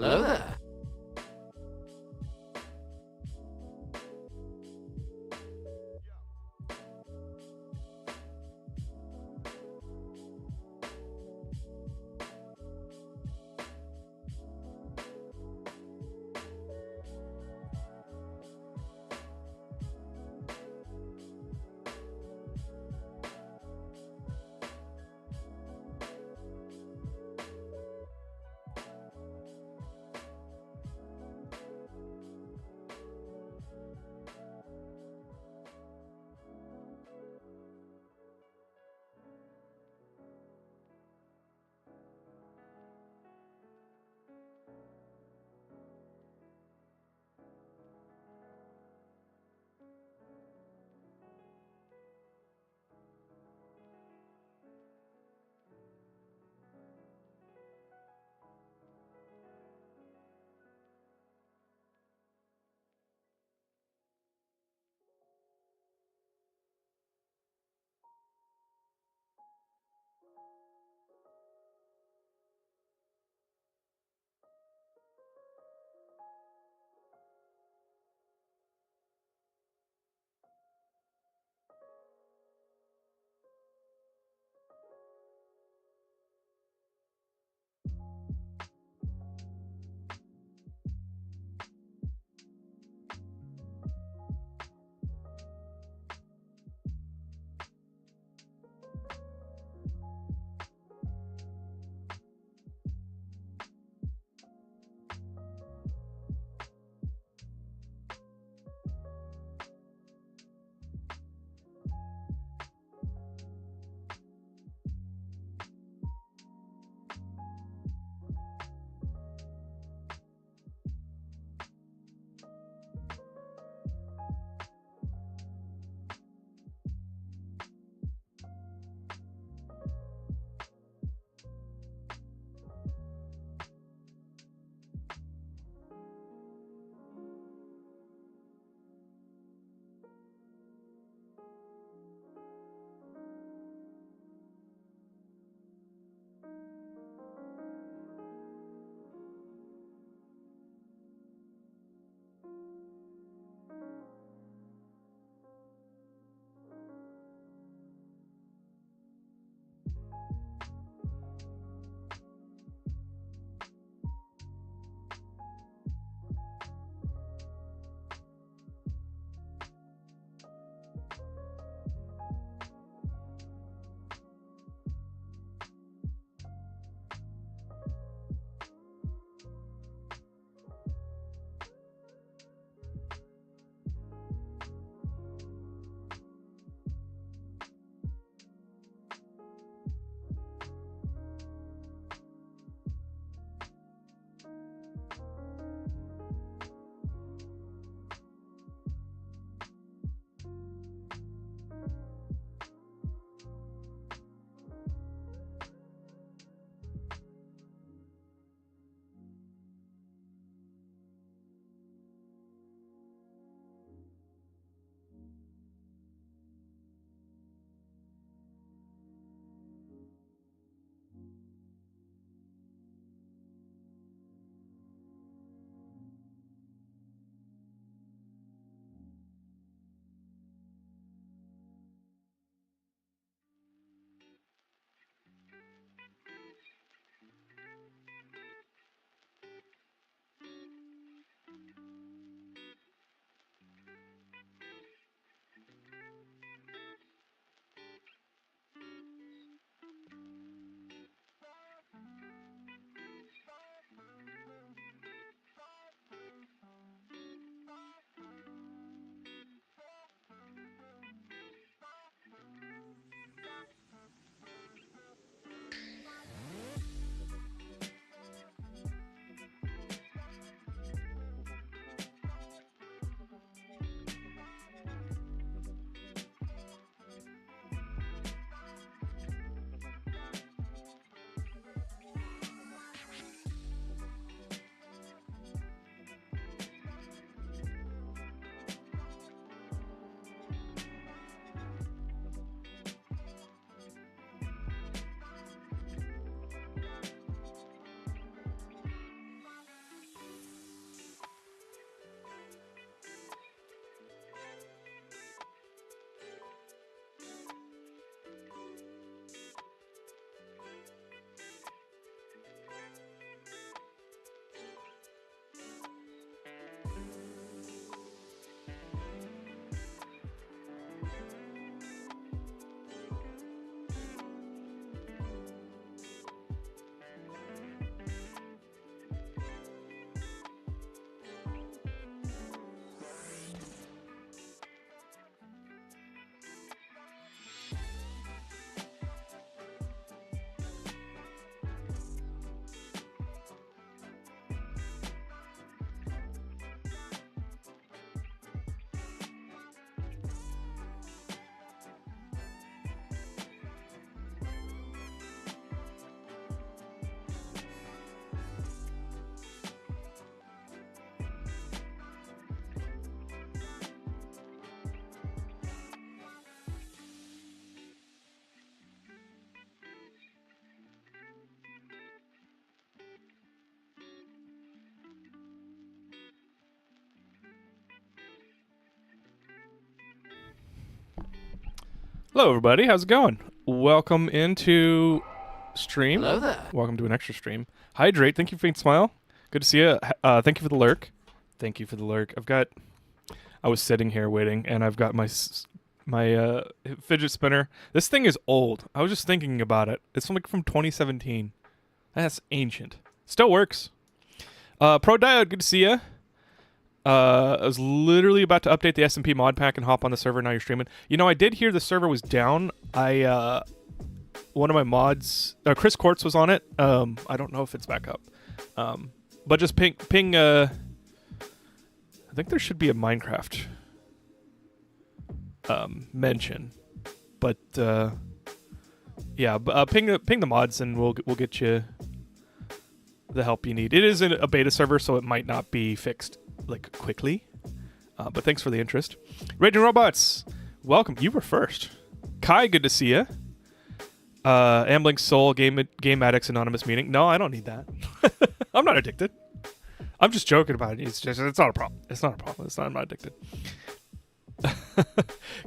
Hello there. Hello, everybody. How's it going? Welcome into stream. Hello there. Welcome to an extra stream. Hydrate. Thank you for Faint Smile. Good to see you. Thank you for the lurk. Thank you for the lurk. I was sitting here waiting, and I've got my fidget spinner. This thing is old. I was just thinking about it. It's from 2017. That's ancient. Still works. Pro Diode. Good to see you. I was literally about to update the SMP mod pack and hop on the server. Now you're streaming. You know, I did hear the server was down. One of my mods, Chris Quartz, was on it. I don't know if it's back up. But just ping. I think there should be a Minecraft mention. But yeah, ping the mods and we'll get you the help you need. It is a beta server, so it might not be fixed like quickly, but thanks for the interest. Raging Robots, welcome. You were first. Kai, good to see you. Ambling Soul, Game Addicts Anonymous meeting. No, I don't need that. I'm not addicted. I'm just joking about it. It's not a problem. It's not a problem. I'm not addicted.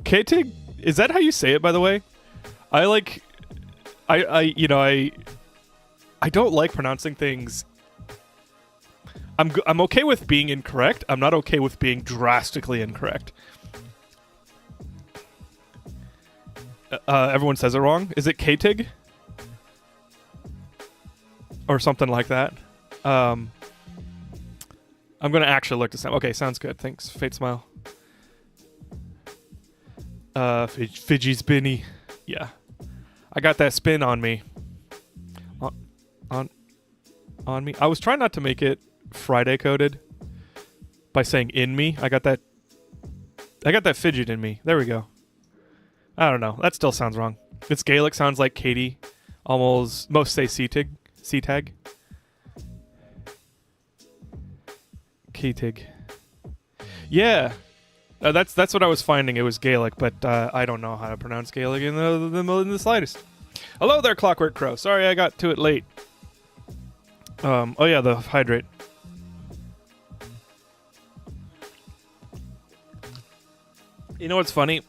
K-Tig, is that how you say it, by the way? I don't like pronouncing things. I'm okay with being incorrect. I'm not okay with being drastically incorrect. Everyone says it wrong. Is it K-Tig? Or something like that. I'm going to actually look this up. Okay, sounds good. Thanks, Fate Smile. Fidgy Spinny. Yeah. I got that spin on me. On me. I was trying not to make it Friday coded by saying in me. I got that fidget in me. There we go. I don't know. That still sounds wrong. It's Gaelic, sounds like Katie. Almost most say C-tag. K-tig. Yeah. That's what I was finding. It was Gaelic, but I don't know how to pronounce Gaelic in the slightest. Hello there, Clockwork Crow. Sorry I got to it late. Oh yeah, the hydrate. You know what's funny?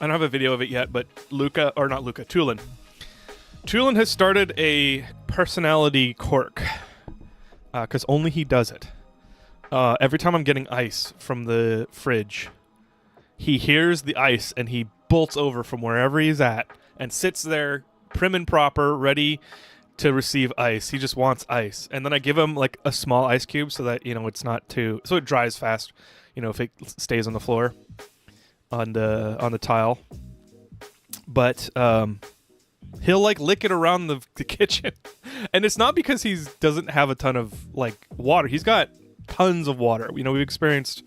I don't have a video of it yet, but Tulin. Tulin has started a personality quirk, because only he does it. Every time I'm getting ice from the fridge, he hears the ice and he bolts over from wherever he's at and sits there prim and proper, ready to receive ice. He just wants ice. And then I give him like a small ice cube so that, it's not so it dries fast, if it stays on the floor, on the tile. But he'll like lick it around the kitchen. And it's not because he doesn't have a ton of like water. He's got tons of water. We've experienced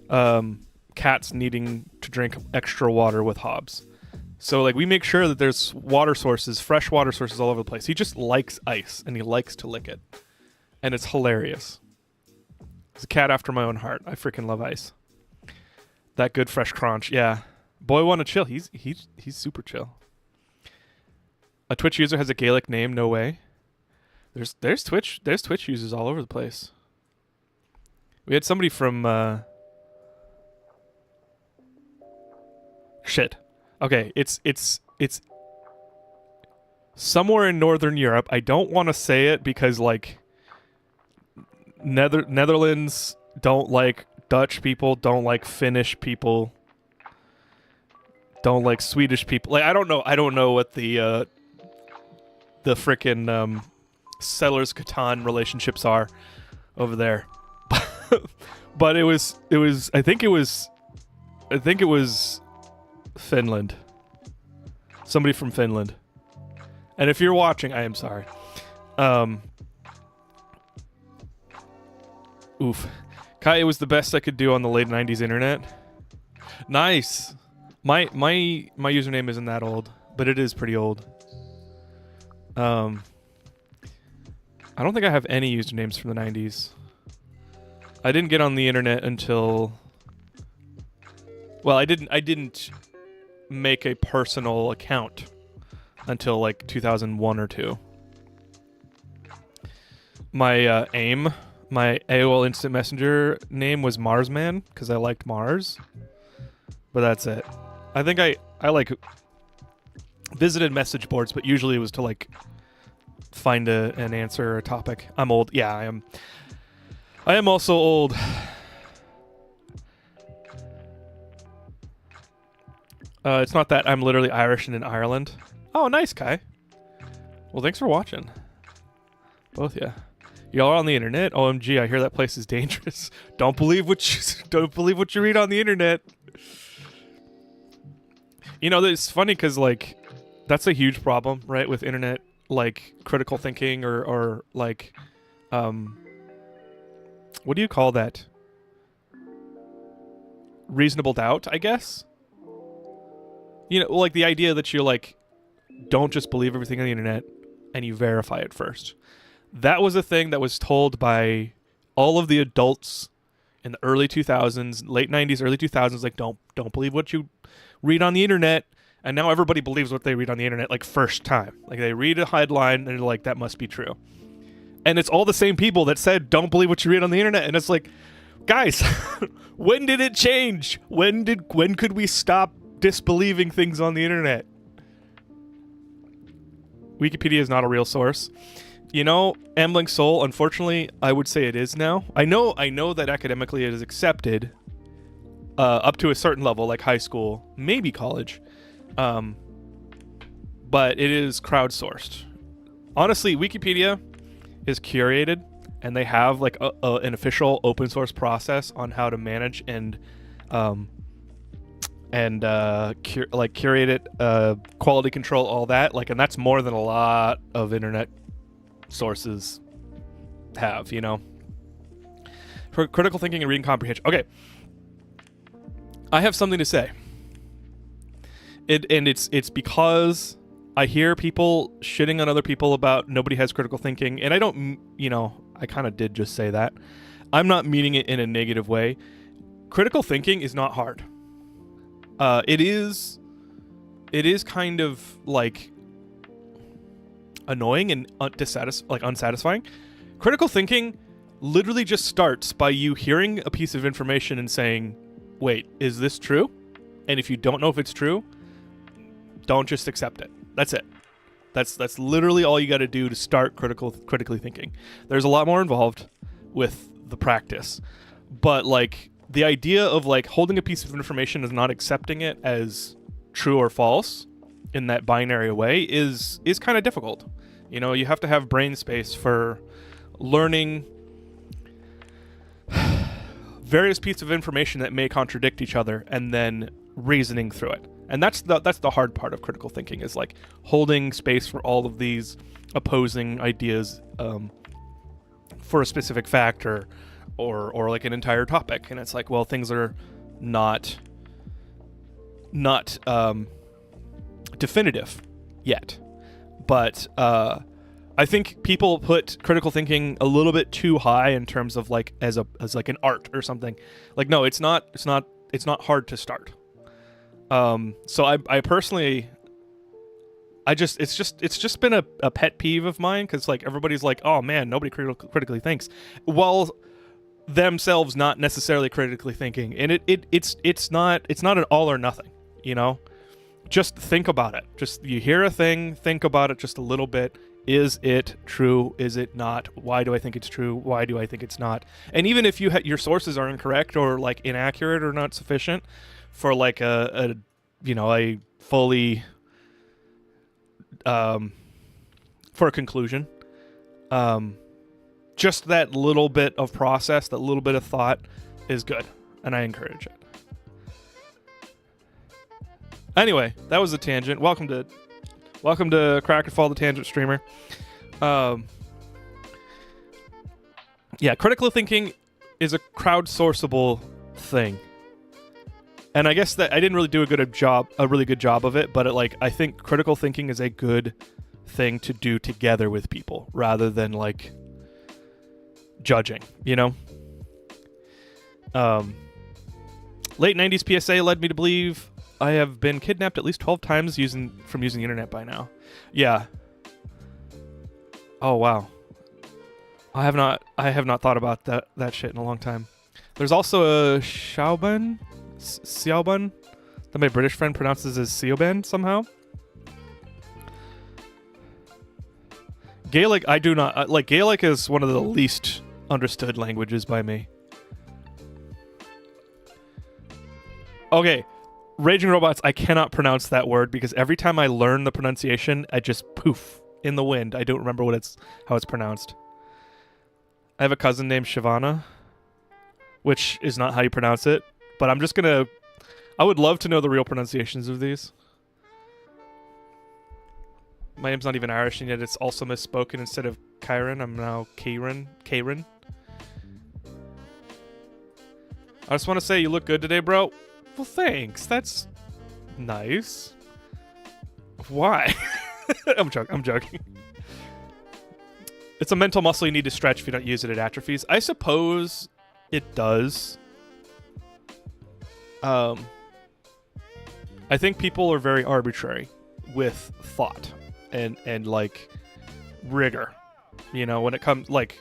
cats needing to drink extra water with Hobbs. So like we make sure that there's fresh water sources all over the place. He just likes ice and he likes to lick it. And it's hilarious. He's a cat after my own heart. I freaking love ice. That good fresh crunch. Yeah. Boy wanna chill. He's super chill. A Twitch user has a Gaelic name, no way. There's Twitch users all over the place. We had somebody from shit. Okay, it's somewhere in Northern Europe. I don't want to say it because like Netherlands don't like Dutch people, don't like Finnish people, don't like Swedish people. Like I don't know what the frickin' Settlers Catan relationships are over there. But it was I think it was Finland. Somebody from Finland. And if you're watching, I am sorry. Oof. Kai, it was the best I could do on the late 90s internet. Nice. My username isn't that old, but it is pretty old. I don't think I have any usernames from the 90s. I didn't get on the internet until... Well, I didn't make a personal account until like 2001 or 2. My my AOL Instant Messenger name was Marsman because I liked Mars. But that's it. I think I like visited message boards, but usually it was to like find an answer or a topic. I'm old. Yeah, I am. I am also old. It's not that I'm literally Irish and in Ireland. Oh, nice, Kai. Well, thanks for watching. Both, yeah. Y'all are on the internet. OMG, I hear that place is dangerous. Don't believe what you read on the internet. You know, it's funny because like that's a huge problem, right? With internet, like critical thinking or like, what do you call that? Reasonable doubt, I guess. You know, like the idea that you're like, don't just believe everything on the internet and you verify it first. That was a thing that was told by all of the adults in the early 2000s, late 90s, early 2000s, like don't believe what you read on the internet. And now everybody believes what they read on the internet like first time. Like they read a headline and they're like, that must be true. And it's all the same people that said don't believe what you read on the internet. And it's like, guys, when did it change? When could we stop disbelieving things on the internet? Wikipedia is not a real source. You know, Ambling Soul, unfortunately, I would say it is now. I know that academically it is accepted up to a certain level, like high school, maybe college. But it is crowdsourced. Honestly, Wikipedia is curated, and they have like an official open source process on how to manage and curate it, quality control, all that. Like, and that's more than a lot of internet sources have, you know. For critical thinking and reading comprehension. Okay. I have something to say. It's because I hear people shitting on other people about nobody has critical thinking, and I don't, you know, I kind of did just say that. I'm not meaning it in a negative way. Critical thinking is not hard. It is kind of like annoying and unsatisfying. Critical thinking literally just starts by you hearing a piece of information and saying, wait, is this true? And if you don't know if it's true, don't just accept it. That's it. That's literally all you got to do to start critically thinking. There's a lot more involved with the practice, but like the idea of like holding a piece of information and not accepting it as true or false in that binary way is kind of difficult. You know, you have to have brain space for learning various pieces of information that may contradict each other and then reasoning through it. And that's the hard part of critical thinking, is like holding space for all of these opposing ideas for a specific fact or like an entire topic. And it's like, well, things are not definitive yet. But I think people put critical thinking a little bit too high in terms of like as like an art or something. Like, no, it's not hard to start. So I personally, it's just been a pet peeve of mine, because like everybody's like, oh man, nobody critically thinks, while themselves not necessarily critically thinking, and it's not an all or nothing, you know. Just think about it. Just, you hear a thing, think about it just a little bit. Is it true? Is it not? Why do I think it's true? Why do I think it's not? And even if your sources are incorrect or like inaccurate or not sufficient for like a fully for a conclusion, just that little bit of process, that little bit of thought is good, and I encourage it. Anyway, that was a tangent. Welcome to Krakenfall, the tangent streamer. Yeah, critical thinking is a crowdsourceable thing. And I guess that I didn't really do a really good job of it, but I think critical thinking is a good thing to do together with people rather than like judging, you know? Late 90s PSA led me to believe I have been kidnapped at least 12 times from using the internet by now. Yeah. Oh wow. I have not thought about that shit in a long time. There's also a Xiaoban that my British friend pronounces as Siobhan somehow. Gaelic, I do not like. Gaelic is one of the least understood languages by me. Okay, Raging Robots, I cannot pronounce that word because every time I learn the pronunciation, I just poof in the wind. I don't remember how it's pronounced. I have a cousin named Shivana, which is not how you pronounce it, but I'm just gonna... I would love to know the real pronunciations of these. My name's not even Irish, and yet it's also misspoken. Instead of Kyron, I'm now Karen. I just want to say you look good today, bro. Well, thanks. That's nice. Why? I'm joking. It's a mental muscle you need to stretch. If you don't use it, it atrophies. I suppose it does. I think people are very arbitrary with thought and like rigor. You know, when it comes like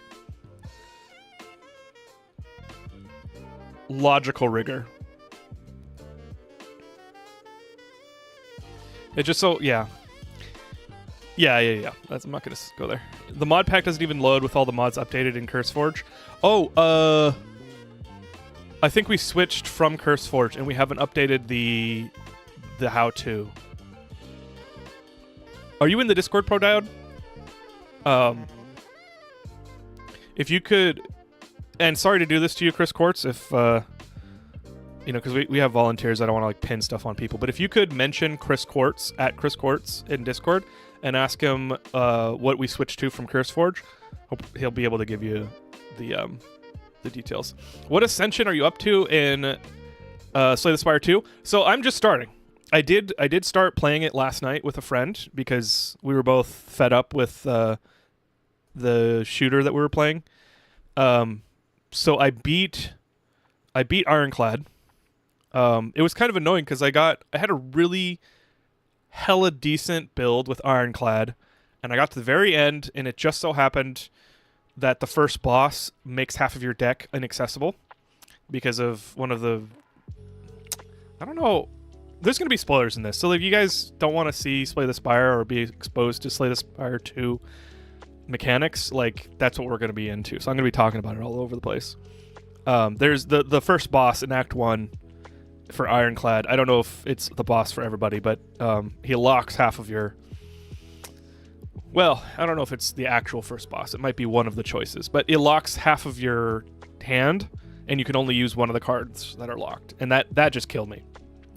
logical rigor. It just so yeah. I'm not gonna go there. The mod pack doesn't even load with all the mods updated in CurseForge. Oh, I think we switched from CurseForge and we haven't updated the how-to. Are you in the Discord, Pro Diode? If you could, and sorry to do this to you, Chris Quartz, if you know, because we have volunteers. I don't want to like pin stuff on people, but if you could mention Chris Quartz at Chris Quartz in Discord and ask him what we switched to from CurseForge, he'll be able to give you the details. What ascension are you up to in Slay the Spire 2? So I'm just starting. I did start playing it last night with a friend because we were both fed up with the shooter that we were playing. So I beat Ironclad. It was kind of annoying because I had a really hella decent build with Ironclad, and I got to the very end, and it just so happened that the first boss makes half of your deck inaccessible because of one of the... I don't know. There's going to be spoilers in this, so if you guys don't want to see Slay the Spire or be exposed to Slay the Spire 2 mechanics, like, that's what we're going to be into. So I'm going to be talking about it all over the place. There's the first boss in Act 1 for Ironclad. I don't know if it's the boss for everybody, but he locks half of your... Well, I don't know if it's the actual first boss. It might be one of the choices, but it locks half of your hand, and you can only use one of the cards that are locked. And that just killed me.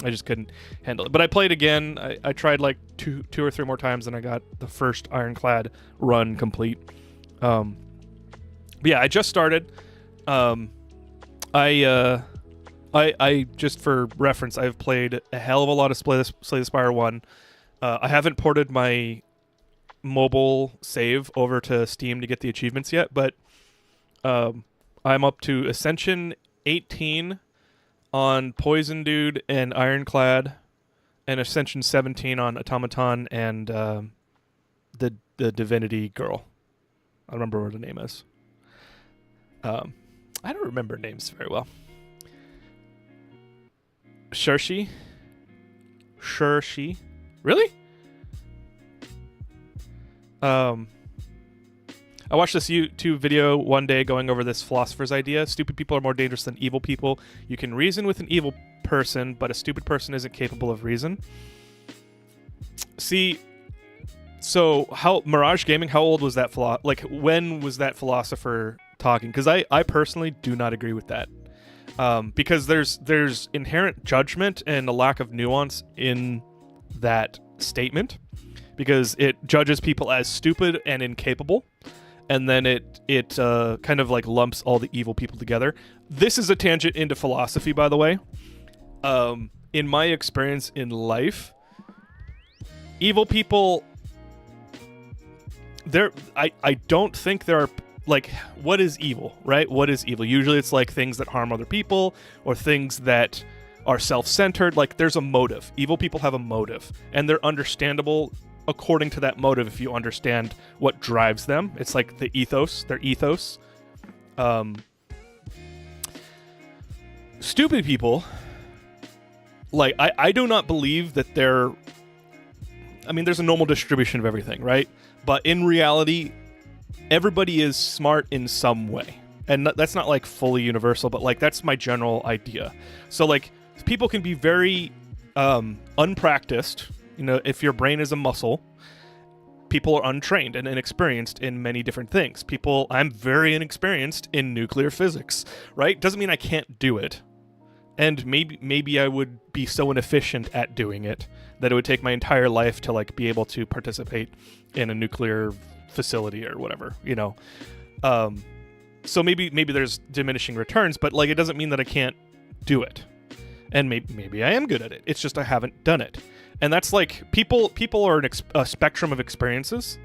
I just couldn't handle it. But I played again. I tried like two or three more times, and I got the first Ironclad run complete. But yeah, I just started. I just for reference, I've played a hell of a lot of Slay the Spire 1. I haven't ported my mobile save over to Steam to get the achievements yet, but I'm up to Ascension 18 on Poison Dude and Ironclad, and Ascension 17 on Automaton and the Divinity Girl. I don't remember what the name is. I don't remember names very well. Shurshi? Really? I watched this YouTube video one day going over this philosopher's idea. Stupid people are more dangerous than evil people. You can reason with an evil person, but a stupid person isn't capable of reason. See, so Mirage Gaming, how old was that when was that philosopher talking? Because I personally do not agree with that. Because there's inherent judgment and a lack of nuance in that statement, because it judges people as stupid and incapable, and then it kind of like lumps all the evil people together. This is a tangent into philosophy, by the way. In my experience in life, evil people, I don't think there are... Like, what is evil, right? What is evil? Usually it's like things that harm other people or things that are self-centered. Like, there's a motive. Evil people have a motive, and they're understandable according to that motive if you understand what drives them. It's like the ethos, their ethos. Stupid people Like, I do not believe that they're... I mean, there's a normal distribution of everything, right? But in reality, everybody is smart in some way. And that's not, like, fully universal, but, like, that's my general idea. So, like, people can be very unpracticed. You know, if your brain is a muscle, people are untrained and inexperienced in many different things. I'm very inexperienced in nuclear physics, right? Doesn't mean I can't do it. And maybe I would be so inefficient at doing it that it would take my entire life to, like, be able to participate in a nuclear facility or whatever, you know. So maybe there's diminishing returns, but, like, it doesn't mean that I can't do it. And maybe I am good at it. It's just I haven't done it. And that's, like, people are a spectrum of experiences.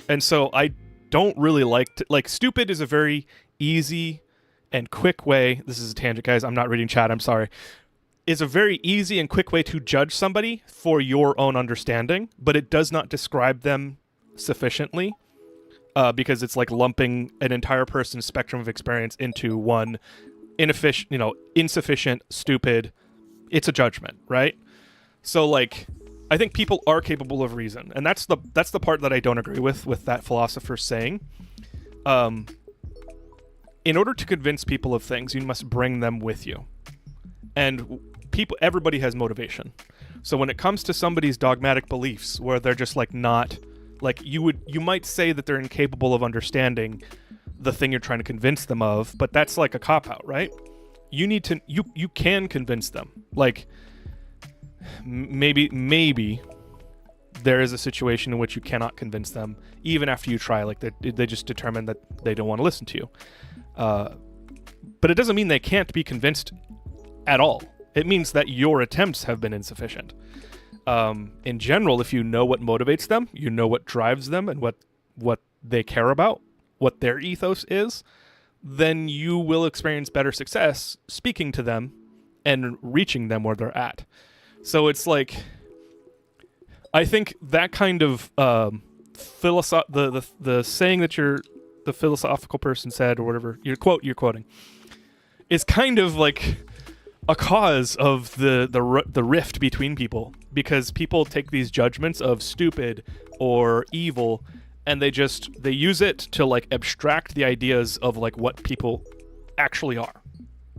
And so I don't really like, stupid is a very easy and quick way. This is a tangent, guys. I'm not reading chat. I'm sorry. Is a very easy and quick way to judge somebody for your own understanding, but it does not describe them sufficiently, because it's like lumping an entire person's spectrum of experience into one insufficient, stupid. It's a judgment, right? So, like, I think people are capable of reason, and that's the part that I don't agree with that philosopher's saying. In order to convince people of things, you must bring them with you. And everybody has motivation. So when it comes to somebody's dogmatic beliefs, where they're just, like, not, like, you might say that they're incapable of understanding the thing you're trying to convince them of, but that's like a cop-out, right? You can convince them. Like, maybe there is a situation in which you cannot convince them, even after you try. Like, they just determine that they don't want to listen to you. But it doesn't mean they can't be convinced at all. It means that your attempts have been insufficient. In general, if you know what motivates them, you know what drives them and what they care about, what their ethos is, then you will experience better success speaking to them and reaching them where they're at. So it's like, I think that kind of the saying that the philosophical person said, or whatever you're quoting, is kind of like a cause of the rift between people, because people take these judgments of stupid or evil, and they use it to, like, abstract the ideas of, like, what people actually are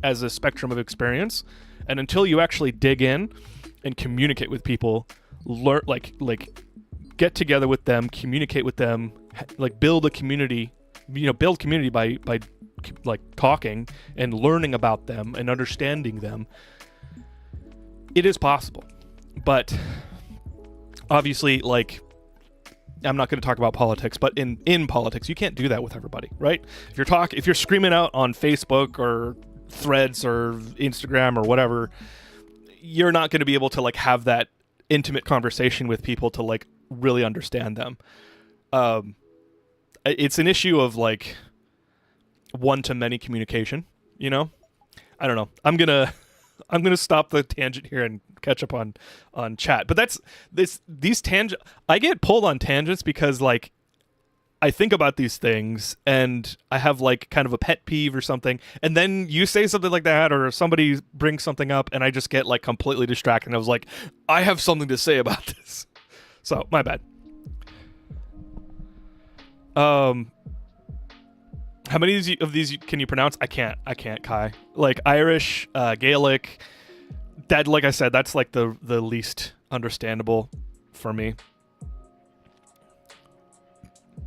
as a spectrum of experience. And until you actually dig in and communicate with people, learn, like get together with them, communicate with them, like, build a community, build community by like talking and learning about them and understanding them. It is possible, but obviously, like, I'm not going to talk about politics, but in politics, you can't do that with everybody, right? If you're screaming out on Facebook or Threads or Instagram or whatever, you're not going to be able to, like, have that intimate conversation with people to, like, really understand them. It's an issue of, like, one-to-many communication, you know? I don't know. I'm gonna stop the tangent here and catch up on chat. But these tangents. I get pulled on tangents because, like, I think about these things and I have, like, kind of a pet peeve or something, and then you say something like that, or somebody brings something up, and I just get, like, completely distracted. And I was like, I have something to say about this. So my bad. How many of these can you pronounce? I can't, Kai. Like, Irish, Gaelic, that, like I said, that's, like, the least understandable for me.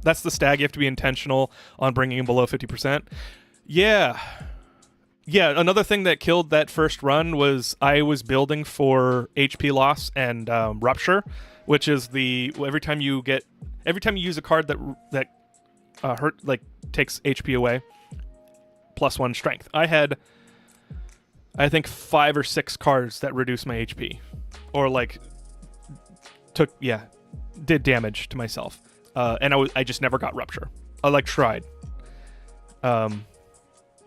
That's the stag. You have to be intentional on bringing him below 50%. Yeah. Another thing that killed that first run was I was building for HP loss and rupture, which is every time you use a card that hurt, like, takes HP away, +1 strength. I had, I think, 5 or 6 cards that reduced my HP, or, like, did damage to myself. And I just never got rupture. I, like, tried. But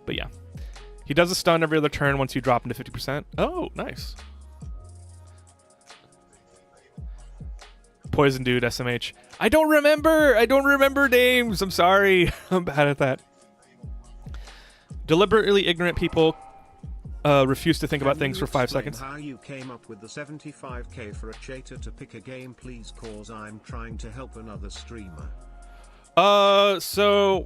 yeah. He does a stun every other turn once you drop into 50%. Oh, nice. Poison Dude, SMH. I don't remember names. I'm sorry. I'm bad at that. Deliberately ignorant people refuse to think about things for 5 seconds. How you came up with the 75k for a chater to pick a game, please, cause I'm trying to help another streamer. Honestly,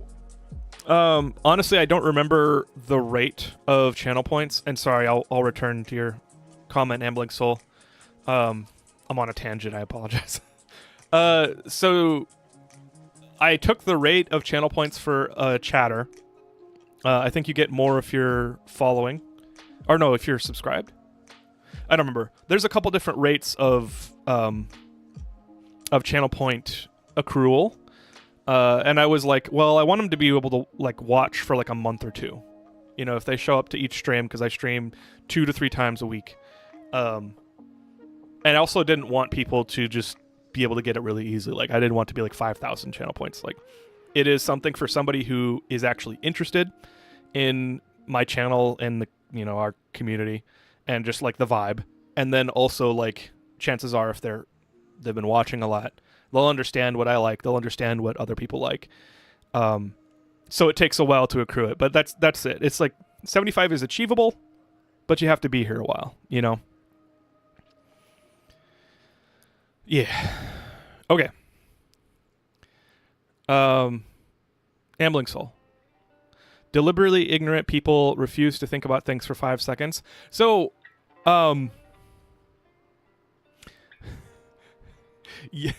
I don't remember the rate of channel points, and sorry, I'll return to your comment, Ambling Soul. I'm on a tangent, I apologize. So I took the rate of channel points for a chatter. I think you get more if you're following. Or no, if you're subscribed. I don't remember. There's a couple different rates of channel point accrual. And I was like, well, I want them to be able to like watch for like a month or two. You know, if they show up to each stream, because I stream 2 to 3 times a week. And I also didn't want people to just be able to get it really easily. Like, I didn't want to be like 5,000 channel points. Like, it is something for somebody who is actually interested in my channel and the, you know, our community and just like the vibe. And then also like chances are if they've been watching a lot, they'll understand what I like. They'll understand what other people like. So it takes a while to accrue it, but that's it. It's like 75 is achievable, but you have to be here a while, you know? Yeah. Okay. Ambling Soul. Deliberately ignorant people refuse to think about things for 5 seconds. So, yeah,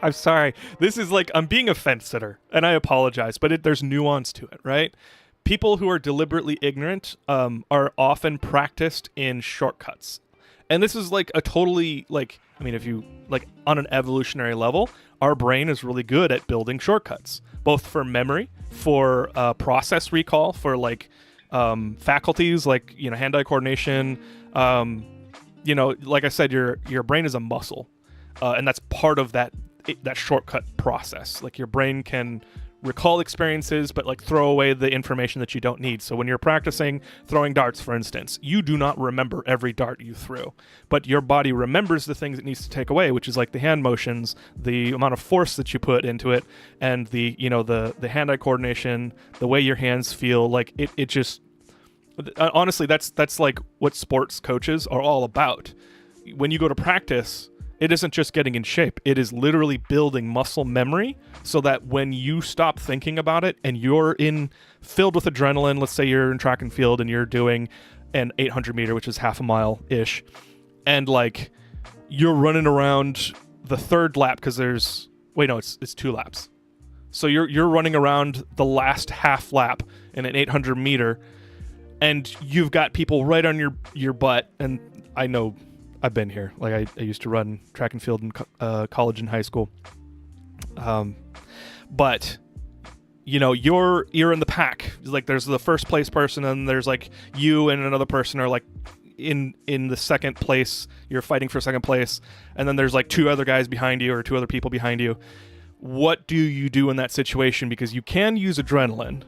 I'm sorry. This is like, I'm being a fence sitter, and I apologize, but there's nuance to it, right? People who are deliberately ignorant are often practiced in shortcuts. And this is like a totally, like, I mean, if you, like, on an evolutionary level, our brain is really good at building shortcuts, both for memory, for process recall, for, like, faculties, like, you know, hand-eye coordination. You know, like I said, your brain is a muscle, and that's part of that shortcut process. Like, your brain can recall experiences, but like throw away the information that you don't need. So when you're practicing throwing darts, for instance, you do not remember every dart you threw, but your body remembers the things it needs to take away, which is like the hand motions, the amount of force that you put into it, and the, you know, the hand-eye coordination, the way your hands feel. Like it just, honestly, that's like what sports coaches are all about. When you go to practice, it isn't just getting in shape. It is literally building muscle memory so that when you stop thinking about it and you're filled with adrenaline, let's say you're in track and field and you're doing an 800 meter, which is half a mile-ish, and like you're running around the third lap because it's 2 laps. So you're running around the last half lap in an 800 meter and you've got people right on your butt. And I know I've been here. Like I used to run track and field in college and high school. But you know, you're in the pack. Like there's the first place person, and there's like you and another person are like in the second place. You're fighting for second place, and then there's like 2 other guys behind you or 2 other people behind you. What do you do in that situation? Because you can use adrenaline,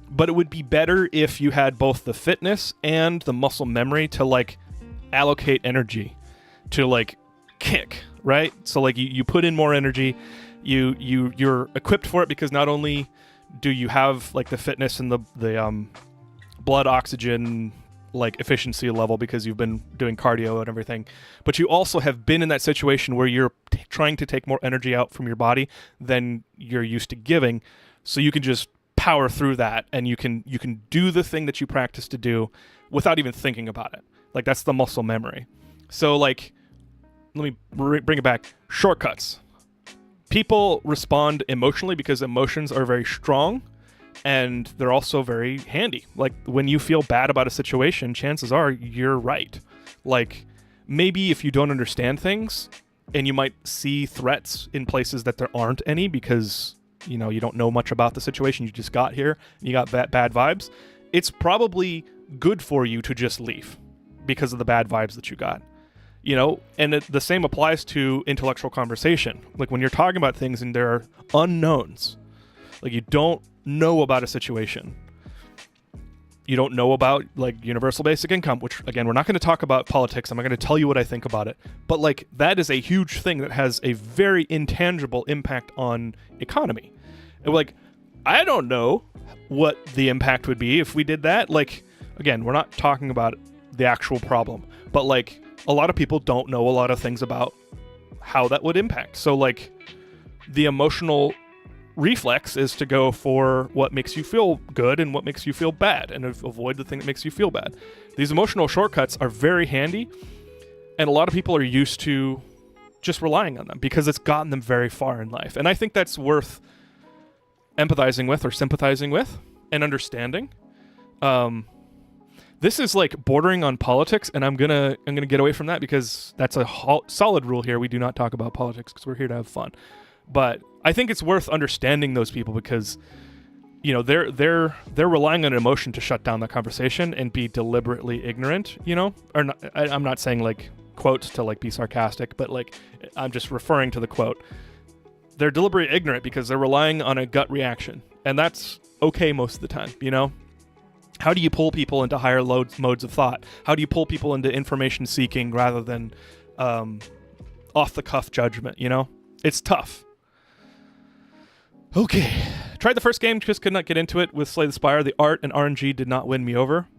but it would be better if you had both the fitness and the muscle memory to like allocate energy to like kick, right? So like you put in more energy, you're equipped for it, because not only do you have like the fitness and the blood oxygen like efficiency level because you've been doing cardio and everything, but you also have been in that situation where you're trying to take more energy out from your body than you're used to giving, so you can just power through that, and you can do the thing that you practice to do without even thinking about it. Like, that's the muscle memory. So, like, let me bring it back. Shortcuts. People respond emotionally because emotions are very strong, and they're also very handy. Like, when you feel bad about a situation, chances are you're right. Like, maybe if you don't understand things, and you might see threats in places that there aren't any because, you know, you don't know much about the situation, you just got here, and you got bad vibes, it's probably good for you to just leave because of the bad vibes that you got, you know. And the same applies to intellectual conversation. Like when you're talking about things and there are unknowns, like you don't know about a situation, you don't know about like universal basic income, which again, we're not going to talk about politics. I'm not going to tell you what I think about it, but like that is a huge thing that has a very intangible impact on economy. And like, I don't know what the impact would be if we did that. Like, Again, we're not talking about the actual problem, but like a lot of people don't know a lot of things about how that would impact. So like the emotional reflex is to go for what makes you feel good and what makes you feel bad, and avoid the thing that makes you feel bad. These emotional shortcuts are very handy, and a lot of people are used to just relying on them because it's gotten them very far in life. And I think that's worth empathizing with or sympathizing with and understanding. This is like bordering on politics, and I'm gonna get away from that because that's a solid rule here. We do not talk about politics because we're here to have fun. But I think it's worth understanding those people because, you know, they're relying on emotion to shut down the conversation and be deliberately ignorant. You know, or not, I'm not saying like quotes to like be sarcastic, but like I'm just referring to the quote. They're deliberately ignorant because they're relying on a gut reaction, and that's okay most of the time. You know. How do you pull people into higher modes of thought? How do you pull people into information seeking rather than off-the-cuff judgment, you know? It's tough. Okay. Tried the first game, just could not get into it with Slay the Spire. The art and RNG did not win me over.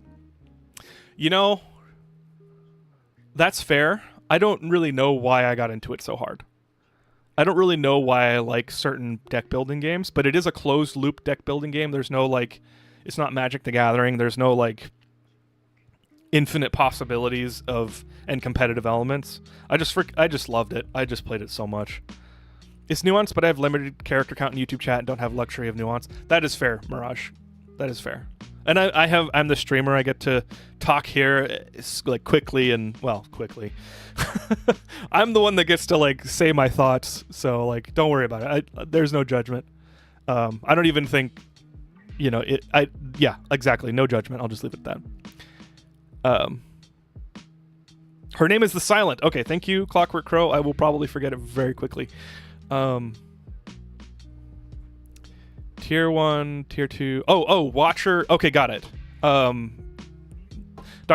You know, that's fair. I don't really know why I got into it so hard. I don't really know why I like certain deck building games, but it is a closed-loop deck building game. There's no, like... It's not Magic the Gathering. There's no like infinite possibilities and competitive elements. I just loved it. I just played it so much. It's nuanced, but I have limited character count in YouTube chat and don't have luxury of nuance. That is fair, Mirage. That is fair. And I'm the streamer. I get to talk here like quickly. I'm the one that gets to like say my thoughts. So like, don't worry about it. There's no judgment. I don't even think. You know, yeah, exactly. No judgment. I'll just leave it at that. Her name is The Silent. Okay, thank you, Clockwork Crow. I will probably forget it very quickly. Tier 1, Tier 2. Oh, Watcher. Okay, got it. Dr.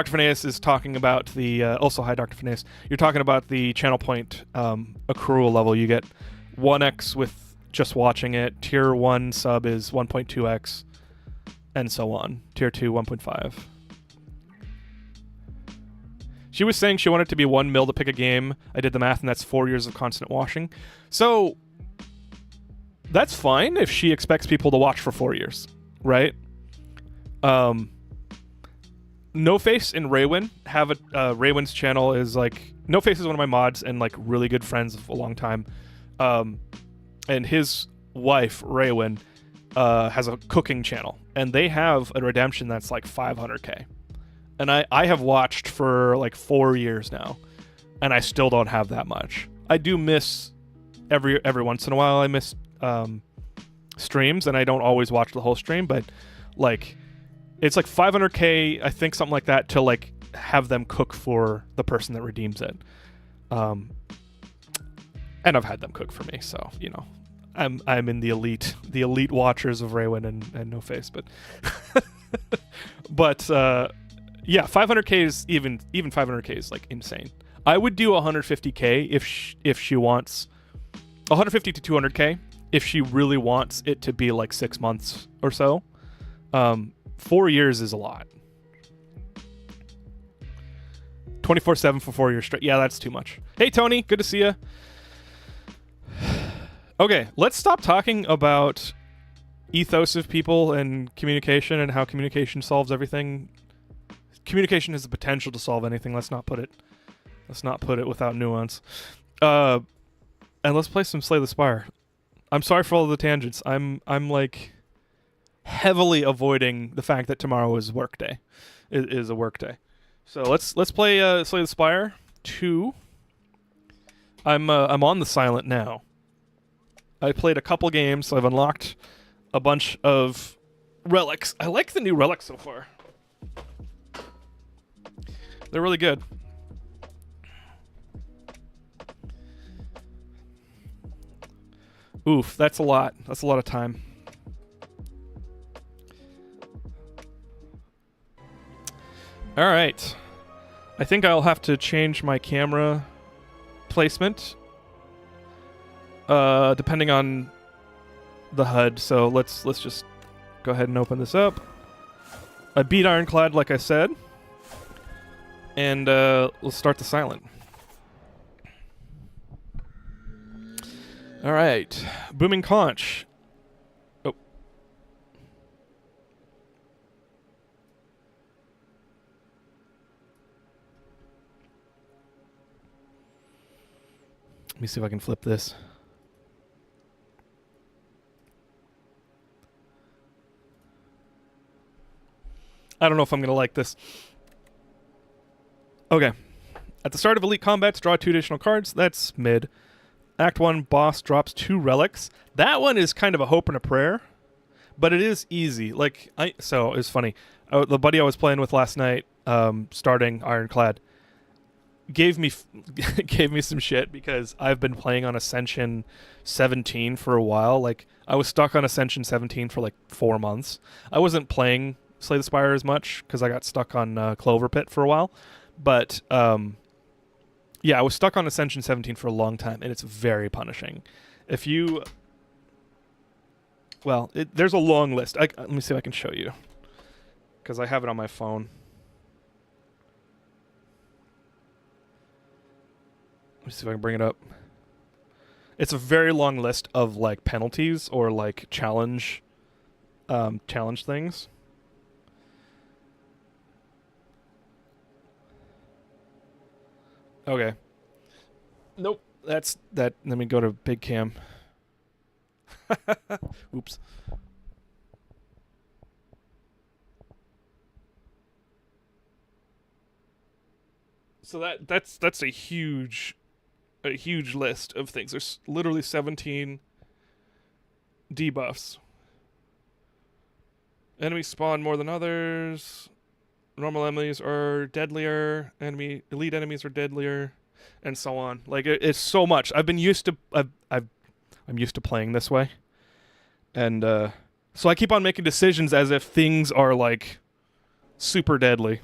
Phineas is talking about the... also, hi, Dr. Phineas. You're talking about the channel point accrual level. You get 1x with just watching it. Tier 1 sub is 1.2x. And so on. Tier 2, 1.5. She was saying she wanted to be 1 mil to pick a game. I did the math, and that's 4 years of constant washing. So, that's fine if she expects people to watch for 4 years, right? No Face and Raywin have a... Raywin's channel is like... No Face is one of my mods and like really good friends of a long time. And his wife, Raywin, has a cooking channel. And they have a redemption that's like 500k. And I have watched for like 4 years now. And I still don't have that much. I do miss every once in a while I miss streams, and I don't always watch the whole stream, but like it's like 500k, I think, something like that, to like have them cook for the person that redeems it. And I've had them cook for me, so you know. I'm in the elite watchers of Raywin and No Face, but but yeah, 500k is even 500k is like insane. I would do 150k if she wants 150 to 200k if she really wants it to be like 6 months or so. 4 years is a lot. 24/7 for 4 years straight. Yeah, that's too much. Hey Tony, good to see you. Okay, let's stop talking about ethos of people and communication and how communication solves everything. Communication has the potential to solve anything. Let's not put it without nuance. And let's play some Slay the Spire. I'm sorry for all the tangents. I'm like heavily avoiding the fact that tomorrow is work day. It is a work day. So let's play Slay the Spire 2. I'm on the Silent now. I played a couple games, so I've unlocked a bunch of relics. I like the new relics so far. They're really good. Oof, that's a lot. That's a lot of time. All right. I think I'll have to change my camera placement depending on the HUD. So let's just go ahead and open this up. I beat Ironclad, like I said. And let's start the silent. All right. Booming Conch. Oh. Let me see if I can flip this. I don't know if I'm going to like this. Okay. At the start of Elite Combats, draw 2 additional cards. That's mid. Act 1, boss drops 2 relics. That one is kind of a hope and a prayer, but it is easy. So it's funny. The buddy I was playing with last night, starting Ironclad, gave me some shit because I've been playing on Ascension 17 for a while. Like, I was stuck on Ascension 17 for like 4 months. I wasn't playing Slay the Spire as much because I got stuck on Clover Pit for a while. But yeah, I was stuck on Ascension 17 for a long time, and it's very punishing. If you... Well, there's a long list. Let me see if I can show you, because I have it on my phone. Let me see if I can bring it up. It's a very long list of like penalties or like challenge things. Okay. Nope. That's that. Let me go to big cam. Oops. So that's a huge list of things. There's literally 17 debuffs. Enemies spawn more than others. Normal enemies are deadlier. Elite enemies are deadlier, and so on. Like it's so much. I'm used to playing this way, and so I keep on making decisions as if things are like super deadly.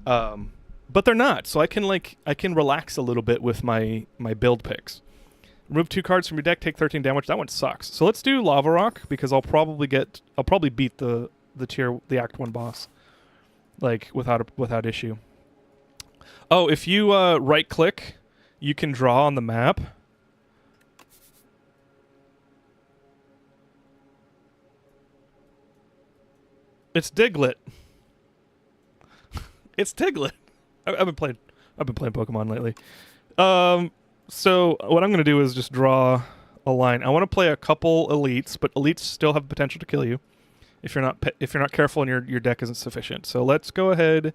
But they're not. So I can relax a little bit with my build picks. Remove 2 cards from your deck, take 13 damage. That one sucks. So let's do Lava Rock because I'll probably beat the Act 1 boss, like without issue. Oh, if you right click, you can draw on the map. It's Diglett. It's Diglett. I've been playing Pokemon lately. So what I'm going to do is just draw a line. I want to play a couple elites, but elites still have the potential to kill you if you're not careful and your deck isn't sufficient. So let's go ahead.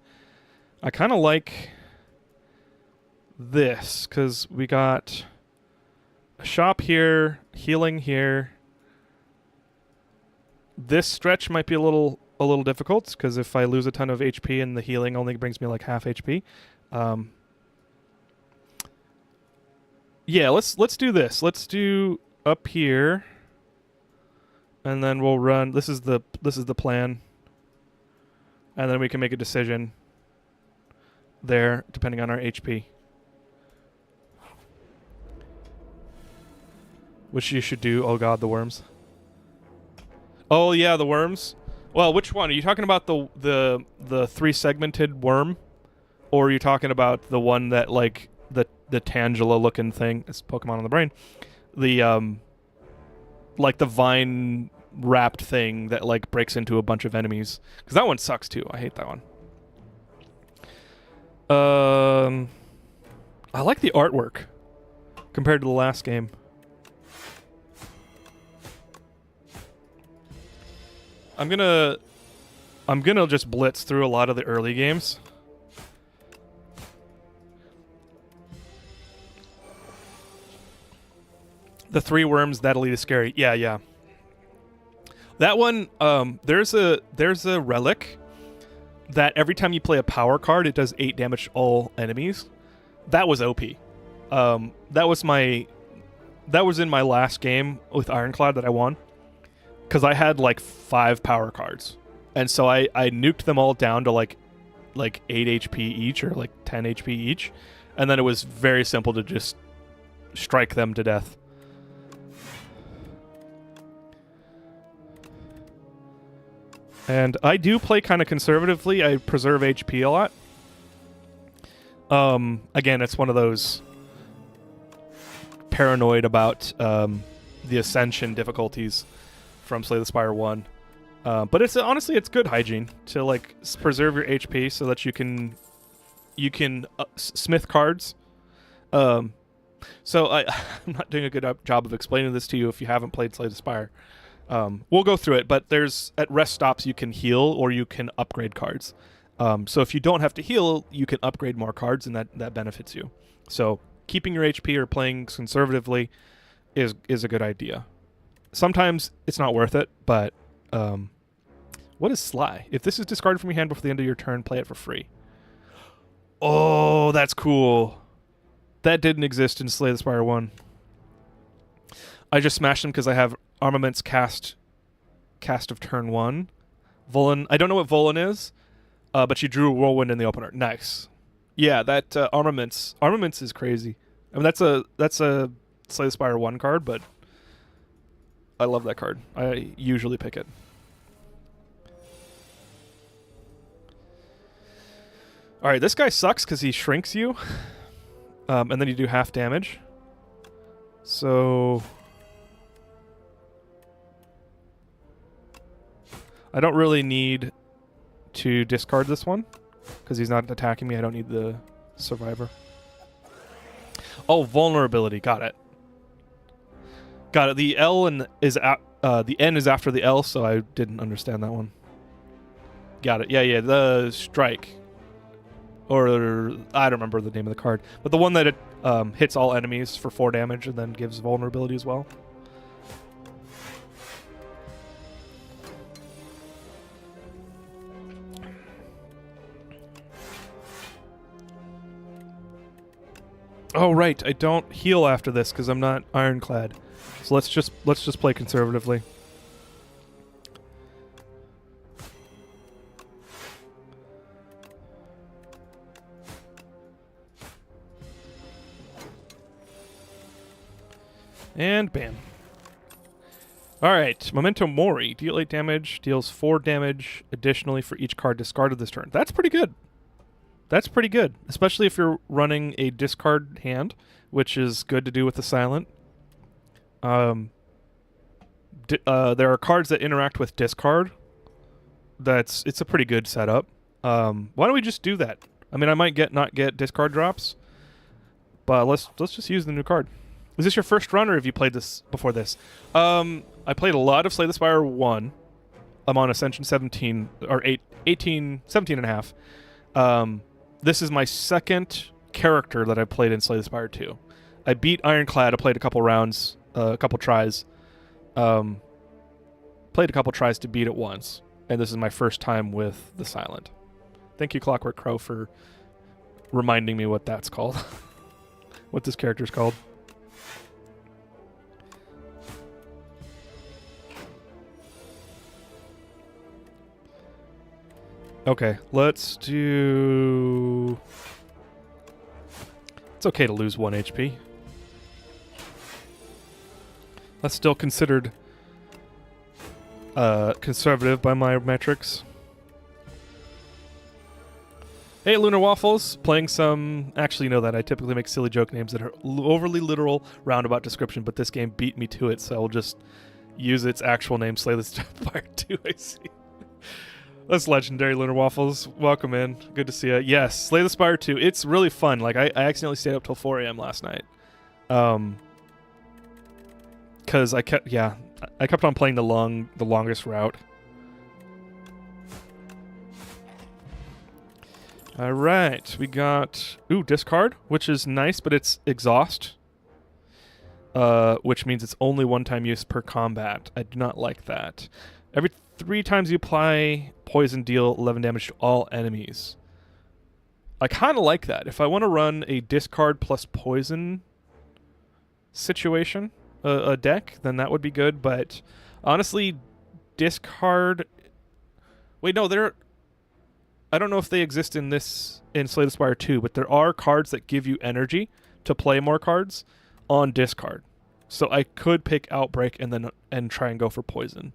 I kind of like this because we got a shop here, healing here. This stretch might be a little difficult because if I lose a ton of HP and the healing only brings me like half HP. Yeah, let's do this. Let's do up here, and then we'll run. This is the plan, and then we can make a decision there depending on our HP. Which you should do. Oh god, the worms. Oh yeah, the worms. Well, which one are you talking about? The 3-segmented worm, or are you talking about the one that like the Tangela looking thing? It's Pokemon on the brain. The like the vine wrapped thing that like breaks into a bunch of enemies. Because that one sucks too. I hate that one. I like the artwork compared to the last game. I'm gonna just blitz through a lot of the early games. The 3 worms, that elite is scary. Yeah. That one, there's a relic that every time you play a power card, it does 8 damage to all enemies. That was OP. That was in my last game with Ironclad that I won. Because I had like 5 power cards. And so I nuked them all down to like 8 HP each or like 10 HP each. And then it was very simple to just strike them to death. And I do play kind of conservatively. I preserve HP a lot. Again, it's one of those paranoid about the Ascension difficulties from Slay the Spire 1. But it's honestly, it's good hygiene to like preserve your HP so that you can smith cards. So I'm not doing a good job of explaining this to you if you haven't played Slay the Spire. We'll go through it, but there's at rest stops you can heal or you can upgrade cards. So if you don't have to heal, you can upgrade more cards, and that benefits you. So keeping your HP or playing conservatively is a good idea. Sometimes it's not worth it, but what is Sly? If this is discarded from your hand before the end of your turn, play it for free. Oh, that's cool. That didn't exist in Slay the Spire 1. I just smashed them because I have Armaments cast of turn 1. Volan, I don't know what Volan is, but you drew a Whirlwind in the opener. Nice. Yeah, that Armaments is crazy. I mean, that's a Slay the Spire 1 card, but I love that card. I usually pick it. All right, this guy sucks because he shrinks you, and then you do half damage. So I don't really need to discard this one because he's not attacking me. I don't need the survivor. Oh, vulnerability. Got it. Got it. The L the N is after the L, so I didn't understand that one. Got it. Yeah. The strike. Or I don't remember the name of the card, but the one that hits all enemies for 4 damage and then gives vulnerability as well. Oh right, I don't heal after this because I'm not ironclad. So let's just play conservatively. And bam. Alright, Memento Mori. Deal 8 damage, deals 4 damage additionally for each card discarded this turn. That's pretty good. That's pretty good, especially if you're running a discard hand, which is good to do with the silent. There are cards that interact with discard. It's a pretty good setup. Why don't we just do that? I mean, I might not get discard drops, but let's just use the new card. Is this your first run, or have you played this before this? I played a lot of Slay the Spire 1. I'm on Ascension 17, or 17 and a half. This is my second character that I played in Slay the Spire 2. I beat Ironclad. I played a couple rounds, a couple tries. Played a couple tries to beat it once. And this is my first time with the Silent. Thank you, Clockwork Crow, for reminding me what that's called. What this character's called. Okay, let's do... It's okay to lose 1 HP. That's still considered conservative by my metrics. Hey, Lunar Waffles, playing some... Actually, you know that I typically make silly joke names that are overly literal, roundabout description, but this game beat me to it, so I'll just use its actual name, Slay the Spire 2, I see. That's legendary, Lunar Waffles. Welcome in. Good to see you. Yes, Slay the Spire 2. It's really fun. Like, I accidentally stayed up till 4 a.m. last night. Because I kept on playing the longest route. All right, we got discard, which is nice, but it's exhaust, which means it's only one-time use per combat. I do not like that. Every 3 times you apply poison, deal 11 damage to all enemies. I kind of like that. If I want to run a discard plus poison situation, a deck, then that would be good. But honestly, discard... Wait, no, I don't know if they exist in Slay the Spire 2, but there are cards that give you energy to play more cards on discard. So I could pick Outbreak and try and go for poison.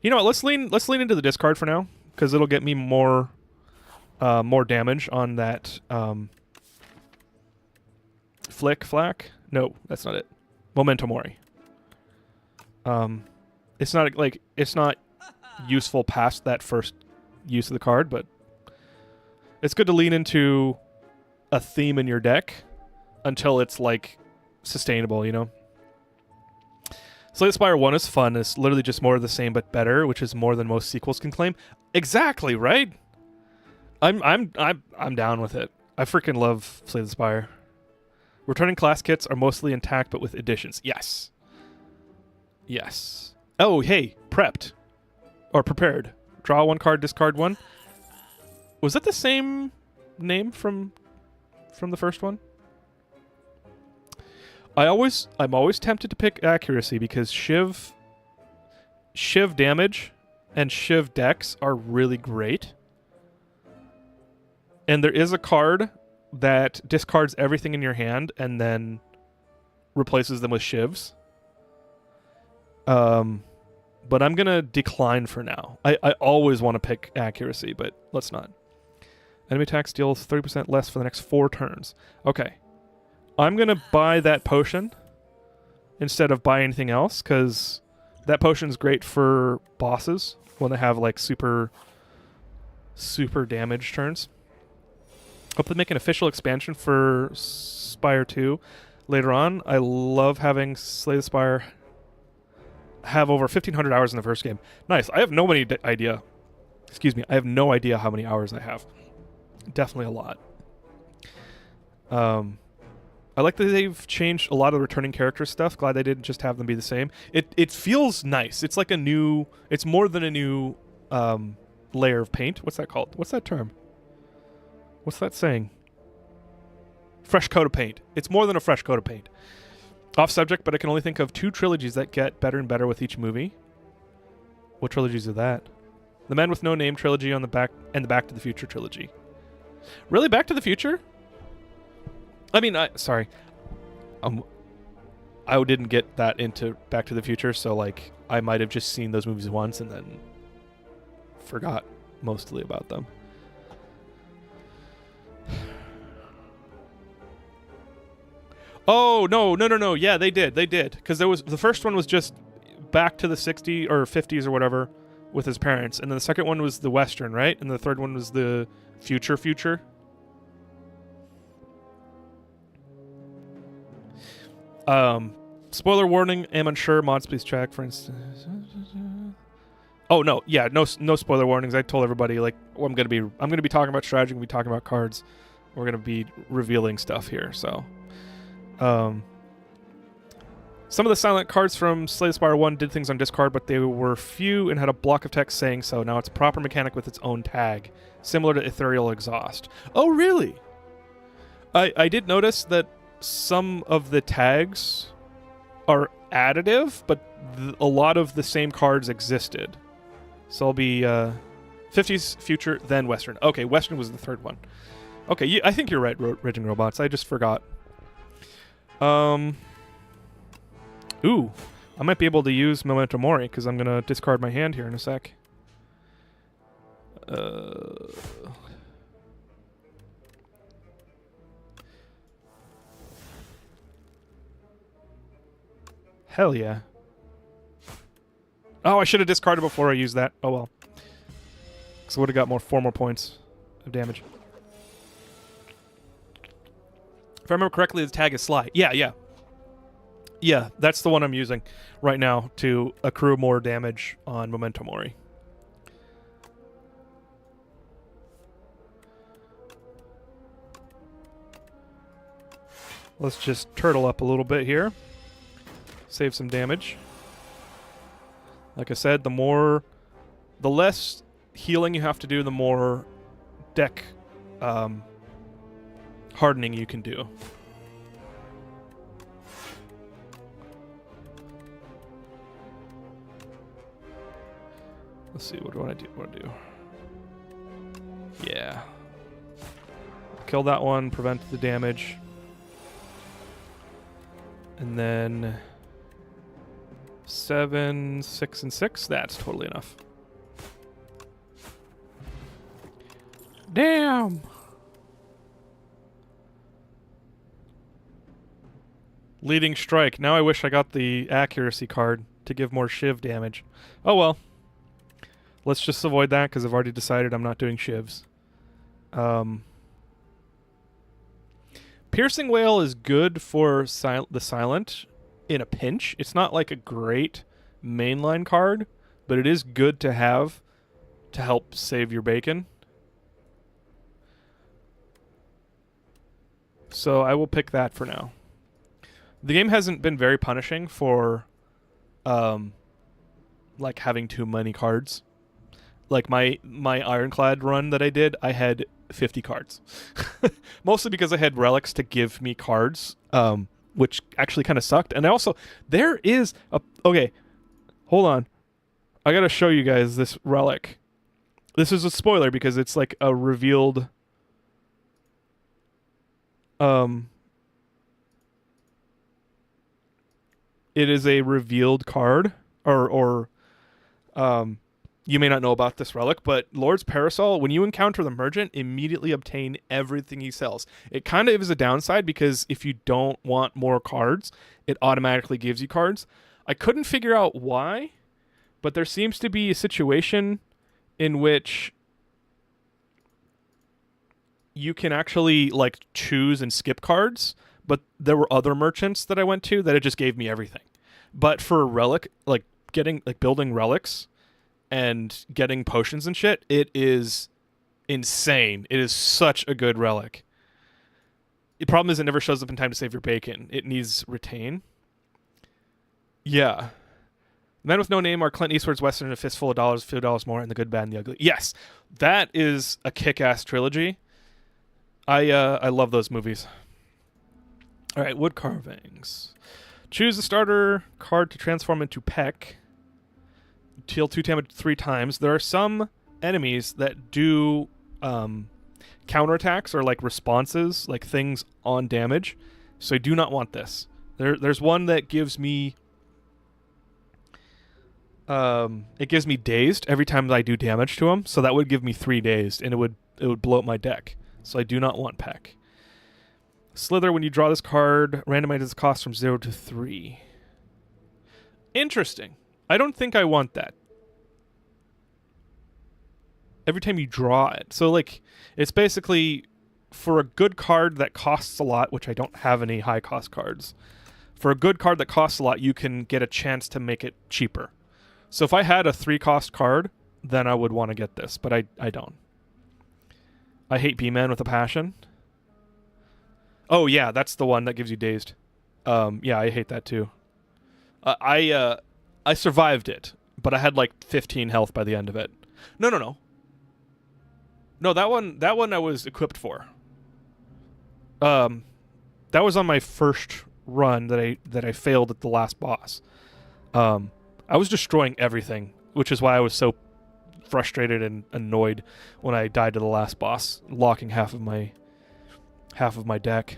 You know what? Let's lean into the discard for now, because it'll get me more damage on that flack. No, that's not it. Memento Mori. It's not useful past that first use of the card, but it's good to lean into a theme in your deck until it's like sustainable, you know. Slay the Spire 1 is fun. It's literally just more of the same but better, which is more than most sequels can claim. Exactly, right? I'm down with it. I freaking love Slay the Spire. Returning class kits are mostly intact but with additions. Yes. Yes. Oh, hey, prepped. Or prepared. Draw 1 card, discard 1. Was that the same name from the first one? I'm always tempted to pick accuracy because Shiv damage and Shiv decks are really great. And there is a card that discards everything in your hand and then replaces them with Shivs. But I'm going to decline for now. I always want to pick accuracy, but let's not. Enemy attacks deals 30% less for the next 4 turns. Okay. I'm going to buy that potion instead of buy anything else, because that potion's great for bosses when they have like super damage turns. Hope they make an official expansion for Spire 2 later on. I love having Slay the Spire have over 1,500 hours in the first game. Nice. I have no idea. Excuse me. I have no idea how many hours I have. Definitely a lot. I like that they've changed a lot of the returning character stuff. Glad they didn't just have them be the same. It feels nice. It's like a new... It's more than a new layer of paint. What's that called? What's that term? What's that saying? Fresh coat of paint. It's more than a fresh coat of paint. Off subject, but I can only think of 2 trilogies that get better and better with each movie. What trilogies are that? The Man with No Name trilogy on the back and the Back to the Future trilogy. Really? Back to the Future? I mean, sorry. I didn't get that into Back to the Future, so like I might have just seen those movies once and then forgot mostly about them. Oh, no. Yeah, they did. Because the first one was just back to the 60s or 50s or whatever with his parents. And then the second one was the Western, right? And the third one was the future. Spoiler warning, am unsure. Mods, please check, for instance. Oh, no. Yeah, no spoiler warnings. I told everybody, like, well, I'm going to be talking about strategy. I'm going to be talking about cards. We're going to be revealing stuff here, so... Some of the silent cards from Slay the Spire 1 did things on discard, but they were few and had a block of text saying so. Now it's a proper mechanic with its own tag, similar to Ethereal Exhaust. Oh, really? I did notice that some of the tags are additive, but a lot of the same cards existed. So I'll be 50s, Future, then Western. Okay, Western was the third one. Okay, I think you're right, Raging Robots. I just forgot. Ooh, I might be able to use Memento Mori because I'm gonna discard my hand here in a sec. Hell yeah. Oh, I should have discarded before I used that. Oh well. Because I would have got 4 more points of damage. If I remember correctly, the tag is Sly. Yeah, that's the one I'm using right now to accrue more damage on Memento Mori. Let's just turtle up a little bit here. Save some damage. Like I said, the less healing you have to do, the more deck hardening you can do. Let's see, what do I do? Yeah. Kill that one, prevent the damage. And then 7, 6, and 6. That's totally enough. Damn! Leading strike. Now I wish I got the accuracy card to give more shiv damage. Oh well. Let's just avoid that because I've already decided I'm not doing shivs. Piercing Wail is good for the silent in a pinch. It's not like a great mainline card, but it is good to have to help save your bacon. So I will pick that for now. The game hasn't been very punishing for like having too many cards. Like my Ironclad run that I did, I had 50 cards. Mostly because I had relics to give me cards, which actually kind of sucked. And I also, there is a... Okay, hold on. I gotta show you guys this relic. This is a spoiler because it's like a revealed... It is a revealed card, or you may not know about this relic, but Lord's Parasol, when you encounter the merchant, immediately obtain everything he sells. It kind of is a downside because if you don't want more cards, it automatically gives you cards. I couldn't figure out why, but there seems to be a situation in which you can actually like choose and skip cards, but there were other merchants that I went to that it just gave me everything. But for a relic, like building relics and getting potions and shit, it is insane. It is such a good relic. The problem is it never shows up in time to save your bacon. It needs retain. Yeah. Men with No Name are Clint Eastwood's Western, A Fistful of Dollars, Few Dollars More, and The Good, Bad, and the Ugly. Yes, that is a kick-ass trilogy. I love those movies. All right, wood carvings. Choose a starter card to transform into Peck. Deal 2 damage 3 times. There are some enemies that do counterattacks or like responses, like things on damage. So I do not want this. There's one that gives me... it gives me dazed every time I do damage to him. So that would give me 3 dazed, and it would blow up my deck. So I do not want Peck. Slither, when you draw this card, randomizes the cost from 0 to 3. Interesting. I don't think I want that. Every time you draw it. So, like, it's basically for a good card that costs a lot, which I don't have any high-cost cards. For a good card that costs a lot, you can get a chance to make it cheaper. So if I had a 3-cost card, then I would want to get this, but I don't. I hate B-Man with a passion. Oh, yeah, that's the one that gives you dazed. Yeah, I hate that too. I survived it, but I had like 15 health by the end of it. No. No, that one I was equipped for. That was on my first run that I failed at the last boss. I was destroying everything, which is why I was so frustrated and annoyed when I died to the last boss, locking half of my deck.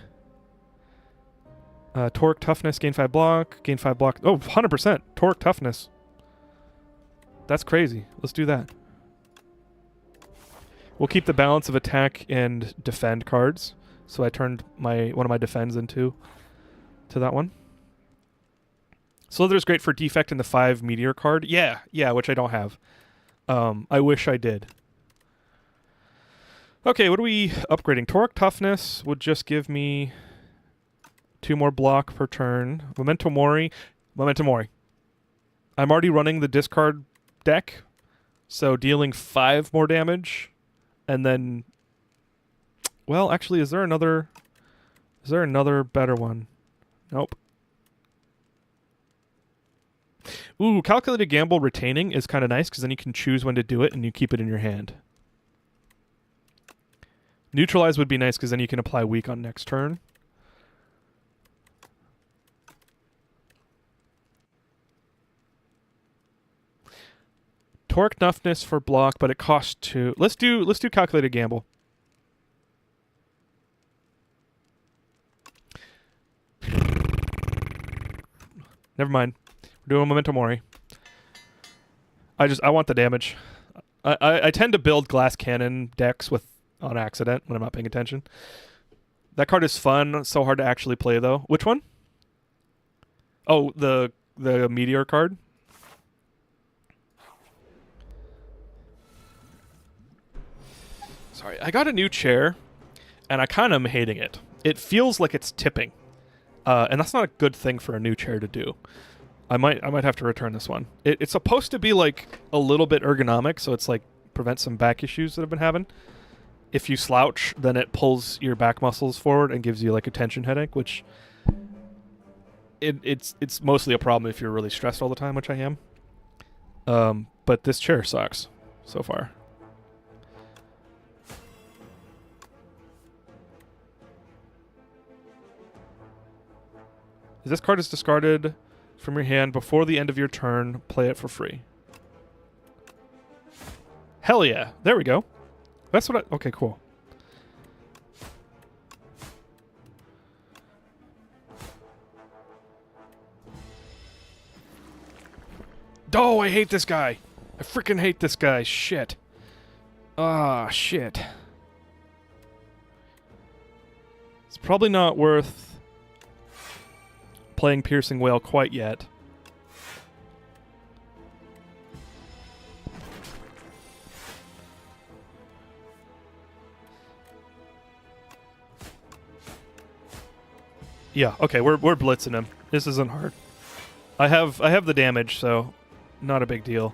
Torque toughness, gain 5 block, gain 5 block. Oh, 100% torque toughness. That's crazy. Let's do that. We'll keep the balance of attack and defend cards. So I turned one of my defends into that one. Slither's great for defect in the 5 meteor card. Yeah, which I don't have. I wish I did. Okay, what are we upgrading? Torque toughness would just give me 2 more block per turn. Memento Mori. I'm already running the discard deck, so dealing 5 more damage, and then... Well, actually, is there another better one? Nope. Ooh, Calculated Gamble retaining is kind of nice, because then you can choose when to do it, and you keep it in your hand. Neutralize would be nice, because then you can apply weak on next turn. Torque toughness for block, but it costs 2. Let's do Calculated Gamble. Never mind. We're doing Memento Mori. I want the damage. I tend to build glass cannon decks on accident when I'm not paying attention. That card is fun. So hard to actually play though. Which one? Oh, the meteor card. Sorry, I got a new chair, and I kind of am hating it. It feels like it's tipping, and that's not a good thing for a new chair to do. I might have to return this one. It's supposed to be like a little bit ergonomic, so it's like prevent some back issues that I've been having. If you slouch, then it pulls your back muscles forward and gives you like a tension headache, which it's mostly a problem if you're really stressed all the time, which I am. But this chair sucks so far. If this card is discarded from your hand before the end of your turn, play it for free. Hell yeah. There we go. That's what okay, cool. Oh, I hate this guy. I freaking hate this guy. Shit. Ah, shit. It's probably not worth playing Piercing Wail quite yet. Yeah, okay, we're blitzing him. This isn't hard. I have the damage, so not a big deal.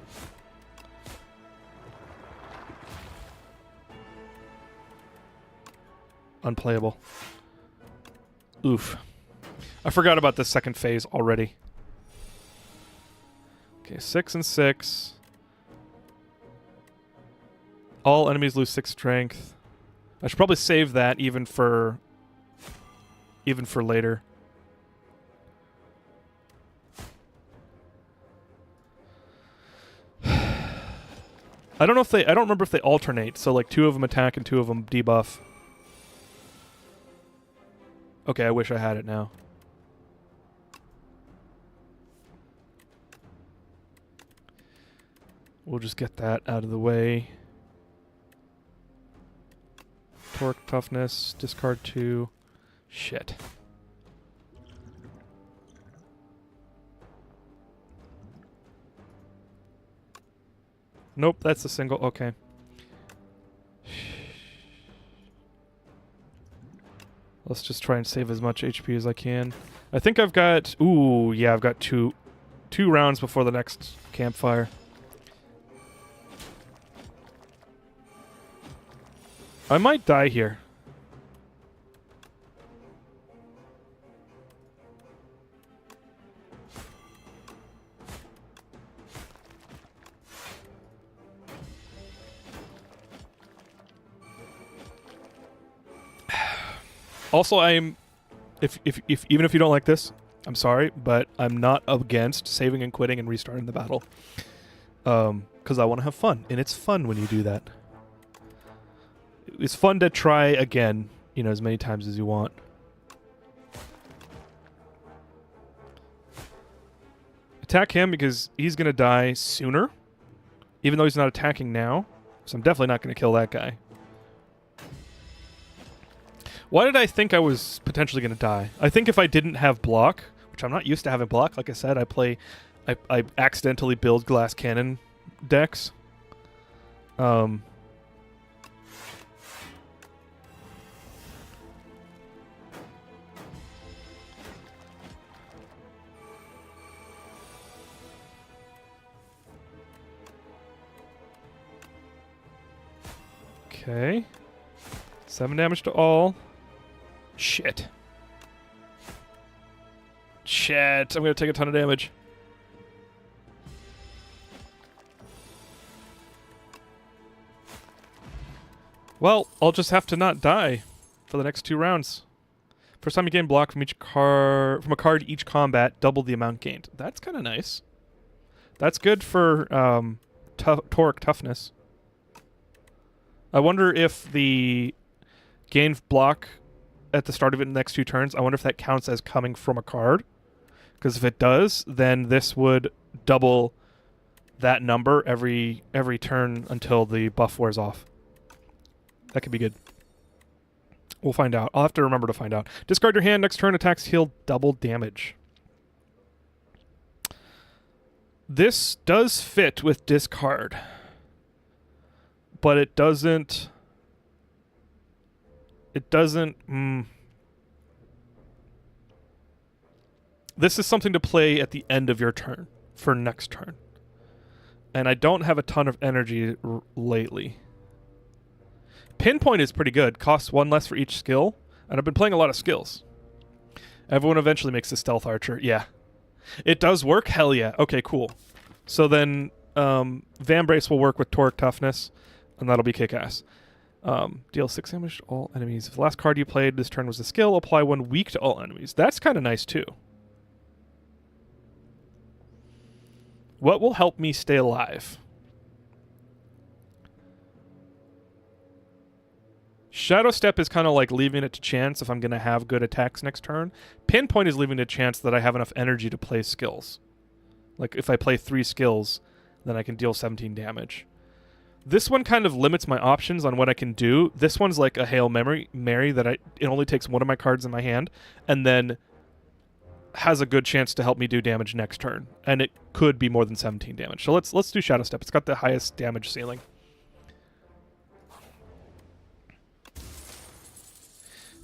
Unplayable. Oof. I forgot about the second phase already. Okay, 6 and 6. All enemies lose 6 strength. I should probably save that even for later. I don't remember if they alternate, so like 2 of them attack and 2 of them debuff. Okay, I wish I had it now. We'll just get that out of the way. Torque, toughness, discard 2. Shit. Nope, that's a single. Okay. Let's just try and save as much HP as I can. I think I've got... Ooh, yeah, I've got two rounds before the next campfire. I might die here. Also, even if you don't like this, I'm sorry, but I'm not against saving and quitting and restarting the battle. Because I want to have fun, and it's fun when you do that. It's fun to try again, as many times as you want. Attack him because he's going to die sooner, even though he's not attacking now. So I'm definitely not going to kill that guy. Why did I think I was potentially going to die? I think if I didn't have block, which I'm not used to having block, like I said, I accidentally build glass cannon decks. Okay. 7 damage to all. Shit. Shit. I'm going to take a ton of damage. Well, I'll just have to not die for the next 2 rounds. First time you gain block from a card each combat, double the amount gained. That's kind of nice. That's good for torque toughness. I wonder if the gain block at the start of it in the next 2 turns, I wonder if that counts as coming from a card. Because if it does, then this would double that number every turn until the buff wears off. That could be good. We'll find out. I'll have to remember to find out. Discard your hand. Next turn, attacks heal double damage. This does fit with discard. But it doesn't... This is something to play at the end of your turn for next turn. And I don't have a ton of energy lately. Pinpoint is pretty good. Costs 1 less for each skill. And I've been playing a lot of skills. Everyone eventually makes a stealth archer. Yeah. It does work? Hell yeah. Okay, cool. So then Vambrace will work with Toric Toughness. And that'll be kick-ass. Deal 6 damage to all enemies. If the last card you played this turn was a skill, apply 1 weak to all enemies. That's kind of nice too. What will help me stay alive? Shadow Step is kind of like leaving it to chance if I'm going to have good attacks next turn. Pinpoint is leaving it to chance that I have enough energy to play skills. Like if I play 3 skills, then I can deal 17 damage. This one kind of limits my options on what I can do. This one's like a Hail Mary that it only takes one of my cards in my hand and then has a good chance to help me do damage next turn. And it could be more than 17 damage. So let's do Shadow Step. It's got the highest damage ceiling.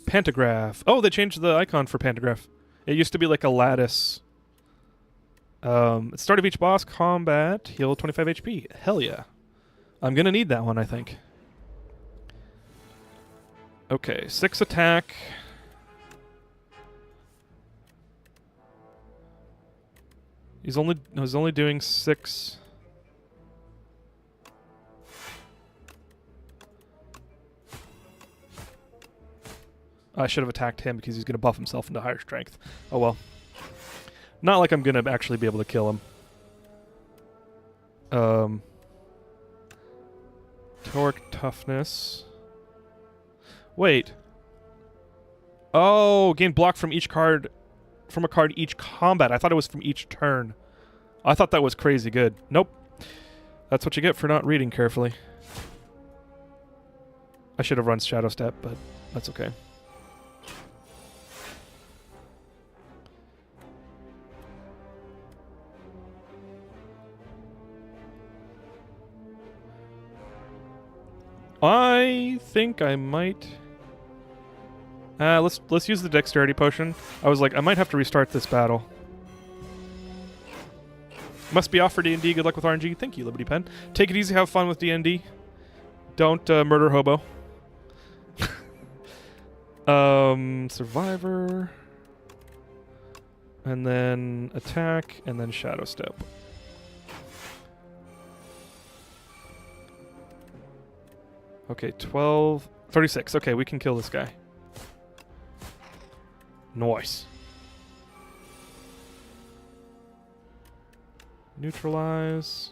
Pantograph. Oh, they changed the icon for Pantograph. It used to be like a lattice. Start of each boss combat, heal 25 HP. Hell yeah. I'm going to need that one, I think. Okay, 6 attack. He's only doing 6. I should have attacked him because he's going to buff himself into higher strength. Oh well. Not like I'm going to actually be able to kill him. Toric Toughness. Wait. Oh, gain block from each card, from a card each combat. I thought it was from each turn. I thought that was crazy good. Nope. That's what you get for not reading carefully. I should have run Shadow Step, but that's okay. I think I might... let's use the dexterity potion. I was like, I might have to restart this battle. Must be off for D&D. Good luck with RNG. Thank you, Liberty Pen. Take it easy. Have fun with D&D. Don't murder hobo. Survivor. And then attack. And then Shadow Step. Okay, 12... 36. Okay, we can kill this guy. Nice. Neutralize.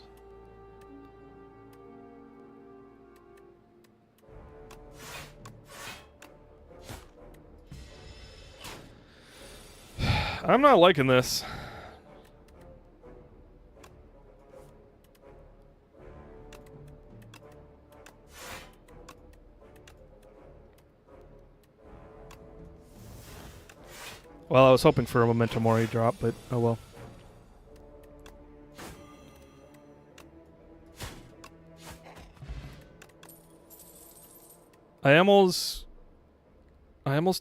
I'm not liking this. Well, I was hoping for a Memento Mori drop, but oh well. I almost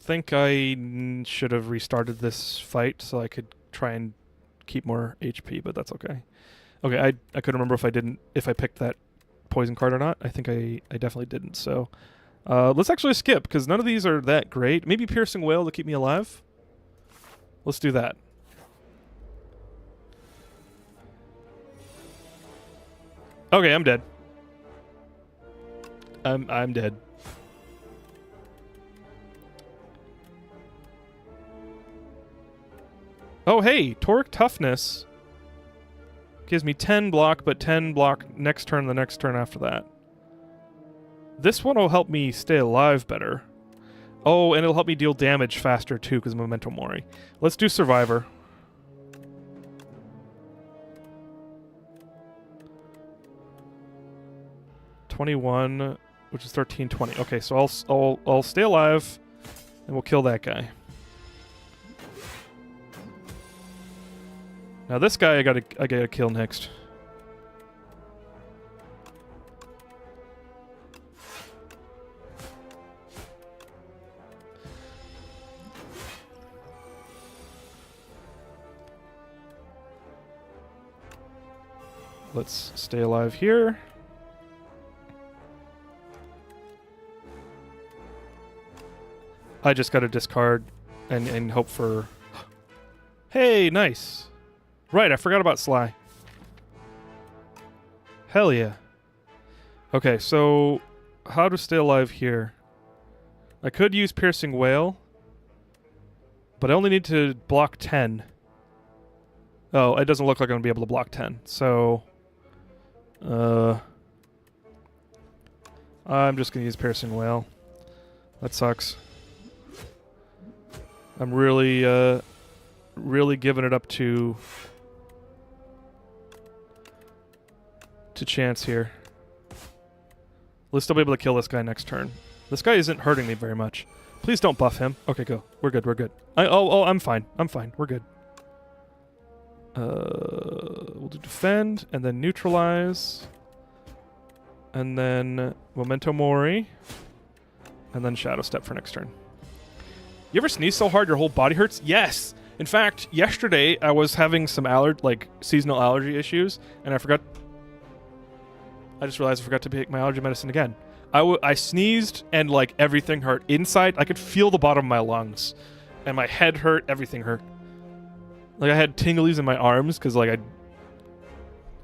think I should have restarted this fight so I could try and keep more HP, but that's okay. Okay, I couldn't remember if I picked that poison card or not. I think I definitely didn't. So let's actually skip because none of these are that great. Maybe Piercing Wail to keep me alive. Let's do that. Okay, I'm dead. I'm dead. Oh, hey, Toric Toughness gives me 10 block, but 10 block next turn, the next turn after that. This one will help me stay alive better. Oh, and it'll help me deal damage faster, too, because of Memento Mori. Let's do Survivor. 21, which is 13, 20. Okay, so I'll stay alive, and we'll kill that guy. Now this guy I gotta kill next. Let's stay alive here. I just gotta discard and hope for... Hey, nice. Right, I forgot about Sly. Hell yeah. Okay, so how to stay alive here? I could use Piercing Wail, but I only need to block 10. Oh, it doesn't look like I'm gonna be able to block 10, so... I'm just gonna use Piercing Wail. That sucks. I'm really giving it up to chance here. Let's still be able to kill this guy next turn. This guy isn't hurting me very much. Please don't buff him. Okay, go. We're good. We're good. I'm fine. I'm fine. We're good. We'll do defend and then neutralize, and then Memento Mori, and then Shadow Step for next turn. You ever sneeze so hard your whole body hurts? Yes. In fact, yesterday I was having some seasonal allergy issues, and I just realized I forgot to take my allergy medicine again. I sneezed and like everything hurt inside. I could feel the bottom of my lungs, and my head hurt. Everything hurt. Like I had tinglies in my arms because like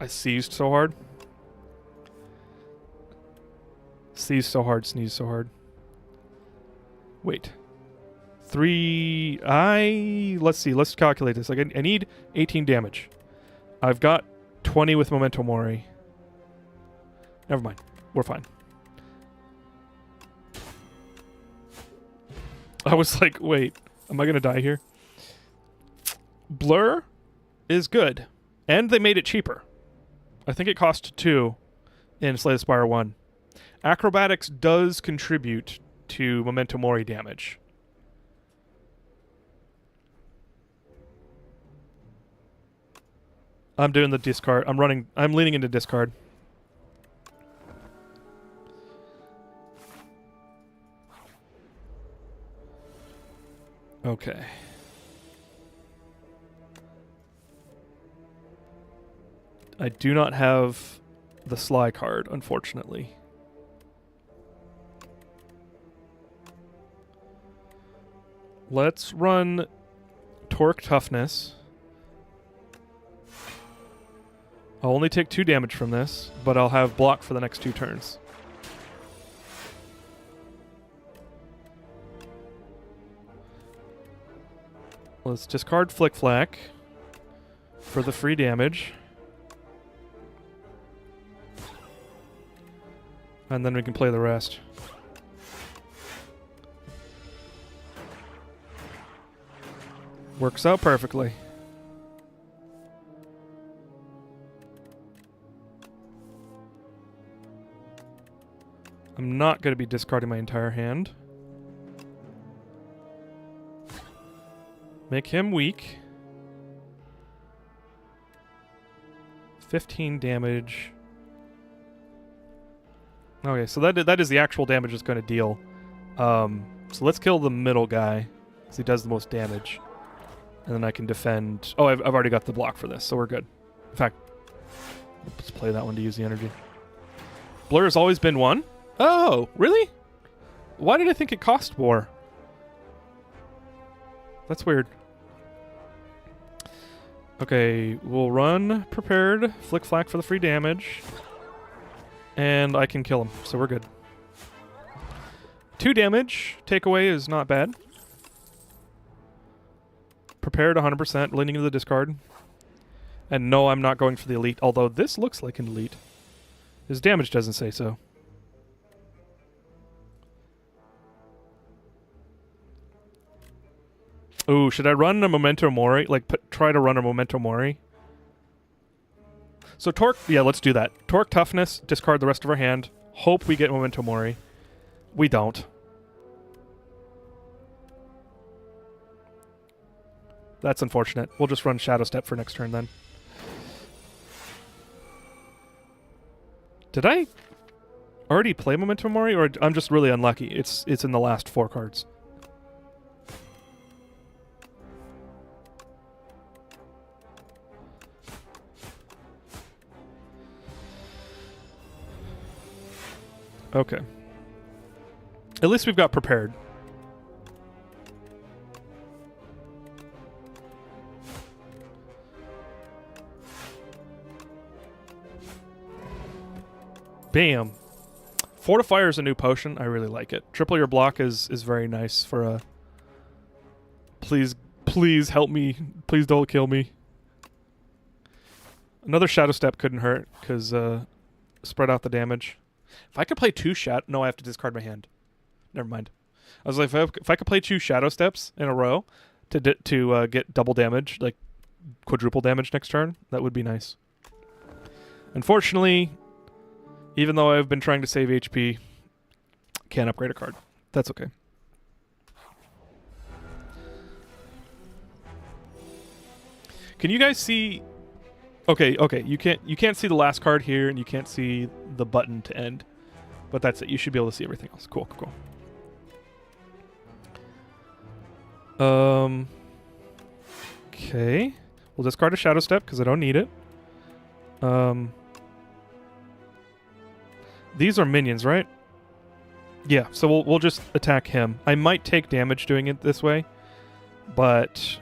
I sneezed so hard. Sneezed so hard. Sneezed so hard. Wait. 3... Let's see. Let's calculate this. Like I need 18 damage. I've got 20 with Memento Mori. Never mind. We're fine. I was like, wait. Am I going to die here? Blur is good. And they made it cheaper. I think it cost 2 in Slay the Spire 1. Acrobatics does contribute to Memento Mori damage. I'm doing the discard. I'm leaning into discard. Okay. I do not have the Sly card, unfortunately. Let's run Torque Toughness. I'll only take 2 damage from this, but I'll have block for the next 2 turns. Let's discard Flick Flack for the free damage. And then we can play the rest. Works out perfectly. I'm not going to be discarding my entire hand. Make him weak. 15 damage. Okay, so that is the actual damage it's going to deal. So let's kill the middle guy, because he does the most damage. And then I can defend... Oh, I've already got the block for this, so we're good. In fact, let's play that one to use the energy. Blur has always been 1? Oh, really? Why did I think it cost more? That's weird. Okay, we'll run prepared, Flick Flack for the free damage, and I can kill him, so we're good. 2 damage, takeaway is not bad. Prepared 100%, leaning into the discard. And no, I'm not going for the elite, although this looks like an elite. His damage doesn't say so. Ooh, should I run a Memento Mori? Like, try to run a Memento Mori? So Torque, yeah, let's do that. Torque Toughness, discard the rest of our hand. hope we get Memento Mori. We don't. That's unfortunate. We'll just run Shadow Step for next turn then. Did I already play Memento Mori, or I'm just really unlucky? It's in the last 4 cards. Okay. At least we've got prepared. Bam. Fortifier is a new potion. I really like it. Triple your block is very nice for a... Please help me. Please don't kill me. Another Shadow Step couldn't hurt, because spread out the damage. If I could play 2 Shadow... No, I have to discard my hand. Never mind. I was like, if I could play 2 Shadow Steps in a row to get double damage, like quadruple damage next turn, that would be nice. Unfortunately, even though I've been trying to save HP, can't upgrade a card. That's okay. Can you guys see... Okay, you can't see the last card here, and you can't see the button to end. But that's it. You should be able to see everything else. Cool. Okay. We'll discard a Shadow Step because I don't need it. These are minions, right? Yeah, so we'll just attack him. I might take damage doing it this way, but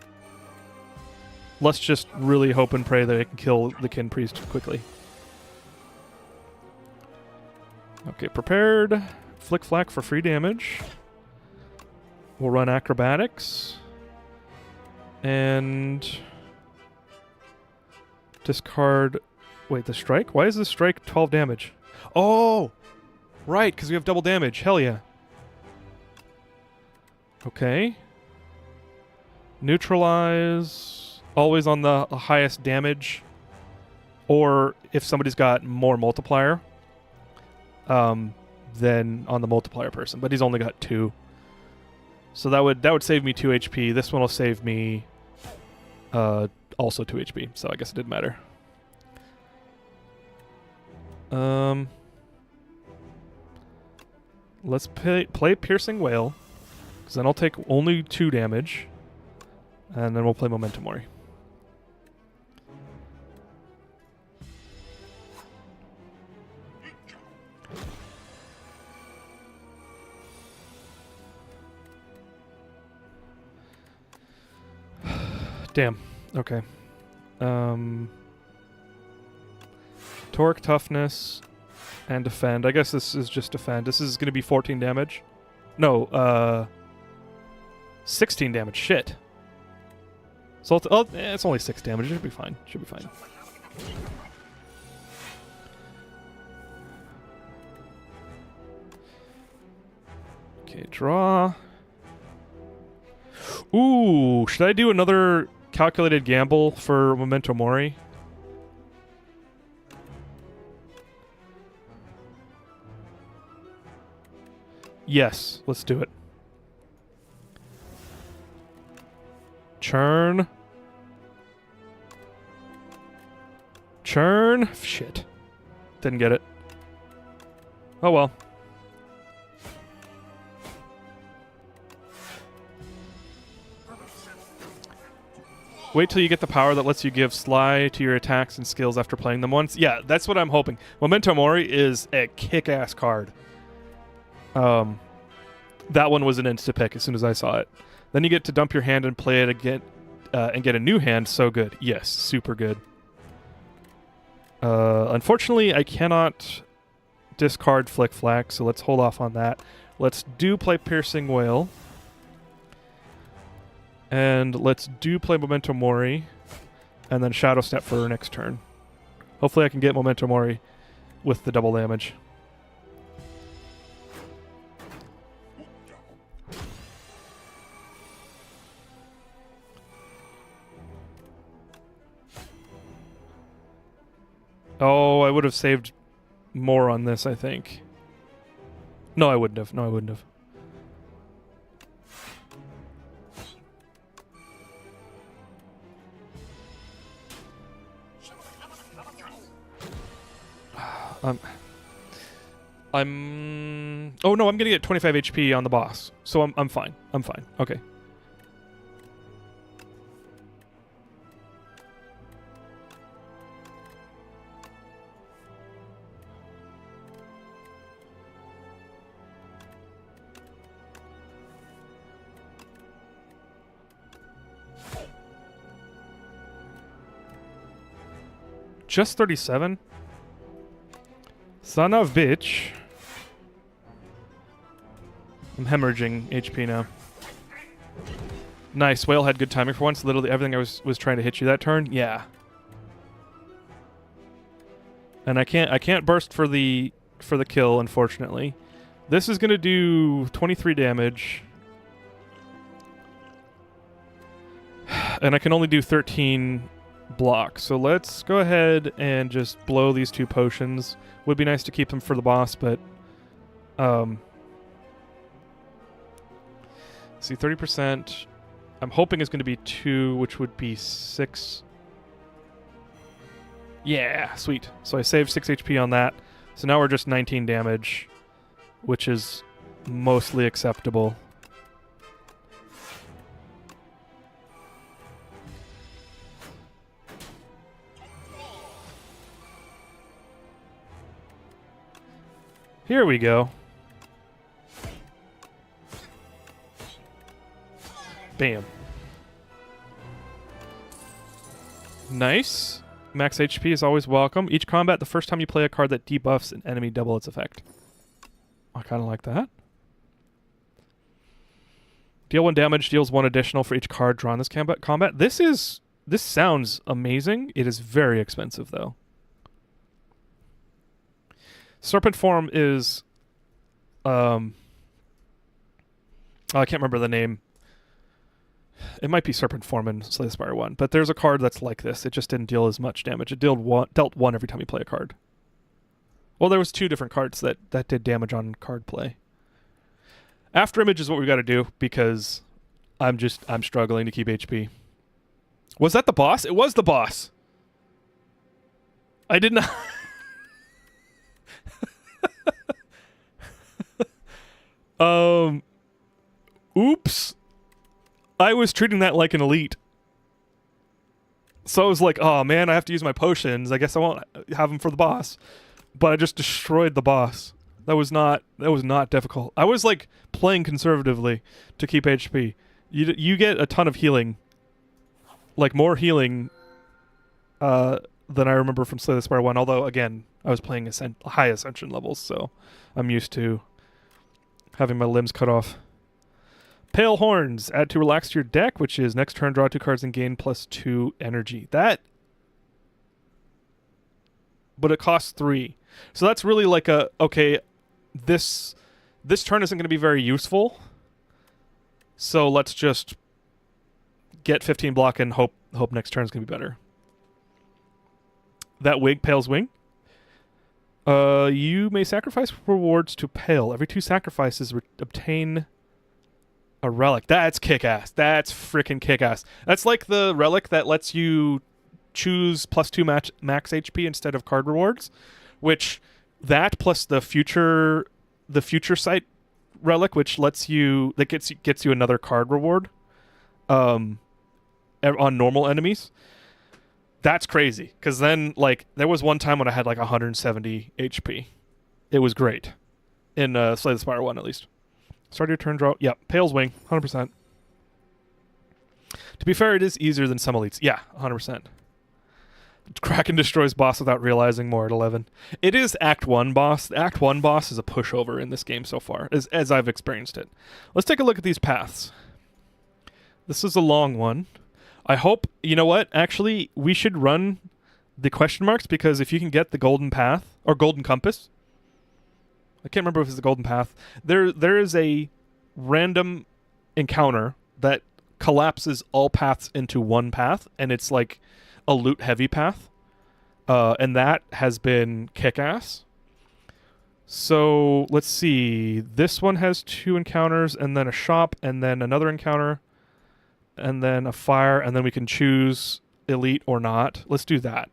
let's just really hope and pray that I can kill the Kin Priest quickly. Okay, prepared. Flick Flack for free damage. We'll run Acrobatics. And discard... Wait, the strike? Why is the strike 12 damage? Oh! Right, because we have double damage. Hell yeah. Okay. Neutralize. Always on the highest damage. Or if somebody's got more multiplier, then on the multiplier person. But he's only got 2. So that would save me 2 HP. This one will save me also 2 HP. So I guess it didn't matter. Let's play Piercing Wail, because then I'll take only 2 damage, and then we'll play Memento Mori. Damn. Okay. Torque, Toughness, and Defend. I guess this is just Defend. This is going to be 14 damage. No, 16 damage. Shit. So it's only 6 damage. It should be fine. Should be fine. Okay, draw. Ooh, should I do another calculated gamble for Memento Mori? Yes, let's do it. Churn. Churn. Shit. Didn't get it. Oh well. Wait till you get the power that lets you give Sly to your attacks and skills after playing them once. Yeah, that's what I'm hoping. Memento Mori is a kick-ass card. That one was an insta-pick as soon as I saw it. Then you get to dump your hand and play it again, and get a new hand. So good. Yes, super good. Unfortunately, I cannot discard Flick Flack, so let's hold off on that. Let's play Piercing Wail. And let's play Memento Mori, and then Shadow Step for our next turn. Hopefully I can get Memento Mori with the double damage. Oh, I would have saved more on this, I think. No, I wouldn't have. No, I wouldn't have. Oh no, I'm gonna get 25 HP on the boss, so I'm fine. I'm fine. Okay. Just 37? Son of bitch. I'm hemorrhaging HP now. Nice. Whale had good timing for once. Literally everything I was trying to hit you that turn. Yeah. And I can't burst for the kill, unfortunately. This is gonna do 23 damage. And I can only do 13 block. So let's go ahead and just blow these 2 potions. Would be nice to keep them for the boss, but see, 30%. I'm hoping is going to be 2, which would be 6. Yeah, sweet. So I saved 6 HP on that. So now we're just 19 damage, which is mostly acceptable. Here we go. Bam. Nice. Max HP is always welcome. Each combat, the first time you play a card that debuffs an enemy, double its effect. I kind of like that. Deal 1 damage, deals 1 additional for each card drawn this combat. This sounds amazing. It is very expensive, though. Serpent form is... I can't remember the name. It might be Serpent Form in Slay the Spire 1, but there's a card that's like this. It just didn't deal as much damage. It dealt one every time you play a card. Well, there was 2 different cards that did damage on card play. After Image is what we got to do, because I'm struggling to keep HP. Was that the boss? It was the boss. I did not... Oops. I was treating that like an elite. So I was like, oh man, I have to use my potions. I guess I won't have them for the boss. But I just destroyed the boss. That was not difficult. I was like playing conservatively to keep HP. You get a ton of healing. Like more healing than I remember from Slay the Spire 1, although again, I was playing high ascension levels, so I'm used to having my limbs cut off. Pale Horns. Add to relax to your deck, which is next turn draw 2 cards and gain +2 energy. But it costs 3. So that's really like okay, this turn isn't going to be very useful. So let's just get 15 block and hope next turn is going to be better. That wig, Pale's Wing. You may sacrifice rewards to Pale. Every 2 sacrifices obtain a relic. That's kick-ass. That's freaking kick-ass. That's like the relic that lets you choose +2 max HP instead of card rewards, which that plus the future sight relic, which lets you gets you another card reward on normal enemies. That's crazy, because then like there was one time when I had like 170 HP. It was great in Slay the Spire 1 at least. Start your turn draw. Yep, Pale's Wing, 100%. To be fair, it is easier than some elites. Yeah, 100%. Kraken destroys boss without realizing more at 11. It is Act 1 boss. The Act 1 boss is a pushover in this game so far, as I've experienced it. Let's take a look at these paths. This is a long one. I hope, you know what, actually, we should run the question marks, because if you can get the golden path, or golden compass, I can't remember if it's the golden path, there is a random encounter that collapses all paths into one path, and it's like a loot heavy path, and that has been kick-ass. So let's see. This one has 2 encounters, and then a shop, and then another encounter, and then a fire, and then we can choose elite or not. Let's do that.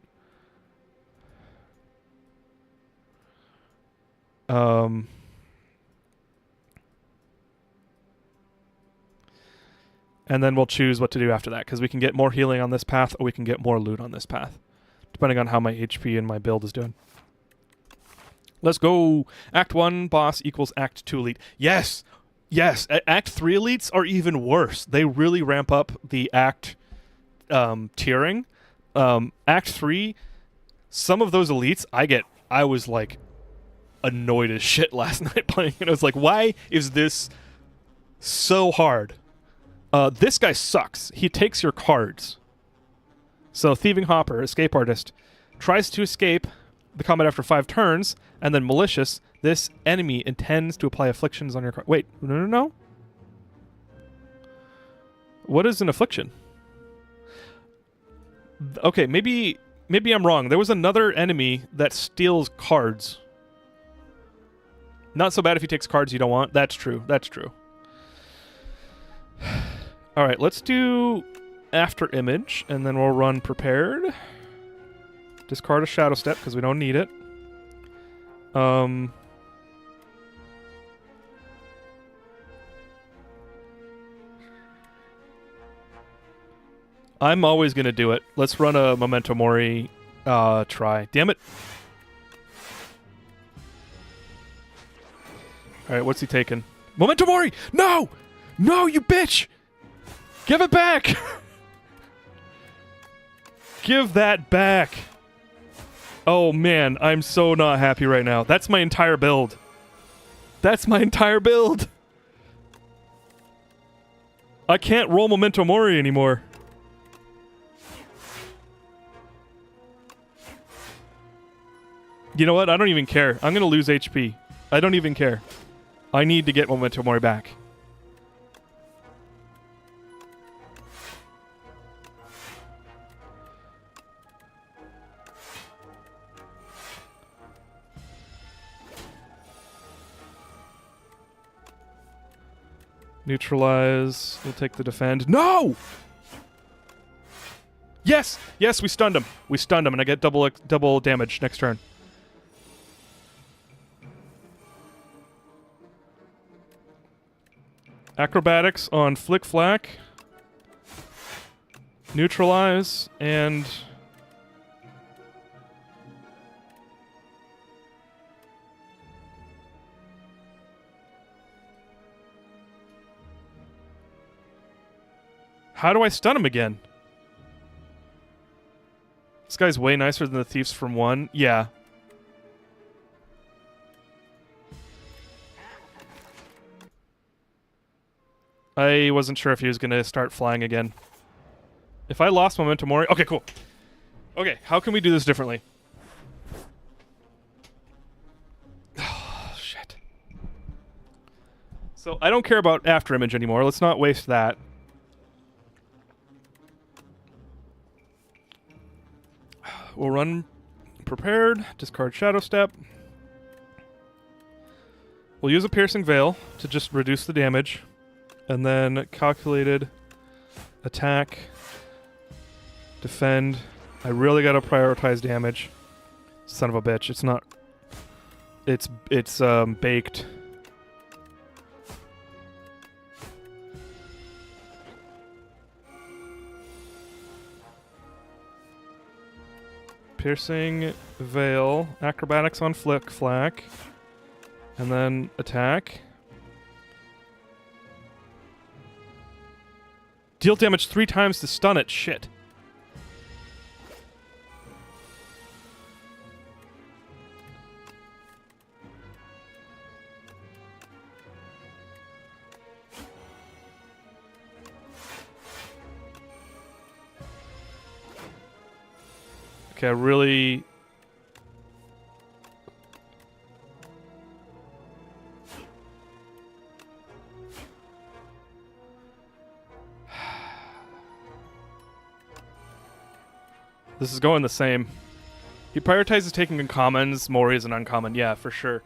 And then we'll choose what to do after that, because we can get more healing on this path, or we can get more loot on this path, depending on how my HP and my build is doing. Let's go. Act 1 boss equals Act 2 elite. Yes! Yes! Act 3 elites are even worse. They really ramp up the act tiering. Act 3, some of those elites, I was like annoyed as shit last night playing it. I was like, why is this so hard? This guy sucks. He takes your cards. So Thieving Hopper, Escape Artist, tries to escape the combat after 5 turns, and then Malicious, this enemy intends to apply afflictions on your card. Wait, no. What is an affliction? Okay, maybe I'm wrong. There was another enemy that steals cards. Not so bad if he takes cards you don't want. That's true. Alright, let's do After Image, and then we'll run Prepared. Discard a Shadow Step, because we don't need it. I'm always going to do it. Let's run a Memento Mori try. Damn it. Alright, what's he taking? Memento Mori! No! No, you bitch! Give it back! Give that back! Oh man, I'm so not happy right now. That's my entire build. I can't roll Memento Mori anymore. You know what? I don't even care. I'm gonna lose HP. I don't even care. I need to get Memento Mori back. Neutralize. We'll take the defend. No! Yes! Yes, we stunned him. And I get double damage next turn. Acrobatics on Flick Flack. Neutralize, and... How do I stun him again? This guy's way nicer than the Thieves from 1. Yeah. I wasn't sure if he was going to start flying again. If I lost Memento Mori... Okay, cool. Okay, how can we do this differently? Oh, shit. So, I don't care about After Image anymore. Let's not waste that. We'll run Prepared, discard Shadow Step. We'll use a Piercing Veil to just reduce the damage. And then Calculated Attack, Defend. I really gotta prioritize damage. Son of a bitch. It's not... It's baked. Piercing Veil, Acrobatics on Flick Flack, and then Attack. Deal damage 3 times to stun it. Shit. Okay, I really... This is going the same. He prioritizes taking uncommons. Mori is an uncommon. Yeah, for sure.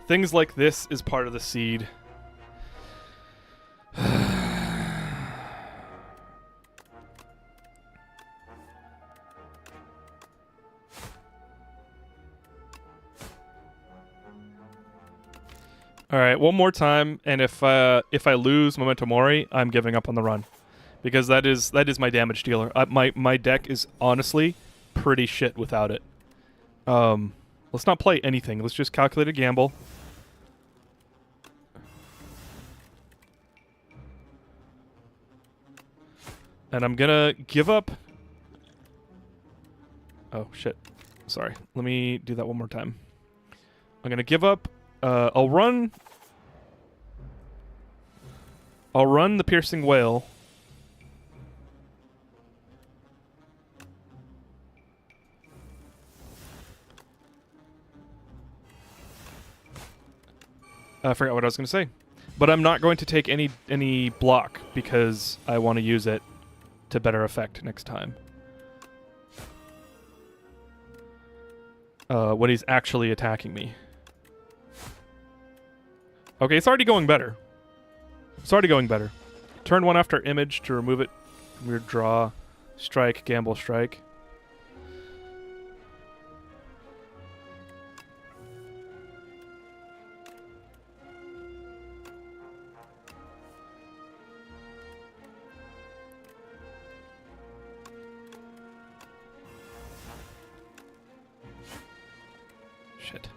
Things like this is part of the seed. All right, one more time, and if I lose Memento Mori, I'm giving up on the run, because that is my damage dealer. My deck is honestly pretty shit without it. Let's not play anything. Let's just calculate a gamble. And I'm gonna give up. Oh shit! Sorry. Let me do that one more time. I'm gonna give up. I'll run the Piercing Wail. I forgot what I was going to say. But I'm not going to take any block because I want to use it to better effect next time. When he's actually attacking me. Okay, it's already going better. It's already going better. Turn 1 after image to remove it. Weird draw. Strike, gamble, strike. Shit.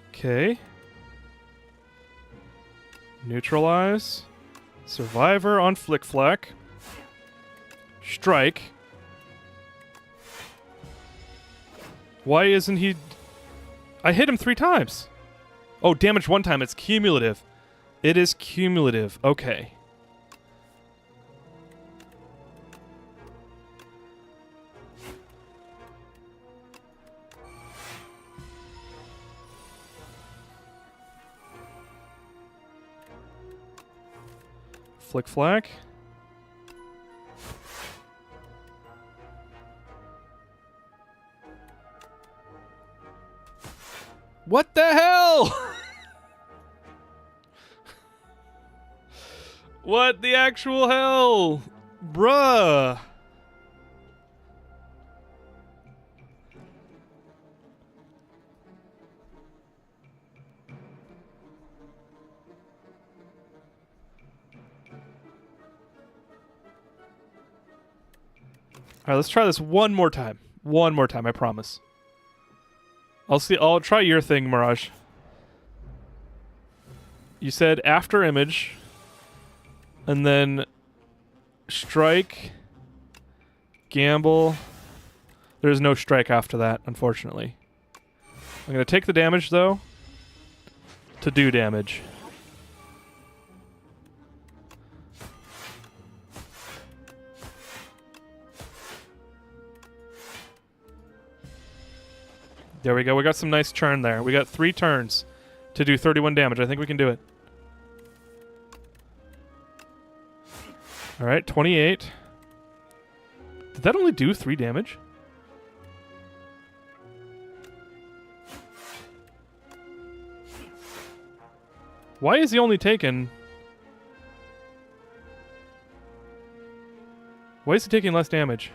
Okay. Neutralize. Survivor on Flick Flack. Strike. Why isn't he... I hit him 3 times. Oh, damage 1 time. It's cumulative. It is cumulative. Okay. Flick Flack. What the hell? What the actual hell? Bruh. Alright, let's try this one more time. One more time, I promise. I'll try your thing, Mirage. You said after image, and then strike, gamble. There's no strike after that, unfortunately. I'm going to take the damage, though, to do damage. There we go. We got some nice churn there. We got 3 turns to do 31 damage. I think we can do it. All right, 28. Did that only do 3 damage? Why is he only taking... Why is he taking less damage?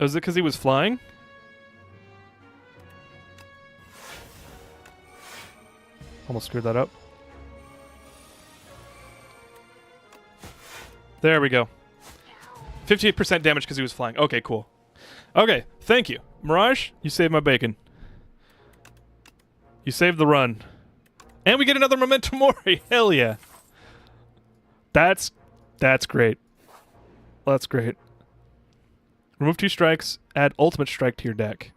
Was it because he was flying? Almost screwed that up. There we go. 58% damage because he was flying. Okay, cool. Okay, thank you. Mirage, you saved my bacon. You saved the run. And we get another Memento Mori. Hell yeah. That's great. That's great. Remove 2 strikes, add ultimate strike to your deck.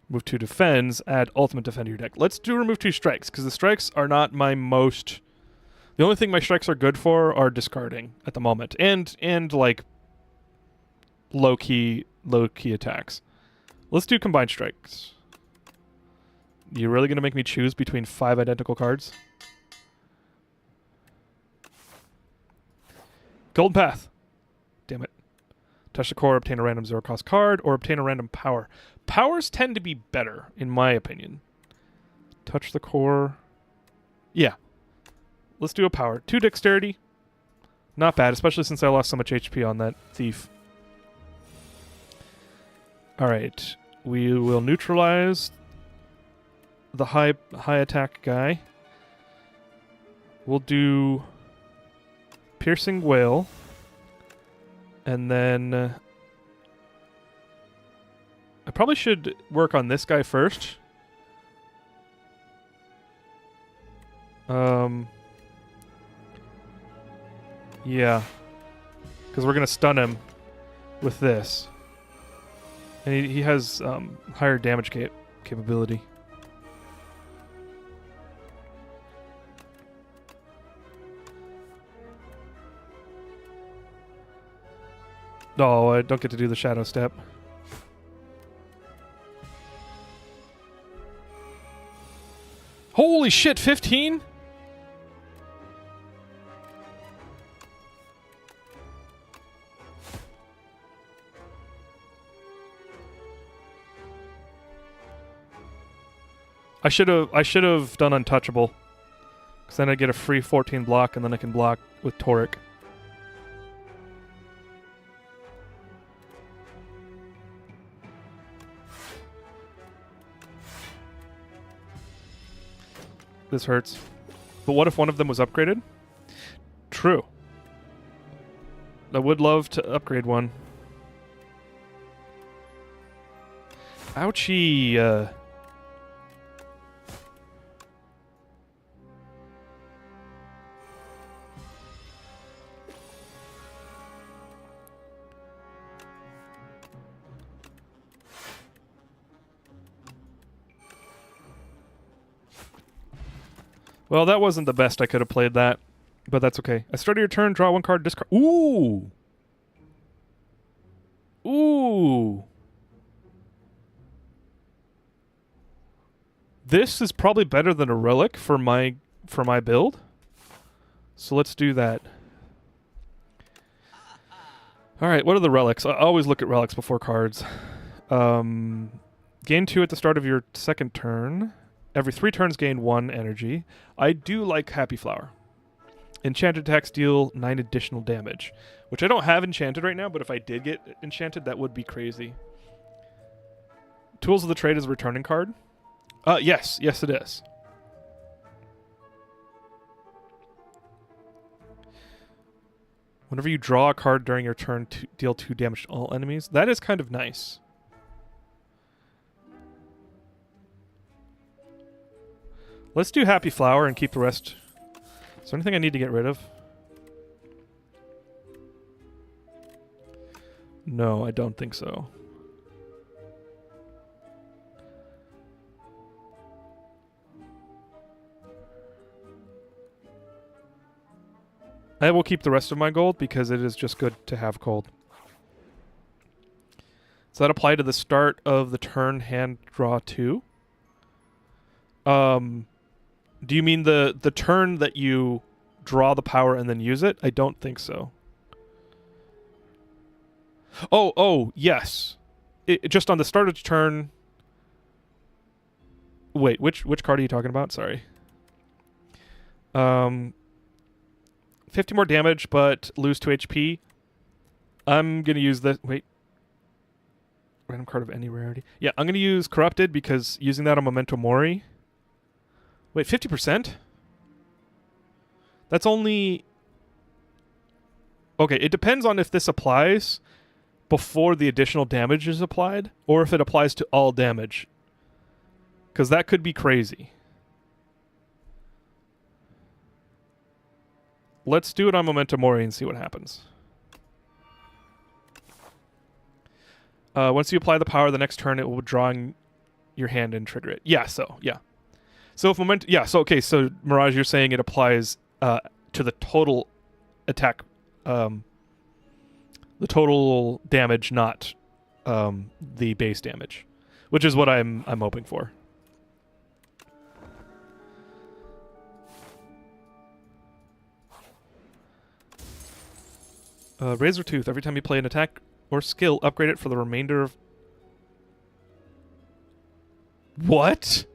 Remove 2 defends, add ultimate defend to your deck. Let's do remove 2 strikes, because the strikes are not my most... The only thing my strikes are good for are discarding at the moment. And like, low-key attacks. Let's do combined strikes. You really gonna make me choose between 5 identical cards? Golden Path. Damn it. Touch the core, obtain a random 0-cost card, or obtain a random power. Powers tend to be better, in my opinion. Touch the core. Yeah. Let's do a power. 2 dexterity. Not bad, especially since I lost so much HP on that thief. Alright. We will neutralize the high attack guy. We'll do Piercing Wail. And then I probably should work on this guy first. Yeah. Because we're going to stun him with this. And he has higher damage capability. No, I don't get to do the shadow step. Holy shit, 15? I should have done untouchable. Because then I get a free 14 block and then I can block with Toric. This hurts. But what if one of them was upgraded? True. I would love to upgrade one. Ouchie. Well, that wasn't the best I could have played that, but that's okay. I started your turn, draw 1 card, discard. Ooh! Ooh! This is probably better than a relic for my build. So let's do that. Alright, what are the relics? I always look at relics before cards. Gain 2 at the start of your second turn. Every 3 turns gain 1 energy. I do like Happy Flower. Enchanted attacks deal 9 additional damage, which I don't have enchanted right now, but if I did get enchanted, that would be crazy. Tools of the Trade is a returning card. Yes, it is. Whenever you draw a card during your turn, deal 2 damage to all enemies. That is kind of nice. Let's do Happy Flower and keep the rest. Is there anything I need to get rid of? No, I don't think so. I will keep the rest of my gold because it is just good to have gold. Does that apply to the start of the turn hand draw 2? Do you mean the turn that you draw the power and then use it? I don't think so. Oh, yes. Just on the start of the turn. Wait, which card are you talking about? Sorry. 50 more damage, but lose 2 HP. I'm going to use the... Wait. Random card of any rarity. Yeah, I'm going to use Corrupted because using that on Memento Mori... Wait, 50%? That's only... Okay, it depends on if this applies before the additional damage is applied, or if it applies to all damage. Because that could be crazy. Let's do it on Memento Mori and see what happens. Once you apply the power, the next turn it will draw in your hand and trigger it. Yeah, so if Memento... Yeah, so Mirage, you're saying it applies to the total attack... the total damage, not the base damage. Which is what I'm hoping for. Razor Tooth. Every time you play an attack or skill, upgrade it for the remainder of... What?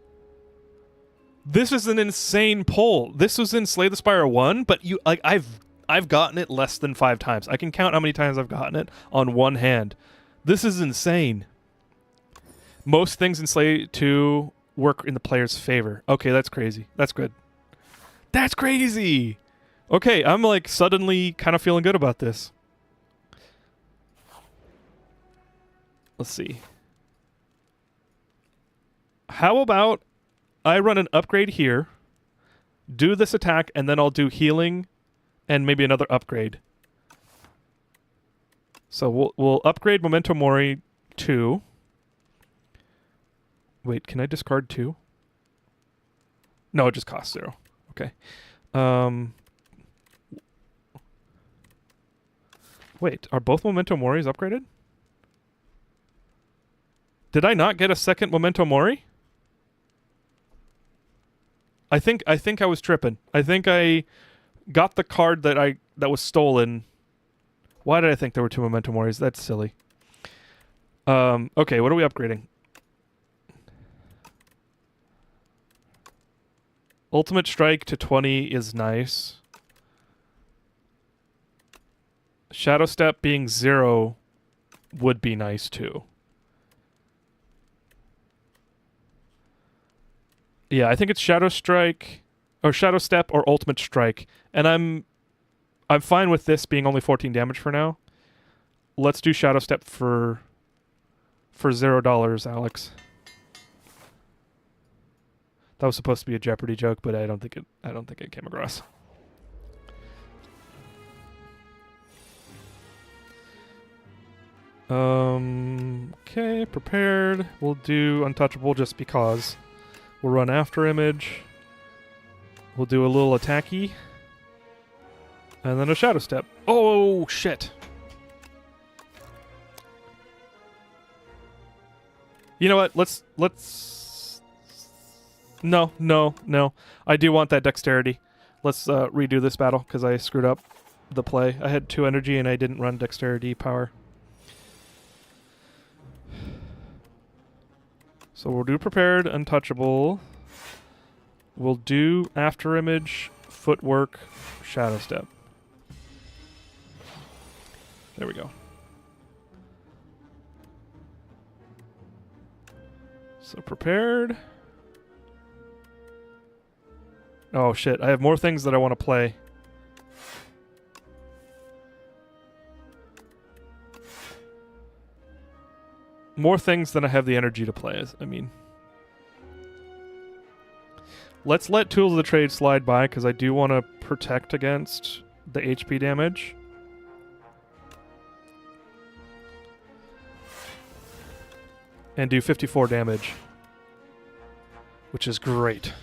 This is an insane pull. This was in Slay the Spire 1, but you like I've gotten it less than 5 times. I can count how many times I've gotten it on one hand. This is insane. Most things in Slay 2 work in the player's favor. Okay, that's crazy. That's good. That's crazy! Okay, I'm like suddenly kind of feeling good about this. Let's see. How about I run an upgrade here, do this attack, and then I'll do healing and maybe another upgrade. So we'll upgrade Memento Mori 2. Wait, can I discard 2? No, it just costs 0. Okay. Wait, are both Memento Moris upgraded? Did I not get a second Memento Mori? I think I was tripping. I think I got the card that was stolen. Why did I think there were 2 Memento Moris? That's silly. Okay, what are we upgrading? Ultimate Strike to 20 is nice. Shadow Step being 0 would be nice too. Yeah, I think it's Shadow Strike or Shadow Step or Ultimate Strike, and I'm fine with this being only 14 damage for now. Let's do Shadow Step for $0, Alex. That was supposed to be a Jeopardy joke, but I don't think it came across. Okay, prepared. We'll do Untouchable just because. We'll run After Image. We'll do a little attacky. And then a Shadow Step. Oh, shit. You know what? Let's... No. I do want that Dexterity. Let's redo this battle because I screwed up the play. I had 2 energy and I didn't run Dexterity power. So we'll do Prepared, Untouchable. We'll do After Image, Footwork, Shadow Step. There we go. So Prepared. Oh shit, I have more things that I want to play. More things than I have the energy to play, I mean. Let's let Tools of the Trade slide by, because I do want to protect against the HP damage. And do 54 damage. Which is great.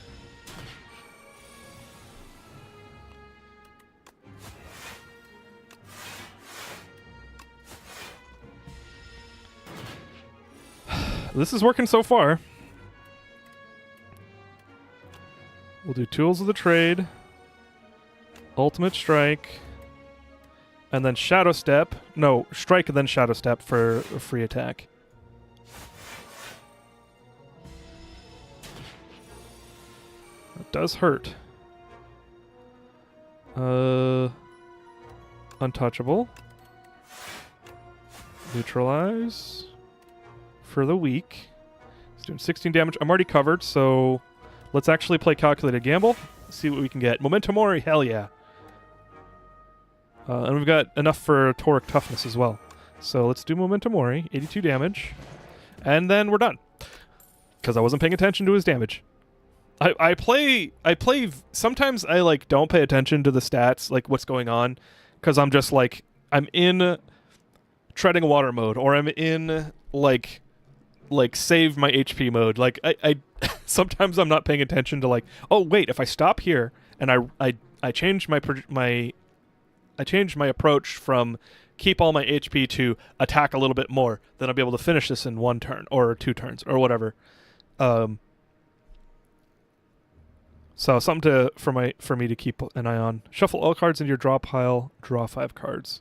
This is working so far. We'll do Tools of the Trade, Ultimate Strike, and then Shadow Step. No, Strike and then Shadow Step for a free attack. That does hurt. Untouchable. Neutralize. For the weak. He's doing 16 damage. I'm already covered, so let's actually play Calculated Gamble. See what we can get. Memento Mori, hell yeah. And we've got enough for Toric Toughness as well. So let's do Memento Mori, 82 damage. And then we're done. Because I wasn't paying attention to his damage. I play sometimes I like don't pay attention to the stats, like what's going on. Because I'm just like, I'm in treading water mode, or I'm in like save my HP mode. Like I sometimes I'm not paying attention to like, oh wait, if I stop here and I change my approach from keep all my HP to attack a little bit more, then I'll be able to finish this in 1 turn or 2 turns or whatever. So something for me to keep an eye on. Shuffle all cards into your draw pile, draw 5 cards.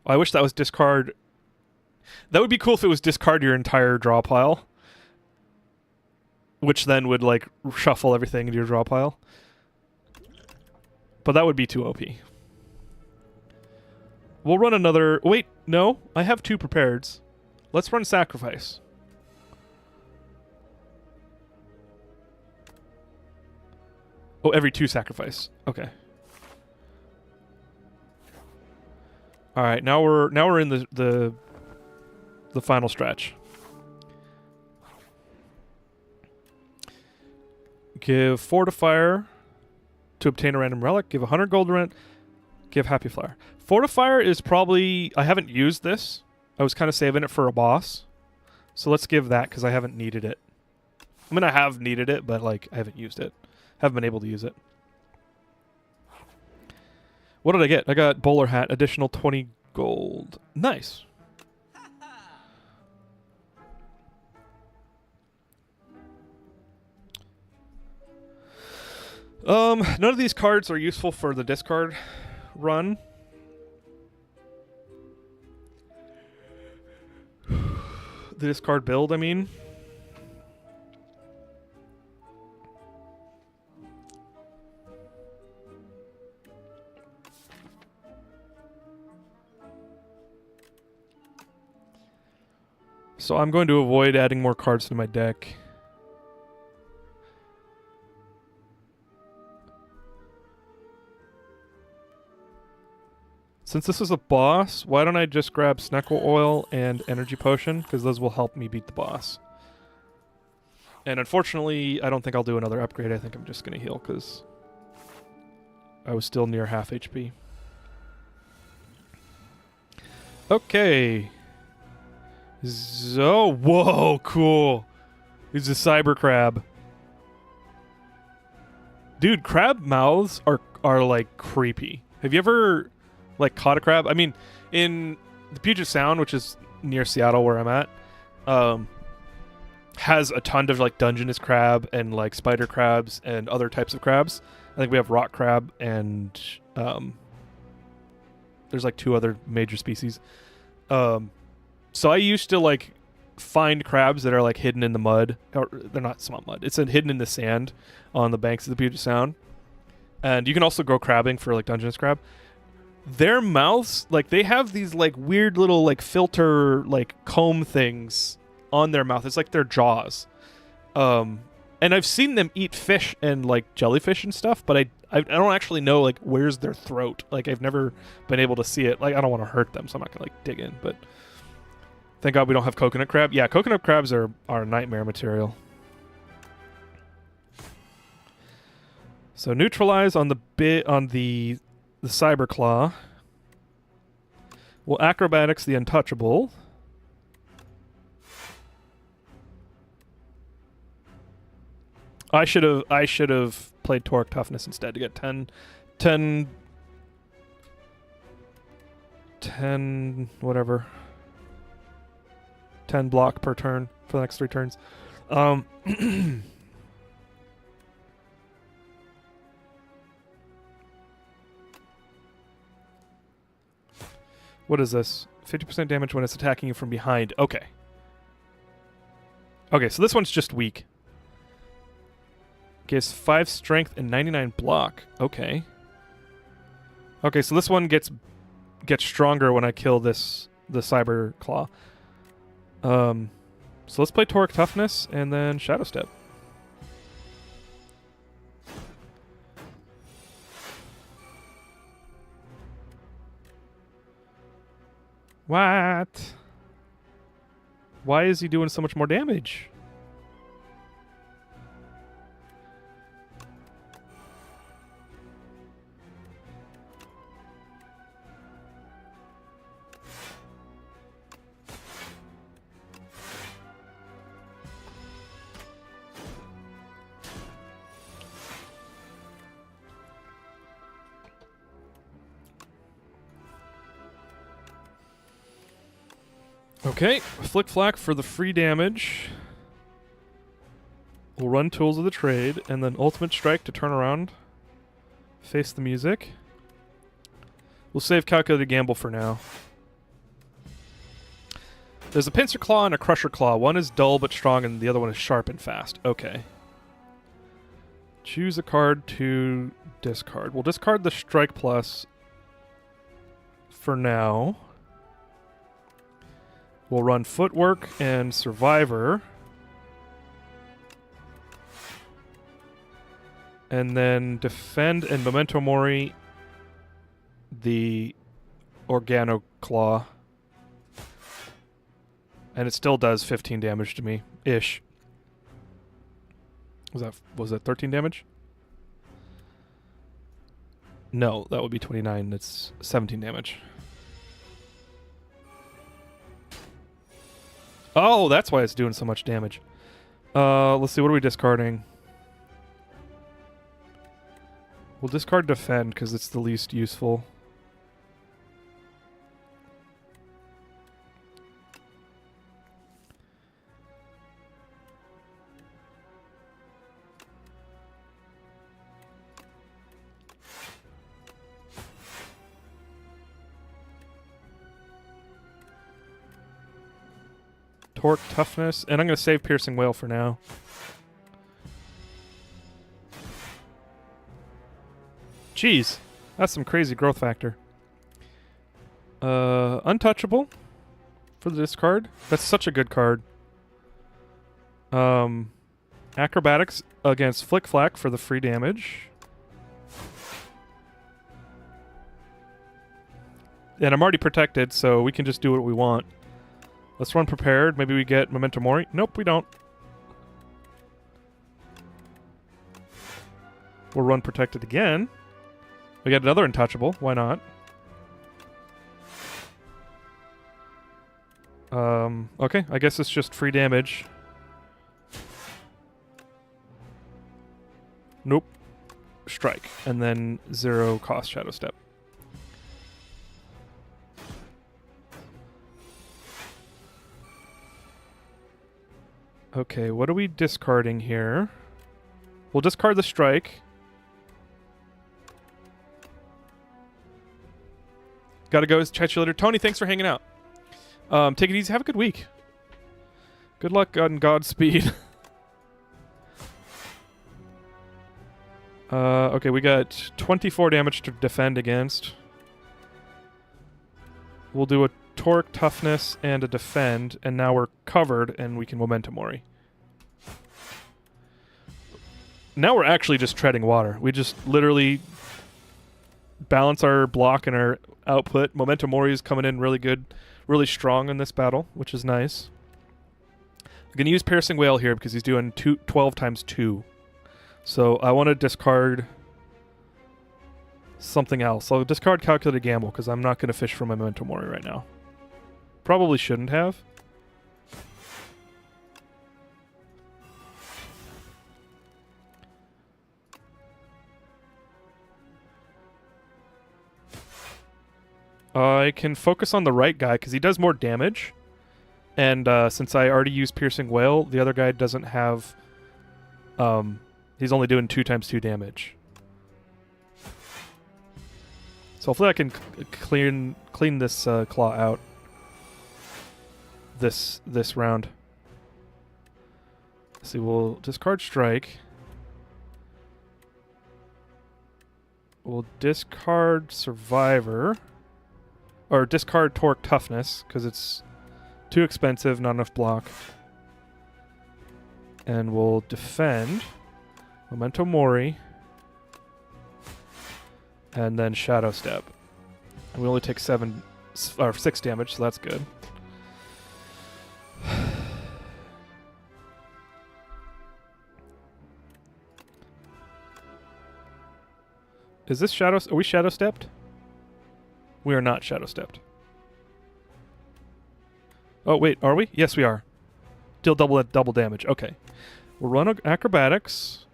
I wish that was discard. That would be cool if it was discard your entire draw pile, which then would like shuffle everything into your draw pile. But that would be too OP. We'll run another... Wait, no. I have 2 prepareds. Let's run Sacrifice. Oh, every 2 Sacrifice. Okay. All right, now we're in the final stretch. Give Fortifier to obtain a random relic. Give 100 gold rent. Give Happy Flower. Fortifier is probably... I haven't used this. I was kind of saving it for a boss. So let's give that because I haven't needed it. I mean, I have needed it, but like I haven't used it. Haven't been able to use it. What did I get? I got bowler hat, additional 20 gold. Nice. None of these cards are useful for the discard run. The discard build, I mean. So I'm going to avoid adding more cards to my deck. Since this is a boss, why don't I just grab Sneckle Oil and Energy Potion, because those will help me beat the boss. And unfortunately, I don't think I'll do another upgrade. I think I'm just going to heal, because I was still near half HP. Okay. So, whoa, cool. He's a cyber crab. Dude, crab mouths are like creepy. Have you ever like caught a crab? I mean, in the Puget Sound, which is near Seattle where I'm at, has a ton of like Dungeness crab and like spider crabs and other types of crabs. I think we have rock crab and there's like 2 other major species. So I used to like find crabs that are like hidden in the mud, or they're not small mud. It's hidden in the sand on the banks of the Puget Sound. And you can also go crabbing for like Dungeness crab. Their mouths, like they have these like weird little like filter like comb things on their mouth. It's like their jaws. And I've seen them eat fish and like jellyfish and stuff, but I don't actually know like where's their throat. Like I've never been able to see it. Like I don't want to hurt them, so I'm not gonna like dig in, but thank God we don't have coconut crab. Yeah, coconut crabs are nightmare material. So neutralize on the cyber claw. We'll acrobatics the untouchable. I should have played Toric Toughness instead to get 10 whatever. 10 block per turn for the next 3 turns. What is this? 50% damage when it's attacking you from behind. Okay. Okay, so this one's just weak. Gives 5 strength and 99 block. Okay. Okay, so this one gets stronger when I kill the cyber claw. So let's play Toric Toughness and then Shadow Step. What? Why is he doing so much more damage? Okay, Flick Flack for the free damage. We'll run Tools of the Trade, and then Ultimate Strike to turn around. Face the music. We'll save Calculated Gamble for now. There's a pincer claw and a crusher claw. One is dull but strong, and the other one is sharp and fast. Okay. Choose a card to discard. We'll discard the strike plus for now. We'll run footwork and survivor. And then defend and memento mori the organo claw. And it still does 15 damage to me ish. Was that 13 damage? No, that would be 29. That's 17 damage. Oh, that's why it's doing so much damage. Let's see, what are we discarding? We'll discard defend because it's the least useful. Torque, toughness, and I'm going to save Piercing Wail for now. Jeez, that's some crazy growth factor. Untouchable for the discard. That's such a good card. Acrobatics against Flick Flack for the free damage. And I'm already protected, so we can just do what we want. Let's run prepared. Maybe we get Memento Mori. Nope, we don't. We'll run protected again. We get another untouchable. Why not? Okay, I guess it's just free damage. Nope. Strike. And then 0 cost Shadow Step. Okay, what are we discarding here? We'll discard the strike. Gotta go. Chat you later. Tony, thanks for hanging out. Take it easy. Have a good week. Good luck on Godspeed. Okay, we got 24 damage to defend against. We'll do a torque, toughness, and a defend, and now we're covered, and we can Memento Mori. Now we're actually just treading water. We just literally balance our block and our output. Memento Mori is coming in really good, really strong in this battle, which is nice. I'm going to use Piercing Wail here because he's doing 12 times 2. So I want to discard something else. I'll discard Calculated Gamble because I'm not going to fish for my Memento Mori right now. Probably shouldn't have. I can focus on the right guy because he does more damage. And since I already used Piercing Wail, the other guy doesn't have... he's only doing 2 times 2 damage. So hopefully I can clean this claw out this round. Let's see, we'll discard strike. We'll discard survivor. Or discard torque toughness, because it's too expensive, not enough block. And we'll defend. Memento Mori. And then Shadow Step. And we only take 6 damage, so that's good. Is this Shadow... Are we Shadow Stepped? We are not Shadow Stepped. Oh, wait, are we? Yes, we are. Deal double damage. Okay. We'll run acrobatics.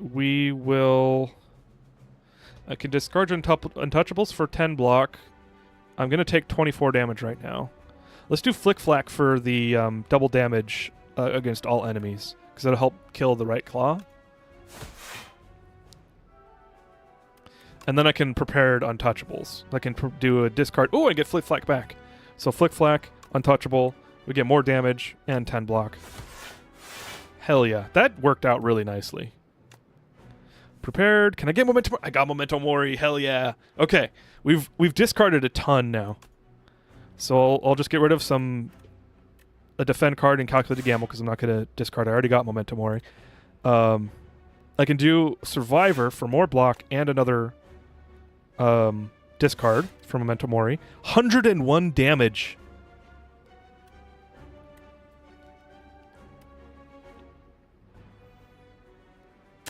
We will... I can discard untouchables for 10 block. I'm going to take 24 damage right now. Let's do Flick Flack for the double damage against all enemies, because it'll help kill the right claw. And then I can prepare untouchables. I can do a discard. Oh, I get Flick Flack back. So Flick Flack, untouchable, We get more damage and 10 block. Hell yeah. That worked out really nicely. Prepared. Can I get Memento Mori? I got Memento Mori. Hell yeah. Okay. We've discarded a ton now. So I'll just get rid of a defend card and calculated gamble because I'm not going to discard. I already got Memento Mori. I can do Survivor for more block and another discard for Memento Mori. 101 damage.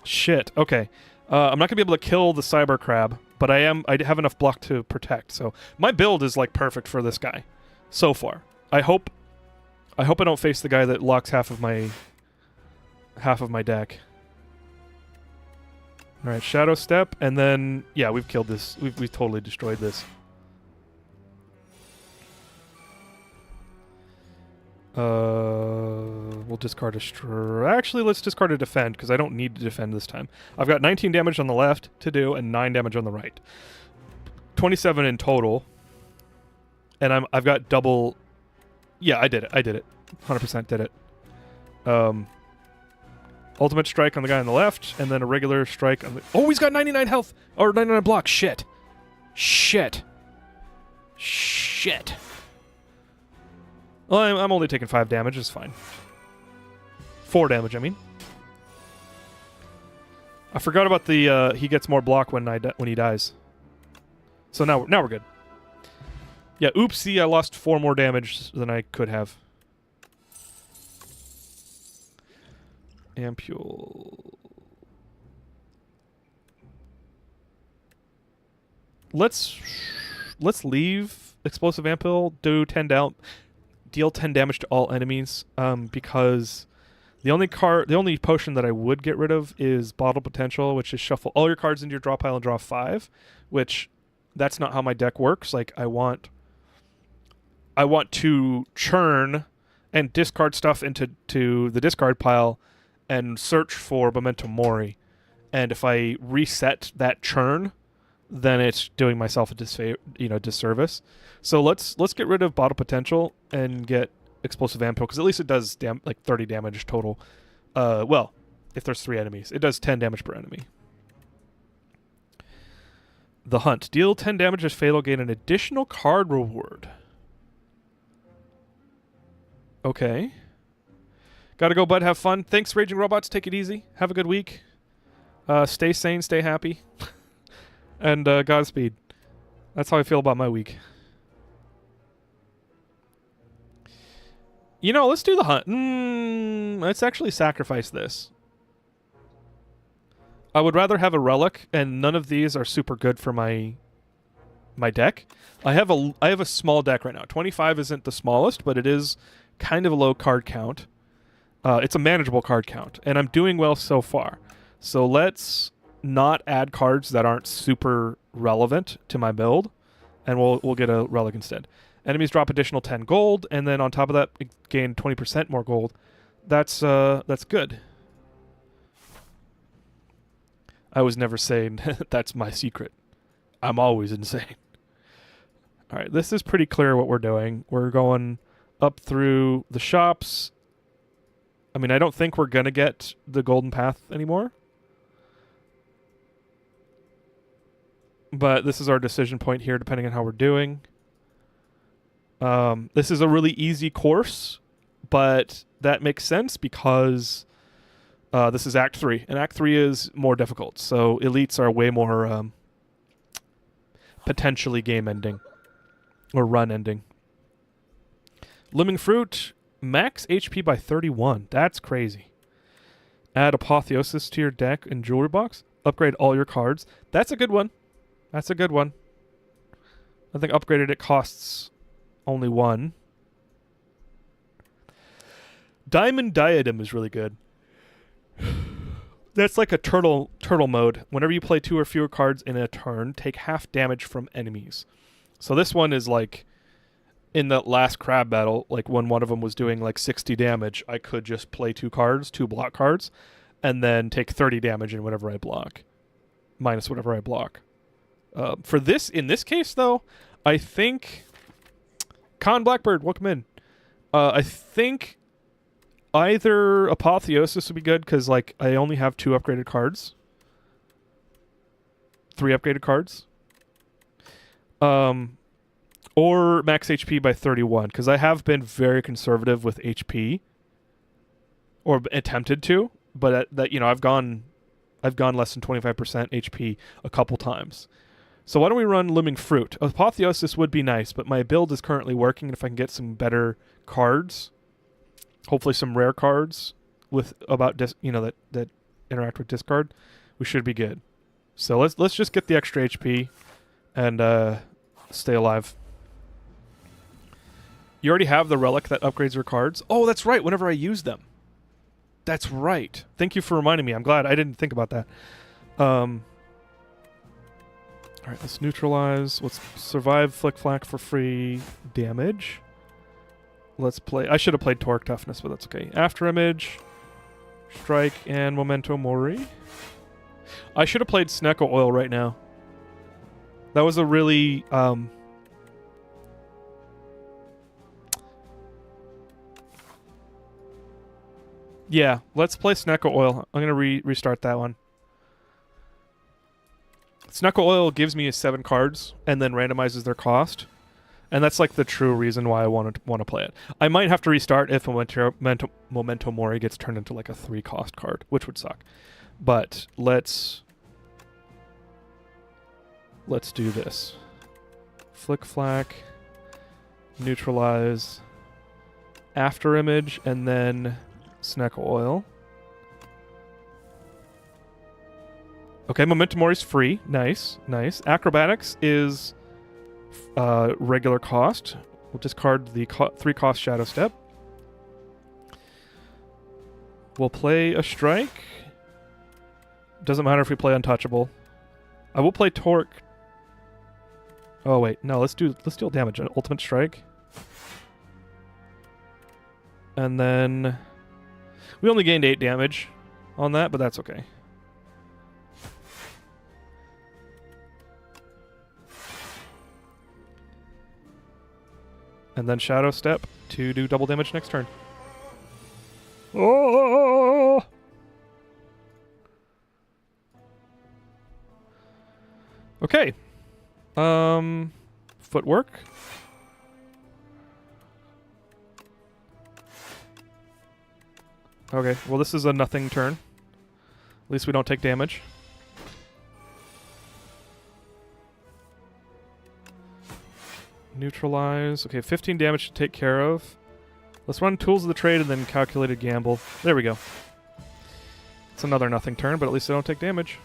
Shit. Okay. I'm not gonna be able to kill the cyber crab, but I have enough block to protect. So my build is like perfect for this guy so far. I hope I don't face the guy that locks half of my deck. All right, Shadow Step, and then yeah, we've killed this. We've totally destroyed this. We'll discard a actually, let's discard a defend because I don't need to defend this time. I've got 19 damage on the left to do and 9 damage on the right. 27 in total. And I've got double. Yeah, I did it. 100% did it. Ultimate strike on the guy on the left, and then a regular strike on the. Oh, he's got 99 health or 99 block. Shit. Well, I'm only taking 5 damage. It's fine. 4 damage, I mean. I forgot about the he gets more block when he dies. So now we're good. Yeah, oopsie, I lost 4 more damage than I could have. Ampule. Let's leave Explosive Ampule, do 10 down. Deal 10 damage to all enemies, because the only potion that I would get rid of is Bottle Potential, which is shuffle all your cards into your draw pile and draw 5, which that's not how my deck works. Like I want to churn and discard stuff into the discard pile and search for Memento Mori. And if I reset that churn, then it's doing myself a disservice. So let's get rid of Bottle Potential and get Explosive Ampule, because at least it does like 30 damage total. Well, if there's 3 enemies, it does 10 damage per enemy. The Hunt. Deal 10 damage as fatal, gain an additional card reward. Okay. Gotta go, bud. Have fun. Thanks, Raging Robots. Take it easy. Have a good week. Stay sane, stay happy. And Godspeed. That's how I feel about my week. You know, let's do the Hunt. Let's actually sacrifice this. I would rather have a Relic, and none of these are super good for my deck. I have a small deck right now. 25 isn't the smallest, but it is kind of a low card count. It's a manageable card count, and I'm doing well so far. So let's not add cards that aren't super relevant to my build, and we'll get a Relic instead. Enemies drop additional 10 gold, and then on top of that, gain 20% more gold. That's good. I was never saying that's my secret. I'm always insane. All right, this is pretty clear what we're doing. We're going up through the shops. I mean, I don't think we're going to get the Golden Path anymore. But this is our decision point here, depending on how we're doing. This is a really easy course, but that makes sense because this is Act 3, and Act 3 is more difficult. So elites are way more potentially game-ending or run-ending. Limbing Fruit, max HP by 31. That's crazy. Add Apotheosis to your deck and Jewelry Box. Upgrade all your cards. That's a good one. That's a good one. I think upgraded it costs only 1. Diamond Diadem is really good. That's like a turtle mode. Whenever you play 2 or fewer cards in a turn, take half damage from enemies. So this one is like in that last crab battle, like when one of them was doing like 60 damage, I could just play 2 block cards, and then take 30 damage in whatever I block, minus whatever I block. In this case though, I think Con Blackbird, welcome in. I think either Apotheosis would be good because like I only have 2 upgraded cards, 3 upgraded cards. Or max HP by 31 because I have been very conservative with HP, or attempted to, but that I've gone less than 25% HP a couple times. So why don't we run Looming Fruit? Apotheosis would be nice, but my build is currently working, and if I can get some better cards, hopefully some rare cards with that interact with discard, we should be good. So let's just get the extra HP and stay alive. You already have the relic that upgrades your cards. Oh, that's right. Whenever I use them. That's right. Thank you for reminding me. I'm glad I didn't think about that. All right, let's neutralize. Let's survive Flick Flack for free damage. Let's play. I should have played Torque Toughness, but that's okay. After Image, Strike, and Memento Mori. I should have played Snecko Oil right now. That was a really yeah, let's play Snecko Oil. I'm going to restart that one. Snecko Oil gives me 7 cards and then randomizes their cost. And that's like the true reason why I want to play it. I might have to restart if Memento Mori gets turned into like a 3-cost card, which would suck. But let's do this. Flick Flack, neutralize, After Image, and then Snecko Oil. Okay, Memento Mori's free. Nice, nice. Acrobatics is regular cost. We'll discard the 3-cost Shadow Step. We'll play a Strike. Doesn't matter if we play Untouchable. I will play Torque. Oh wait, no. Let's deal damage. Ultimate Strike. And then we only gained 8 damage on that, but that's okay. And then Shadow Step to do double damage next turn. Oh! Okay. Footwork. Okay, well this is a nothing turn. At least we don't take damage. Neutralize. Okay, 15 damage to take care of. Let's run Tools of the Trade and then Calculated Gamble. There we go. It's another nothing turn, but at least I don't take damage.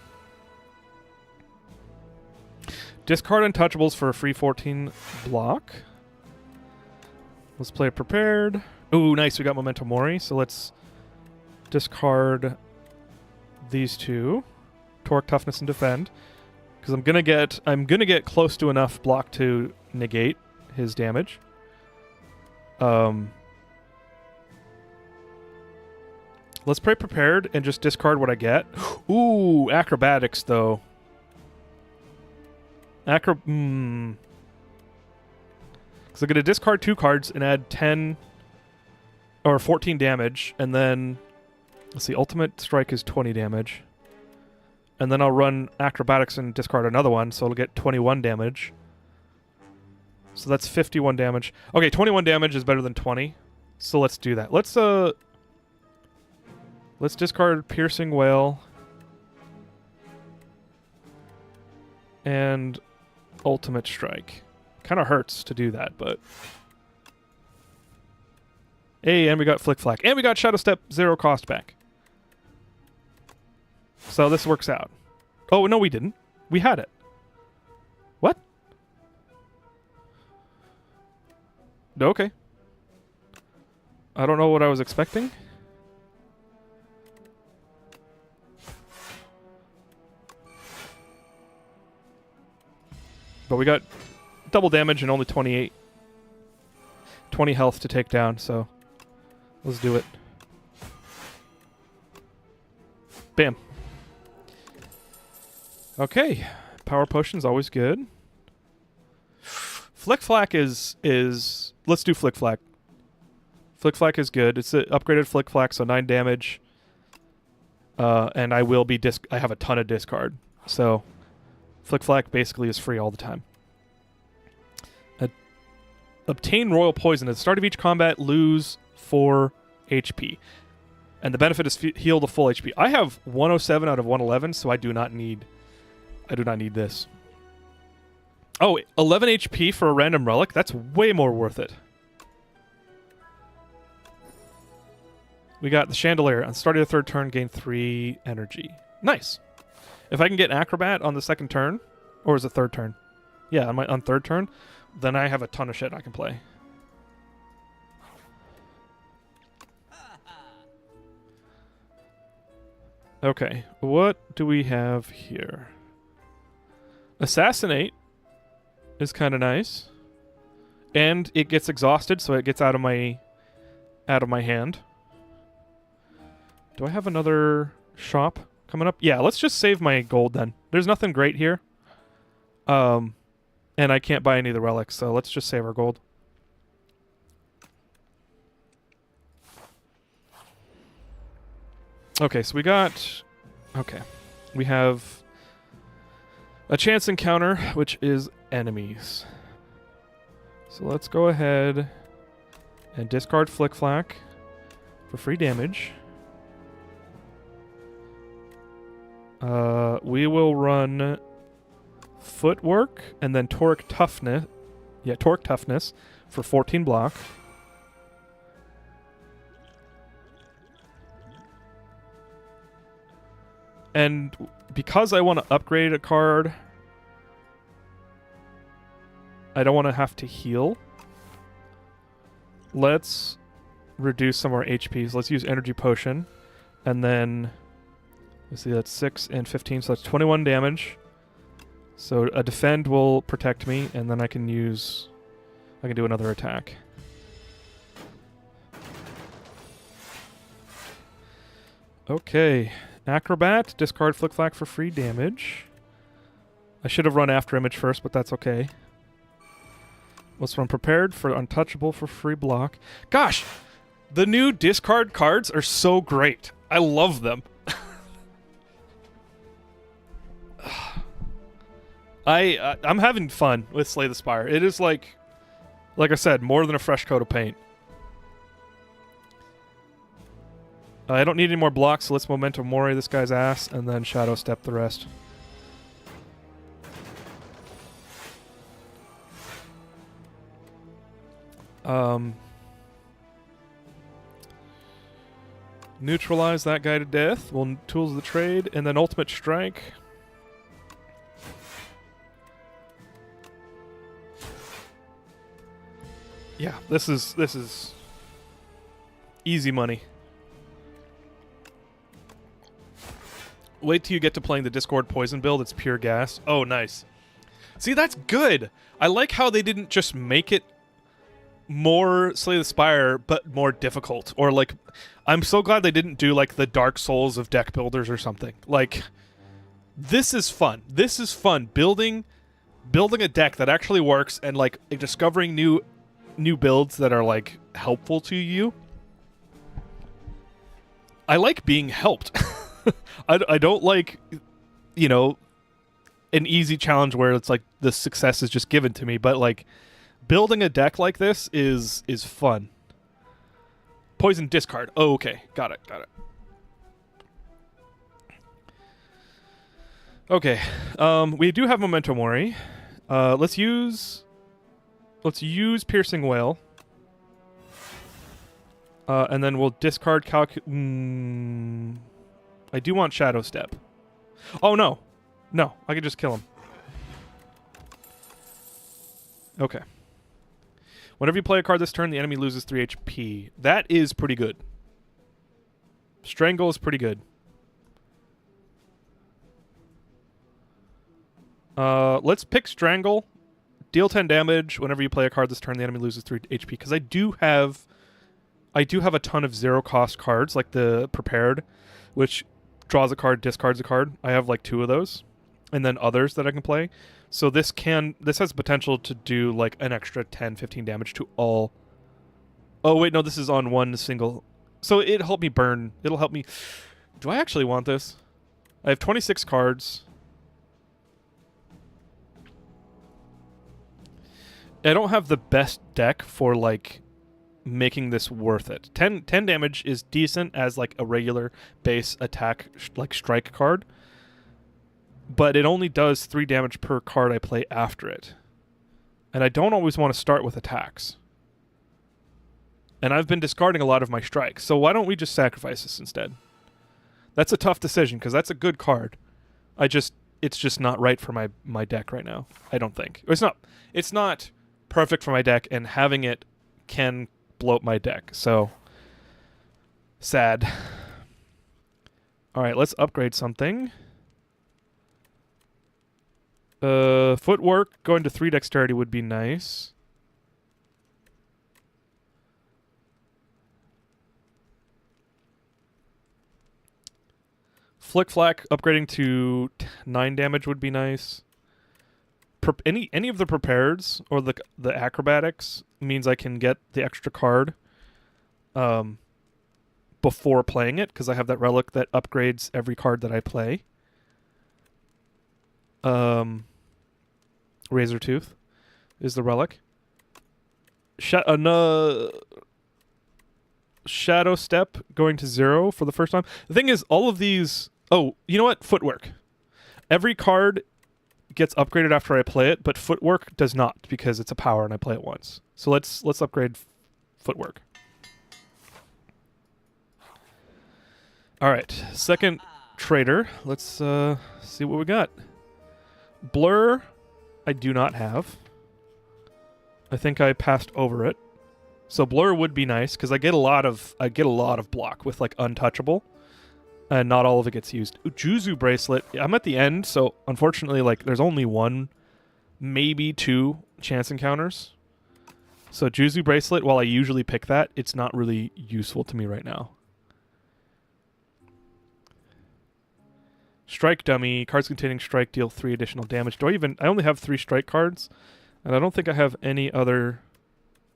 Discard Untouchables for a free 14 block. Let's play it prepared. Ooh, nice. We got Memento Mori, so let's discard these 2. Torque, Toughness, and Defend. Because I'm gonna get close to enough block to negate his damage. Let's play prepared and just discard what I get. Ooh, acrobatics though. Because I'm gonna discard 2 cards and add 10 or 14 damage, and then let's see, ultimate strike is 20 damage. And then I'll run acrobatics and discard another one, so it'll get 21 damage. So that's 51 damage. Okay, 21 damage is better than 20. So let's do that. Let's discard Piercing Wail and Ultimate Strike. Kind of hurts to do that, but hey, and we got Flick Flack, and we got Shadow Step 0 cost back. So this works out. Oh, no, we didn't. We had it. What? Okay. I don't know what I was expecting. But we got double damage and only 20 health to take down, so let's do it. Bam. Okay. Power Potion's always good. Flick Flack is let's do Flick Flack. Flick Flack is good. It's an upgraded Flick Flack, so 9 damage. And I will be I have a ton of discard. So Flick Flack basically is free all the time. Obtain Royal Poison. At the start of each combat, lose 4 HP. And the benefit is heal to full HP. I have 107 out of 111, so I do not need this. Oh, 11 HP for a random relic? That's way more worth it. We got the Chandelier. On starting the third turn, gain 3 energy. Nice. If I can get Acrobat on the second turn, or is it third turn? Yeah, on third turn, then I have a ton of shit I can play. Okay, what do we have here? Assassinate is kind of nice. And it gets exhausted, so it gets out of my hand. Do I have another shop coming up? Yeah, let's just save my gold then. There's nothing great here. And I can't buy any of the relics, so let's just save our gold. Okay, so we have a chance encounter, which is enemies. So let's go ahead and discard Flick Flack for free damage. We will run Footwork and then Torque Toughness. Yeah, Torque Toughness for 14 block. And because I want to upgrade a card, I don't want to have to heal. Let's reduce some more HPs. Let's use Energy Potion. And then, let's see, that's 6 and 15, so that's 21 damage. So a Defend will protect me, and then I can do another attack. Okay. Acrobat, discard Flick Flack for free damage. I should have run After Image first, but that's okay. Let's run Prepared for Untouchable for free block. Gosh, the new discard cards are so great. I love them. I'm having fun with Slay the Spire. It is like I said, more than a fresh coat of paint. I don't need any more blocks, so let's Memento Mori this guy's ass, and then Shadow Step the rest. Neutralize that guy to death. We'll Tools of the Trade, and then Ultimate Strike. Yeah, this is easy money. Wait till you get to playing the Discord Poison build. It's pure gas. Oh, nice. See, that's good. I like how they didn't just make it more Slay the Spire, but more difficult. Or, like, I'm so glad they didn't do, like, the Dark Souls of deck builders or something. Like, this is fun. This is fun. Building a deck that actually works and, like, discovering new builds that are, like, helpful to you. I like being helped. I don't like, an easy challenge where it's like the success is just given to me, but like building a deck like this is fun. Poison discard. Oh, okay. Got it. Okay. We do have Memento Mori. Let's use Piercing Wail. And then we'll discard I do want Shadow Step. Oh, no. No, I can just kill him. Okay. Whenever you play a card this turn, the enemy loses 3 HP. That is pretty good. Strangle is pretty good. Let's pick Strangle. Deal 10 damage. Whenever you play a card this turn, the enemy loses 3 HP. Because I do have a ton of 0-cost cards, like the Prepared, which draws a card, discards a card. I have like 2 of those, and then others that I can play. So this has potential to do like an extra 10, 15 damage to all Oh, wait, no, this is on one single. So it'll help me burn. It'll help me. Do I actually want this? I have 26 cards. I don't have the best deck for, like, making this worth it. 10 damage is decent as, like, a regular base attack, like, strike card. But it only does 3 damage per card I play after it. And I don't always want to start with attacks. And I've been discarding a lot of my strikes. So why don't we just sacrifice this instead? That's a tough decision, because that's a good card. It's just not right for my deck right now. I don't think. It's not perfect for my deck, and having it can bloat my deck. So, sad. Alright, let's upgrade something. Footwork, going to 3 dexterity would be nice. Flick Flack, upgrading to 9 damage would be nice. Any of the prepareds or the acrobatics means I can get the extra card before playing it, because I have that relic that upgrades every card that I play. Razor Tooth is the relic. Shadow Step going to 0 for the first time. The thing is, all of these... Oh, you know what? Footwork. Every card gets upgraded after I play it, but Footwork does not, because it's a power and I play it once. So let's upgrade Footwork. All right, second trader. Let's see what we got. Blur, I do not have. I think I passed over it. So Blur would be nice, because I get a lot of block with, like, Untouchable, and not all of it gets used. Juzu Bracelet, I'm at the end, so unfortunately, like, there's only 1, maybe 2 chance encounters. So Juzu Bracelet, while I usually pick that, it's not really useful to me right now. Strike Dummy, cards containing strike deal 3 additional damage. I only have 3 strike cards, and I don't think I have any other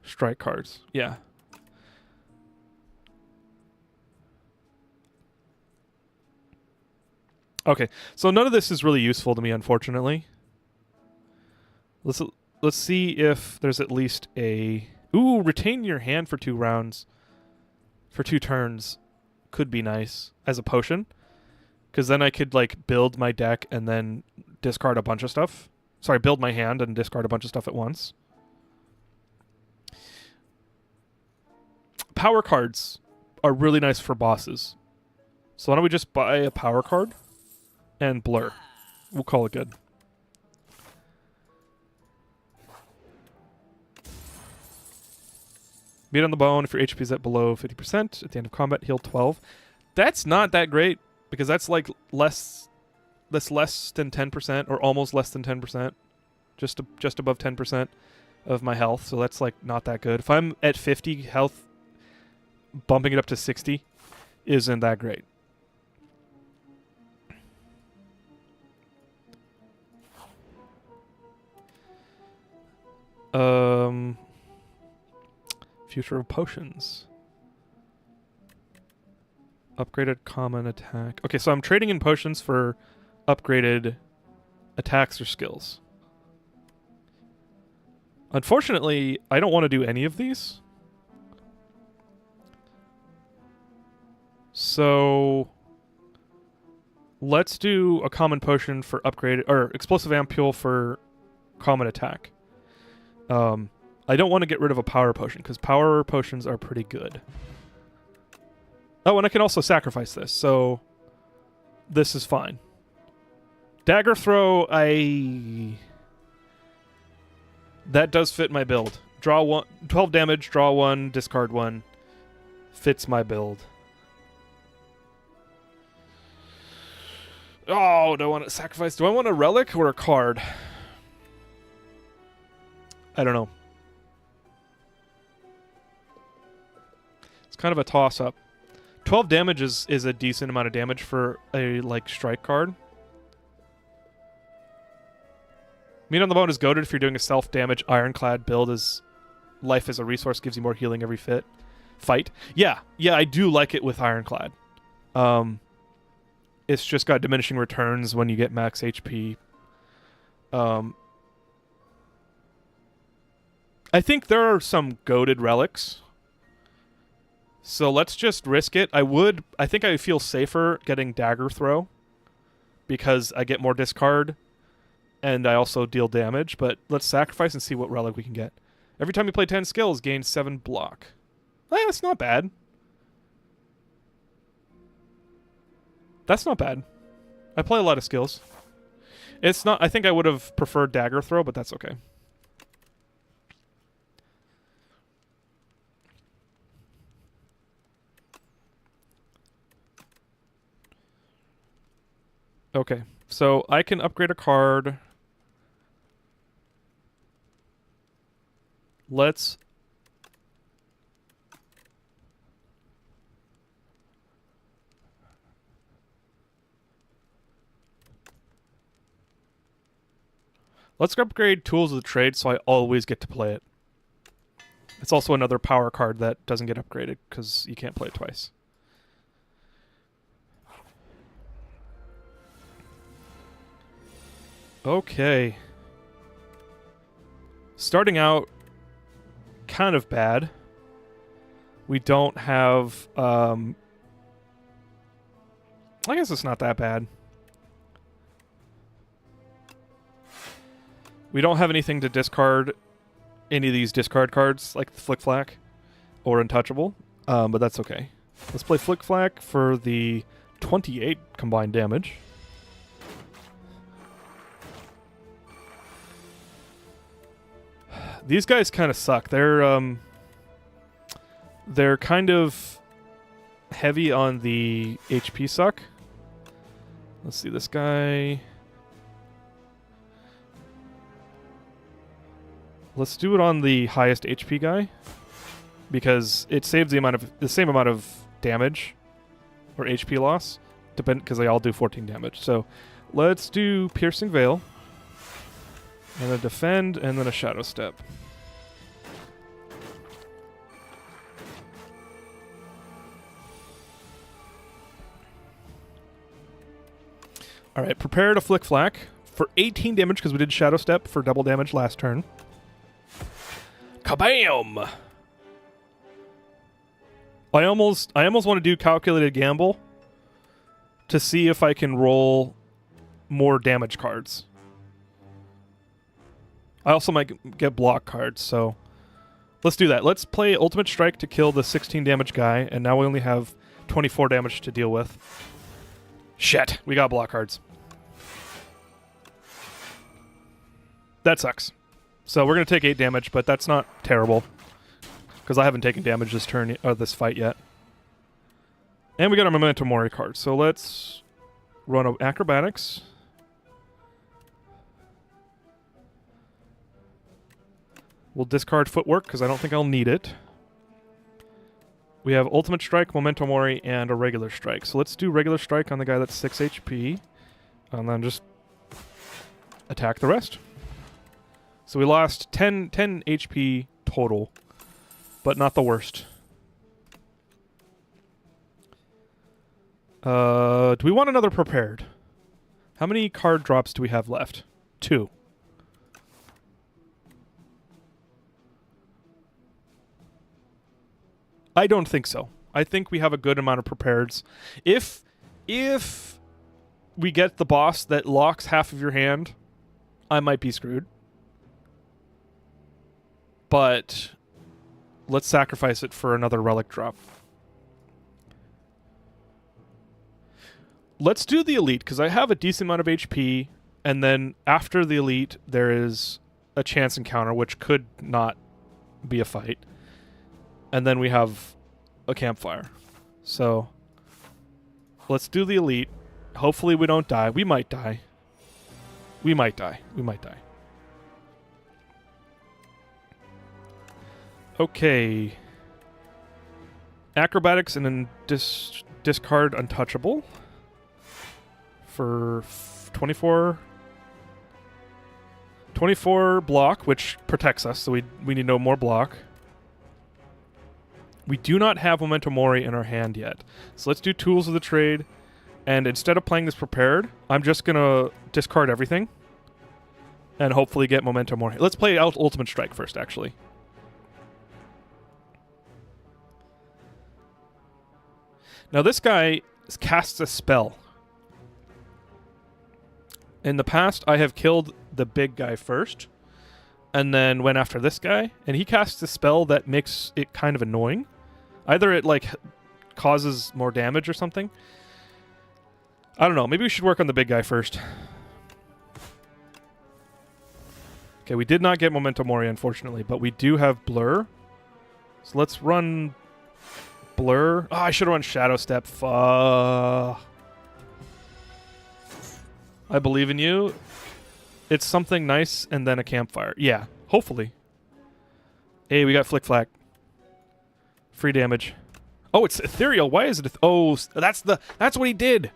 strike cards. Yeah. Okay, so none of this is really useful to me, unfortunately. Let's see if there's at least a... Ooh, retain your hand for 2 rounds. For 2 turns. Could be nice as a potion. Because then I could, like, build my deck and then discard a bunch of stuff. Sorry, build my hand and discard a bunch of stuff at once. Power cards are really nice for bosses. So why don't we just buy a power card and Blur. We'll call it good. Beat on the bone if your HP is at below 50%. At the end of combat, heal 12. That's not that great, because that's like less than 10%, or almost less than 10%. Just above 10% of my health, so that's like not that good. If I'm at 50 health, bumping it up to 60 isn't that great. Future of Potions. Upgraded common attack. Okay, so I'm trading in potions for upgraded attacks or skills. Unfortunately, I don't want to do any of these. So let's do a common potion for upgraded, or explosive ampule for common attack. I don't want to get rid of a power potion, because power potions are pretty good. Oh, and I can also sacrifice this, so this is fine. Dagger Throw, that does fit my build. Draw 1, 12 damage, draw 1, discard 1. Fits my build. Oh, do I want to sacrifice? Do I want a relic or a card? I don't know. It's kind of a toss-up. 12 damage is a decent amount of damage for a, like, strike card. Meat on the Bone is goated if you're doing a self-damage Ironclad build, is life as a resource gives you more healing every fight. Yeah, I do like it with Ironclad. It's just got diminishing returns when you get max HP. I think there are some goated relics. So let's just risk it. I think I feel safer getting Dagger Throw because I get more discard and I also deal damage, but let's sacrifice and see what relic we can get. Every time you play 10 skills, gain 7 block. That's not bad. That's not bad. I play a lot of skills. It's not... I think I would have preferred Dagger Throw, but that's okay. Okay, so I can upgrade a card. Let's upgrade Tools of the Trade so I always get to play it. It's also another power card that doesn't get upgraded because you can't play it twice. Okay. Starting out kind of bad. We don't have... I guess it's not that bad. We don't have anything to discard any of these discard cards, like the Flick Flack or Untouchable, but that's okay. Let's play Flick Flack for the 28 combined damage. These guys kind of suck. They're kind of heavy on the HP suck. Let's see this guy. Let's do it on the highest HP guy because it saves the same amount of damage or HP loss, because they all do 14 damage. So let's do Piercing Veil and then Defend and then a Shadow Step. All right, prepare to Flick Flack for 18 damage because we did Shadow Step for double damage last turn. Kabam! I almost want to do Calculated Gamble to see if I can roll more damage cards. I also might get block cards, so let's do that. Let's play Ultimate Strike to kill the 16 damage guy, and now we only have 24 damage to deal with. Shit, we got block cards. That sucks. So we're going to take 8 damage, but that's not terrible. Because I haven't taken damage this turn or this fight yet. And we got a Memento Mori card. So let's run Acrobatics. We'll discard Footwork because I don't think I'll need it. We have Ultimate Strike, Memento Mori, and a Regular Strike. So let's do Regular Strike on the guy that's 6 HP. And then just attack the rest. So we lost 10 HP total, but not the worst. Do we want another Prepared? How many card drops do we have left? 2. I don't think so. I think we have a good amount of Prepareds. If we get the boss that locks half of your hand, I might be screwed. But let's sacrifice it for another relic drop. Let's do the elite, because I have a decent amount of HP, and then after the elite, there is a chance encounter, which could not be a fight. And then we have a campfire. So let's do the elite. Hopefully we don't die. We might die. We might die. We might die. Okay. Acrobatics and then discard Untouchable for 24 block, which protects us, so we need no more block. We do not have Memento Mori in our hand yet. So let's do Tools of the Trade. And instead of playing this prepared, I'm just going to discard everything. And hopefully get Memento Mori. Let's play Ultimate Strike first, actually. Now this guy casts a spell. In the past, I have killed the big guy first. And then went after this guy. And he casts a spell that makes it kind of annoying. Either it, like, causes more damage or something. I don't know. Maybe we should work on the big guy first. Okay, we did not get Memento Mori, unfortunately, but we do have Blur. So let's run Blur. Oh, I should have run Shadow Step. I believe in you. It's something nice and then a campfire. Yeah, hopefully. Hey, we got Flick Flack. Free damage. Oh, it's ethereal. Why is it? Oh, that's what he did.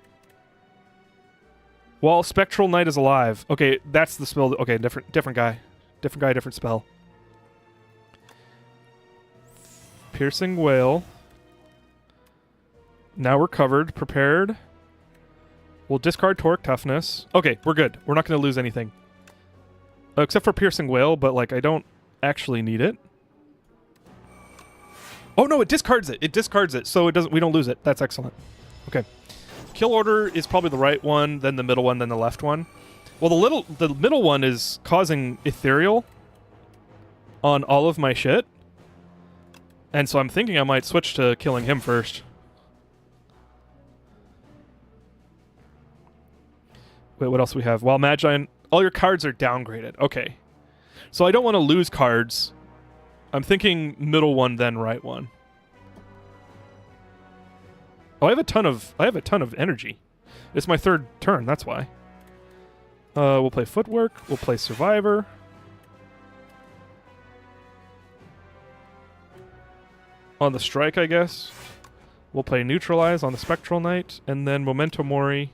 While Spectral Knight is alive. Okay, that's the spell. Okay, different guy. Different guy, different spell. Piercing Wail. Now we're covered. Prepared. We'll discard Torque Toughness. Okay, we're good. We're not going to lose anything. Except for Piercing Wail, but, like, I don't actually need it. Oh, no, it discards it. It discards it, so we don't lose it. That's excellent. Okay. Kill order is probably the right one, then the middle one, then the left one. Well, the middle one is causing ethereal on all of my shit. And so I'm thinking I might switch to killing him first. Wait, what else do we have? While Magi, all your cards are downgraded. Okay. So I don't want to lose cards. I'm thinking middle one, then right one. Oh, I have a ton of energy. It's my third turn, that's why. We'll play Footwork. We'll play Survivor. On the Strike, I guess. We'll play Neutralize on the Spectral Knight. And then Memento Mori.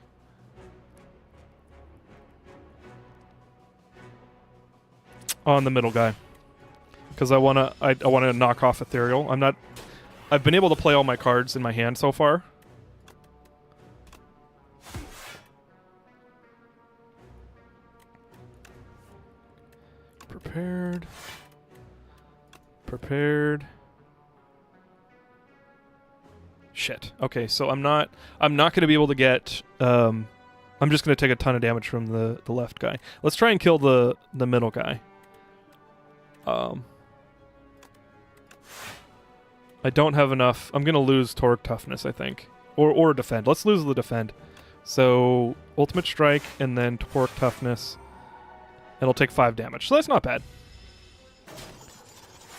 On the middle guy. Because I wanna knock off Ethereal. I've been able to play all my cards in my hand so far. Prepared. Shit. Okay, so I'm not going to be able to get I'm just going to take a ton of damage from the left guy. Let's try and kill the middle guy. I don't have enough. I'm going to lose Torque Toughness, I think. Or Defend. Let's lose the Defend. So, Ultimate Strike and then Torque Toughness. And it'll take 5 damage. So that's not bad.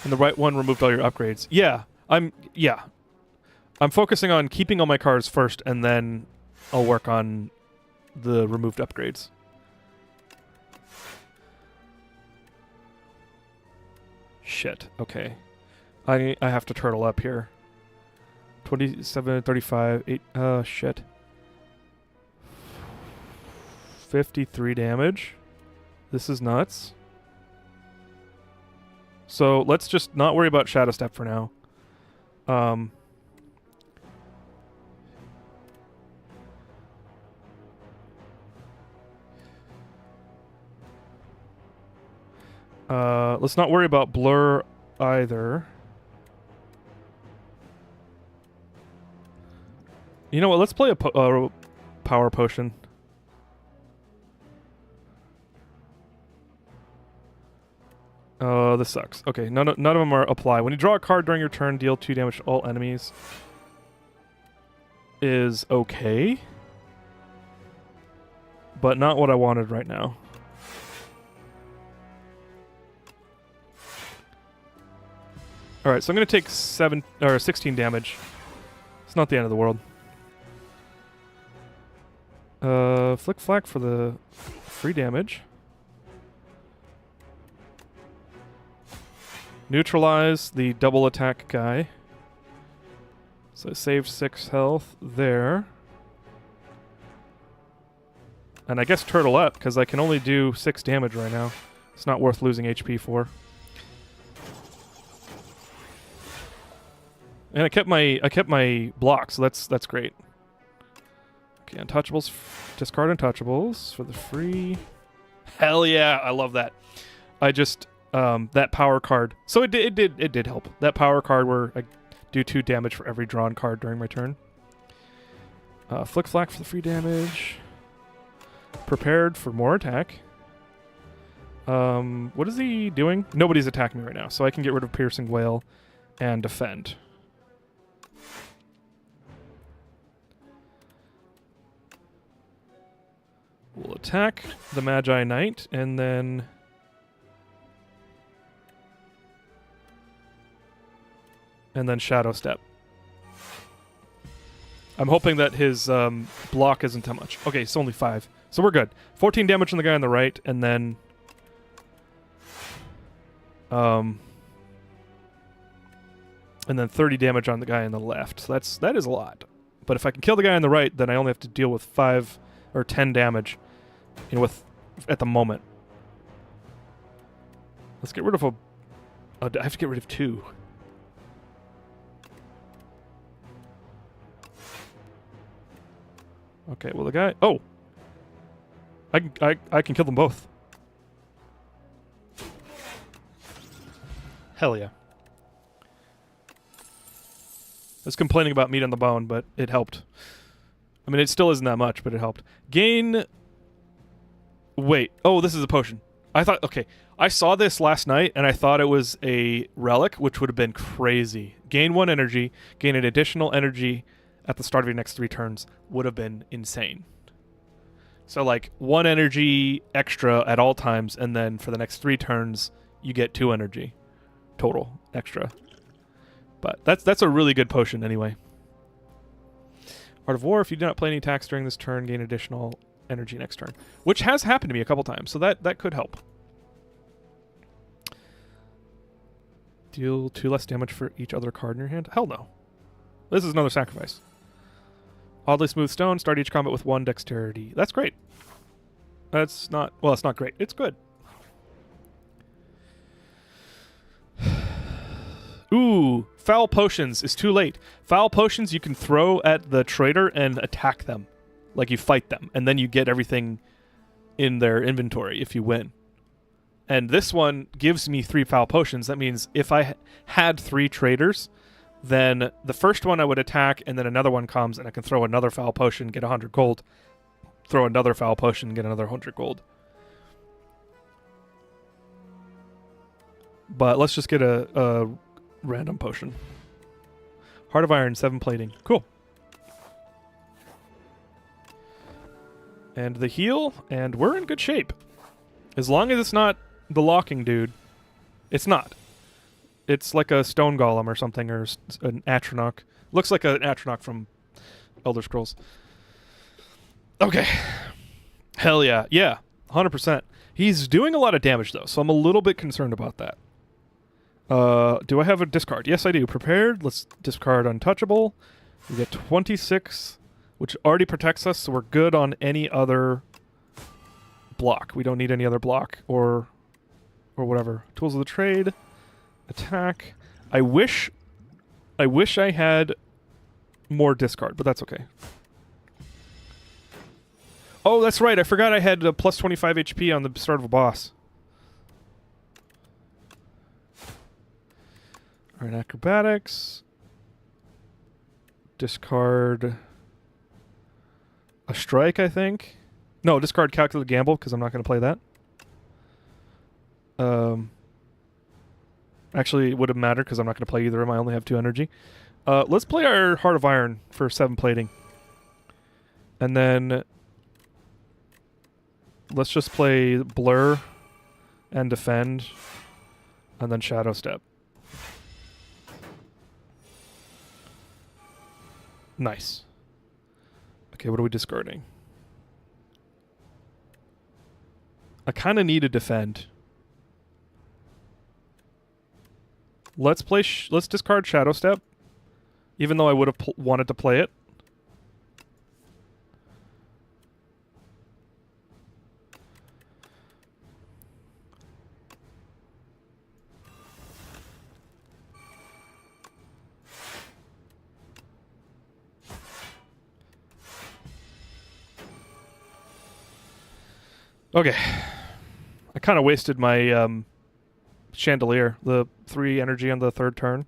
And the right one removed all your upgrades. Yeah. I'm focusing on keeping all my cards first, and then I'll work on the removed upgrades. Shit. Okay. I have to turtle up here. 27, 35, 8. Shit. 53 damage. This is nuts. So let's just not worry about Shadow Step for now. Let's not worry about Blur either. You know what? Let's play a Power Potion. This sucks. Okay, none of them are apply. When you draw a card during your turn, deal 2 damage to all enemies. Is okay. But not what I wanted right now. Alright, so I'm going to take 16 damage. It's not the end of the world. Flick Flack for the free damage. Neutralize the double attack guy. So it saved 6 health there. And I guess turtle up, because I can only do 6 damage right now. It's not worth losing HP for. And I kept my block, so that's great. Okay, untouchables. Discard untouchables for the free. Hell yeah, I love that. I just that power card. So it did help. That power card where I do 2 damage for every drawn card during my turn. Flick Flack for the free damage. Prepared for more attack. What is he doing? Nobody's attacking me right now, so I can get rid of Piercing Wail and defend. We'll attack the Magi Knight, and then Shadow Step. I'm hoping that his block isn't that much. Okay, it's only 5. So we're good. 14 damage on the guy on the right, and then... and then 30 damage on the guy on the left. So that is a lot. But if I can kill the guy on the right, then I only have to deal with 5 or 10 damage, at the moment. Let's get rid of I have to get rid of 2. Okay, well the guy... Oh! I can kill them both. Hell yeah. I was complaining about meat on the bone, but it helped. I mean, it still isn't that much, but it helped. Gain... Wait. Oh, this is a potion. I thought... Okay. I saw this last night, and I thought it was a relic, which would have been crazy. Gain 1 energy. Gain an additional energy at the start of your next 3 turns. Would have been insane. So, like, 1 energy extra at all times, and then for the next 3 turns, you get 2 energy total extra. But that's a really good potion anyway. Art of War, if you do not play any attacks during this turn, gain additional energy next turn. Which has happened to me a couple times, so that could help. Deal 2 less damage for each other card in your hand? Hell no. This is another sacrifice. Oddly Smooth Stone, start each combat with 1 dexterity. That's great. That's not... Well, it's not great. It's good. Ooh, Foul Potions is too late. Foul Potions you can throw at the traitor and attack them. Like you fight them. And then you get everything in their inventory if you win. And this one gives me 3 Foul Potions. That means if I had 3 traitors, then the first one I would attack, and then another one comes, and I can throw another Foul Potion, get 100 gold. Throw another Foul Potion, get another 100 gold. But let's just get a random potion. Heart of Iron, 7 plating. Cool. And the heal, and we're in good shape. As long as it's not the locking dude. It's not. It's like a stone golem or something, or an Atronach. Looks like an Atronach from Elder Scrolls. Okay. Hell yeah. Yeah, 100%. He's doing a lot of damage, though, so I'm a little bit concerned about that. Do I have a discard? Yes, I do. Prepared. Let's discard Untouchable. We get 26, which already protects us, so we're good on any other block. We don't need any other block or whatever. Tools of the Trade. Attack. I wish I had more discard, but that's okay. Oh, that's right. I forgot I had a plus 25 HP on the start of a boss. All right, acrobatics. Discard a strike, I think. No, discard calculated gamble because I'm not going to play that. Actually, it wouldn't matter because I'm not going to play either of them. I only have 2 energy. Let's play our Heart of Iron for 7 plating. And then let's just play Blur and Defend and then Shadow Step. Nice. Okay, what are we discarding? I kind of need a Defend. Let's play. Let's discard Shadow Step, even though I would have wanted to play it. Okay. I kind of wasted my chandelier, the 3 energy on the 3rd turn.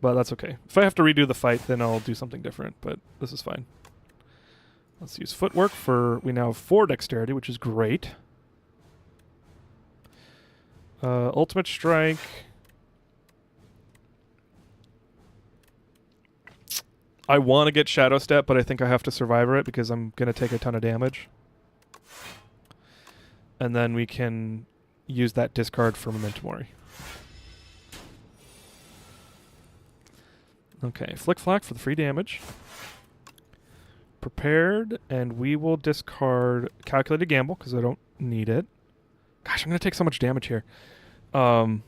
But that's okay. If I have to redo the fight, then I'll do something different, but this is fine. Let's use footwork for... We now have 4 dexterity, which is great. Ultimate strike. I want to get Shadow Step, but I think I have to Survivor it because I'm going to take a ton of damage. And then we can use that discard for Memento Mori. Okay, Flick Flack for the free damage. Prepared, and we will discard Calculated Gamble because I don't need it. Gosh, I'm going to take so much damage here. I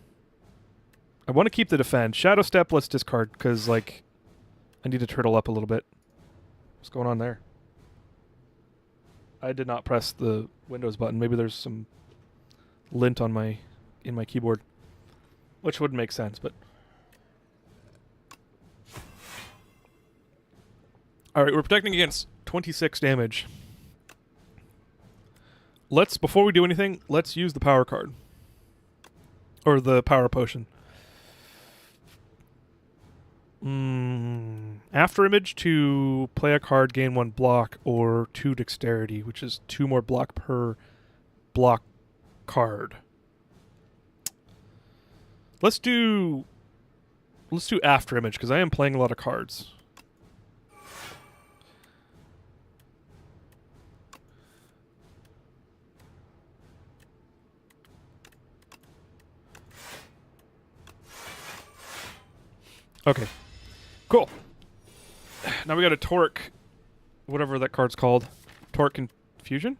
want to keep the defend. Shadow Step, let's discard because, like, I need to turtle up a little bit. What's going on there? I did not press the Windows button. Maybe there's some lint on in my keyboard, which would make sense, but... Alright, we're protecting against 26 damage. Before we do anything, let's use the power card. Or the power potion. After image to play a card, gain 1 block or 2 dexterity, which is 2 more block per block card. Let's do after image because I am playing a lot of cards. Okay. Cool. Now we got a Torque, whatever that card's called. Torque Confusion?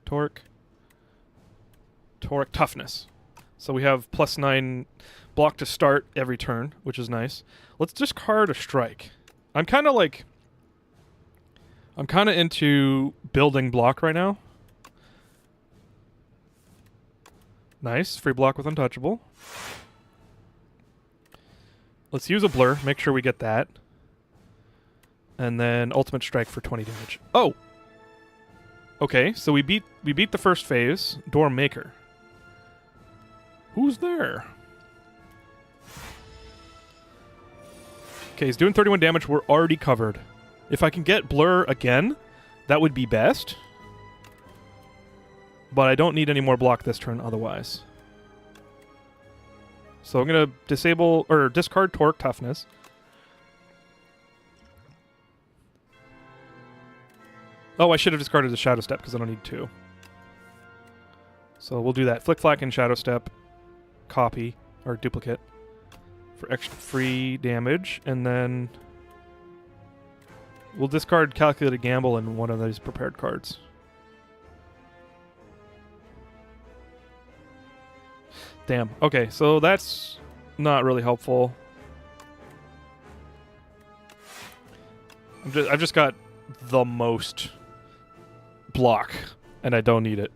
Torque Toughness. So we have +9 block to start every turn, which is nice. Let's discard a strike. I'm kind of into building block right now. Nice. Free block with Untouchable. Let's use a blur, make sure we get that. And then ultimate strike for 20 damage. Oh! Okay, so we beat the first phase. Door Maker. Who's there? Okay, he's doing 31 damage. We're already covered. If I can get blur again, that would be best. But I don't need any more block this turn otherwise. So I'm going to discard Torque Toughness. Oh, I should have discarded the Shadow Step because I don't need 2. So we'll do that. Flick Flack and Shadow Step. Copy, or duplicate. For extra free damage. And then we'll discard Calculated Gamble and one of these prepared cards. Damn. Okay, so that's not really helpful. I've just got the most block, and I don't need it.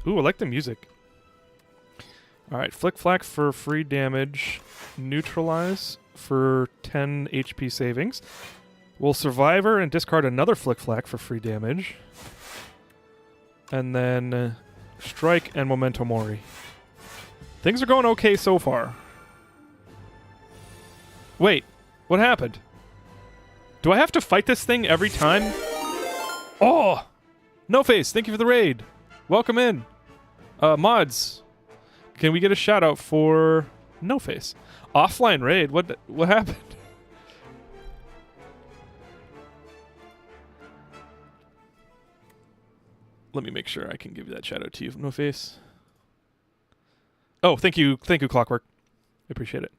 Ooh, I like the music. Alright, Flick Flack for free damage. Neutralize for 10 HP savings. We'll Survivor and discard another Flick Flack for free damage. And then Strike and Memento Mori. Things are going okay so far. Wait, what happened? Do I have to fight this thing every time? Oh! No Face, thank you for the raid. Welcome in. Mods, can we get a shout out for No Face? Offline raid, what happened? Let me make sure I can give you that shout out to you, No Face. Oh, thank you, Clockwork. I appreciate it.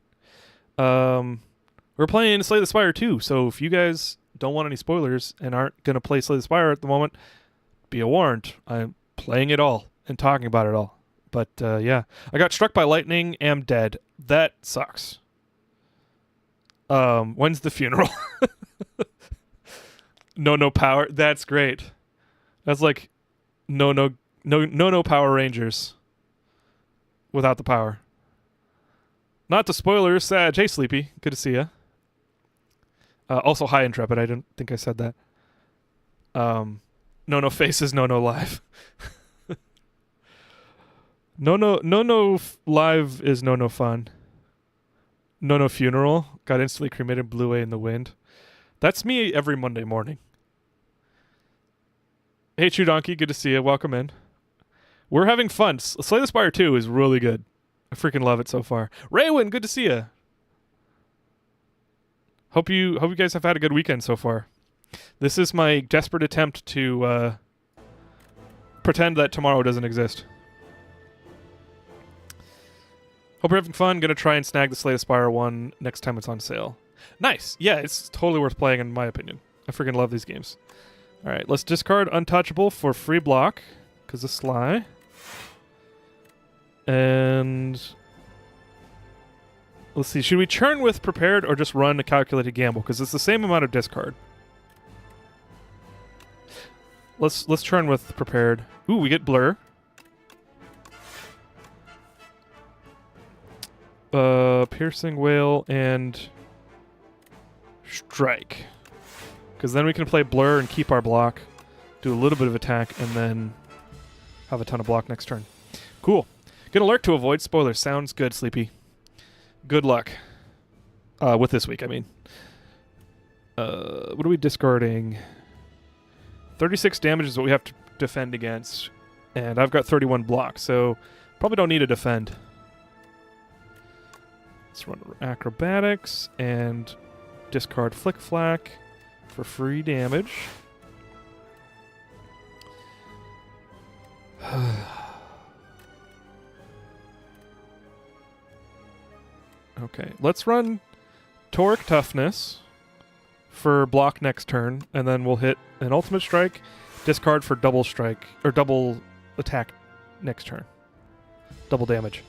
We're playing Slay the Spire 2, so if you guys don't want any spoilers and aren't going to play Slay the Spire at the moment, be warned. I'm playing it all and talking about it all. But, yeah. I got struck by lightning, am dead. That sucks. When's the funeral? No power. That's great. That's like no Power Rangers without the power. Not the spoilers. Hey, Sleepy. Good to see ya. Also, hi, Intrepid. I didn't think I said that. No faces, no live. No live is no fun. No funeral. Got instantly cremated, blew away in the wind. That's me every Monday morning. Hey, Chew Donkey, good to see you. Welcome in. We're having fun. Slay the Spire 2 is really good. I freaking love it so far. Raywin, good to see you. Hope you guys have had a good weekend so far. This is my desperate attempt to pretend that tomorrow doesn't exist. Hope you're having fun. Gonna try and snag the Slay the Spire 1 next time it's on sale. Nice. Yeah, it's totally worth playing in my opinion. I freaking love these games. All right, let's discard Untouchable for free block because of Sly. And let's see. Should we churn with Prepared or just run a Calculated Gamble? Because it's the same amount of discard. Let's churn with Prepared. Ooh, we get Blur. Piercing Wail and Strike. Because then we can play Blur and keep our block, do a little bit of attack, and then have a ton of block next turn. Cool. Gonna lurk to avoid spoilers. Sounds good, Sleepy. Good luck. With this week, I mean. What are we discarding? 36 damage is what we have to defend against. And I've got 31 block, so probably don't need to defend. Let's run Acrobatics and discard Flick Flack for free damage. Okay, let's run Toric Toughness for block next turn, and then we'll hit an Ultimate Strike, discard for double strike, or double attack next turn. Double damage.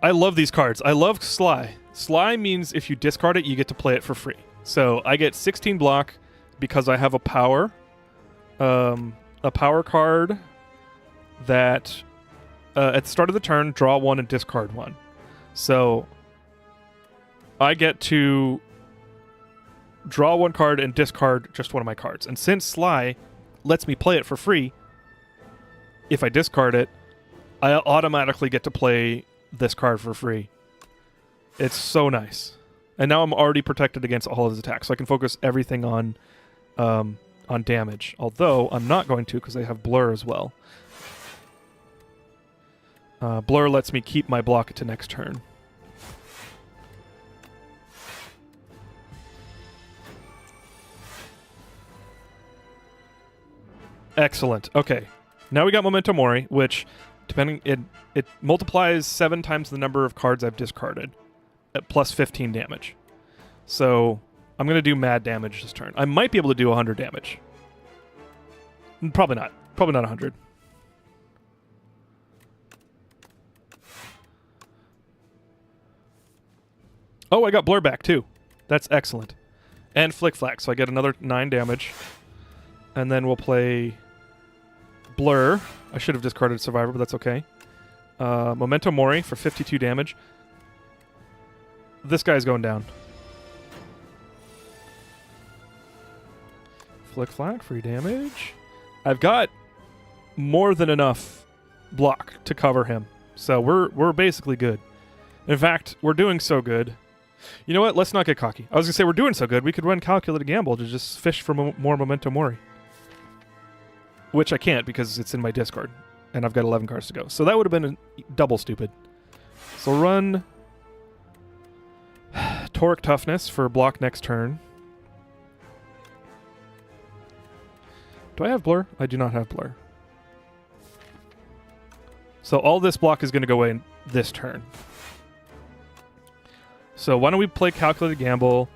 I love these cards. I love Sly. Sly means if you discard it, you get to play it for free. So I get 16 block because I have a power card that at the start of the turn, draw one and discard one. So I get to draw one card and discard just one of my cards. And since Sly lets me play it for free, if I discard it, I automatically get to play this card for free. It's so nice. And now I'm already protected against all of his attacks, so I can focus everything on damage. Although I'm not going to because I have Blur as well. Blur lets me keep my block to next turn. Excellent. Okay. Now we got Memento Mori, which depending it multiplies 7 times the number of cards I've discarded at plus 15 damage. So I'm going to do mad damage this turn. I might be able to do 100 damage. Probably not. Probably not 100. Oh, I got Blur back too. That's excellent. And Flick Flack, so I get another 9 damage. And then we'll play Blur. I should have discarded Survivor, but that's okay. Memento Mori for 52 damage. This guy's going down. Flick Flack, free damage. I've got more than enough block to cover him. So we're basically good. In fact, we're doing so good. You know what? Let's not get cocky. I was going to say we're doing so good, we could run Calculated Gamble to just fish for more Memento Mori. Which I can't because it's in my discard. And I've got 11 cards to go. So that would have been double stupid. So run Toric Toughness for block next turn. Do I have Blur? I do not have Blur. So all this block is going to go away in this turn. So why don't we play Calculated Gamble,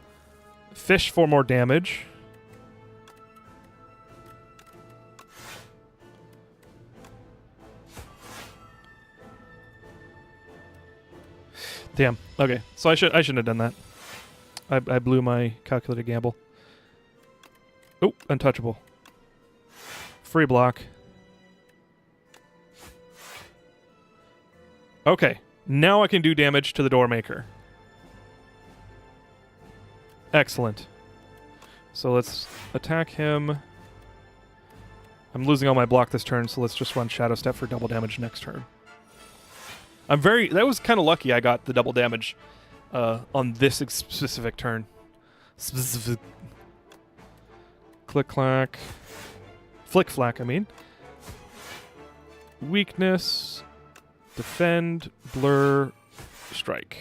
fish for more damage. Damn. Okay. So I shouldn't have done that. I blew my Calculated Gamble. Oh, Untouchable. Free block. Okay. Now I can do damage to the Doormaker. Excellent. So let's attack him. I'm losing all my block this turn, so let's just run Shadow Step for double damage next turn. That was kind of lucky I got the double damage on this specific turn. Click-clack. Flick-flack, I mean. Weakness. Defend. Blur. Strike.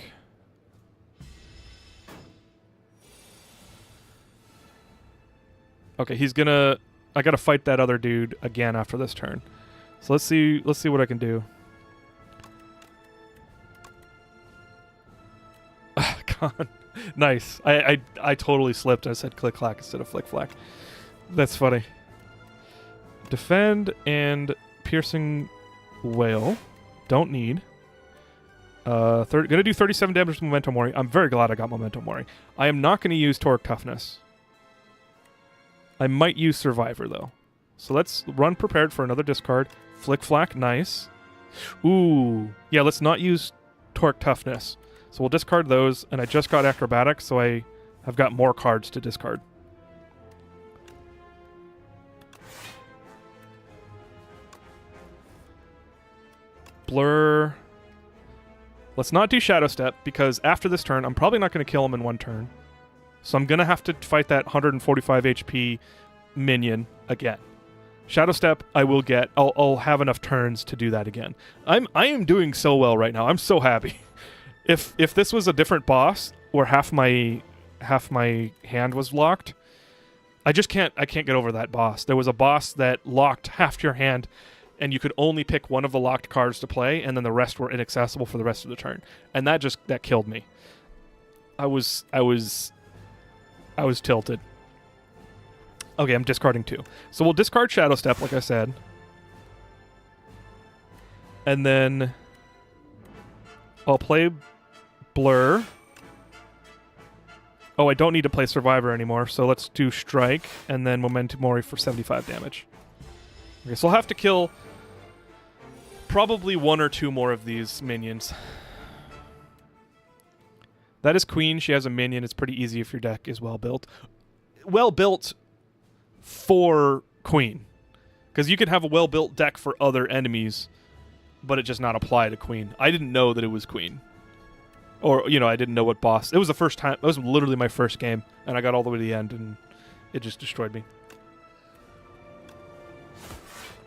Okay, he's gonna... I gotta fight that other dude again after this turn. So let's see what I can do. God. Nice. I totally slipped. I said click clack instead of flick flack. That's funny. Defend and piercing wail. Don't need. Gonna do 37 damage to Memento Mori. I'm very glad I got Memento Mori. I am not gonna use Torque Toughness. I might use Survivor, though. So let's run prepared for another discard. Flick-flack, nice. Ooh. Yeah, let's not use Torque Toughness. So we'll discard those, and I just got Acrobatics, so I have got more cards to discard. Blur. Let's not do Shadow Step, because after this turn, I'm probably not going to kill him in one turn. So I'm going to have to fight that 145 HP minion again. Shadow Step, I will get. I'll have enough turns to do that again. I am doing so well right now. I'm so happy. If this was a different boss where half my hand was locked, I can't get over that boss. There was a boss that locked half your hand, and you could only pick one of the locked cards to play, and then the rest were inaccessible for the rest of the turn. And that killed me. I was tilted. Okay, I'm discarding 2. So we'll discard Shadow Step, like I said. And then I'll play Blur. Oh, I don't need to play Survivor anymore, so let's do Strike, and then Memento Mori for 75 damage. Okay, so I'll have to kill probably 1 or 2 more of these minions. That is Queen. She has a minion. It's pretty easy if your deck is well built. Well built for Queen. Because you can have a well built deck for other enemies, but it just not apply to Queen. I didn't know that it was Queen. Or, I didn't know what boss. It was the first time. It was literally my first game, and I got all the way to the end, and it just destroyed me.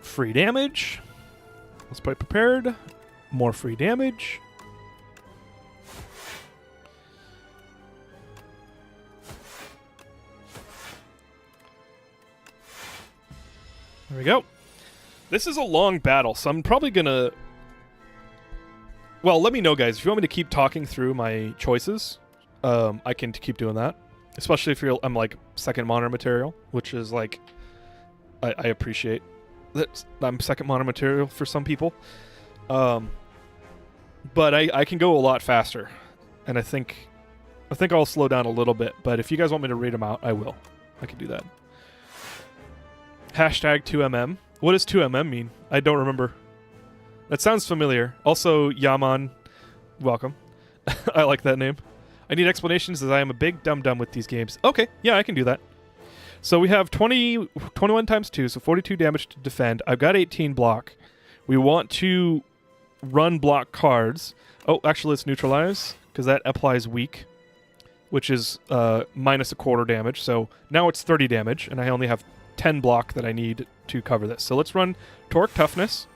Free damage. Let's play prepared. More free damage. There we go. This is a long battle, so I'm probably gonna... Well, let me know, guys. If you want me to keep talking through my choices, I can keep doing that. Especially if I'm like second monitor material, which is like... I appreciate that I'm second monitor material for some people. But I can go a lot faster. And I think I'll slow down a little bit. But if you guys want me to read them out, I will. I can do that. Hashtag 2mm. What does 2mm mean? I don't remember. That sounds familiar. Also, Yaman, welcome. I like that name. I need explanations as I am a big dum-dum with these games. Okay, yeah, I can do that. So we have 21 times 2, so 42 damage to defend. I've got 18 block. We want to run block cards. Oh, actually, let's neutralize, because that applies weak, which is minus a quarter damage. So now it's 30 damage, and I only have 10 block that I need to cover this. So let's run Torque Toughness,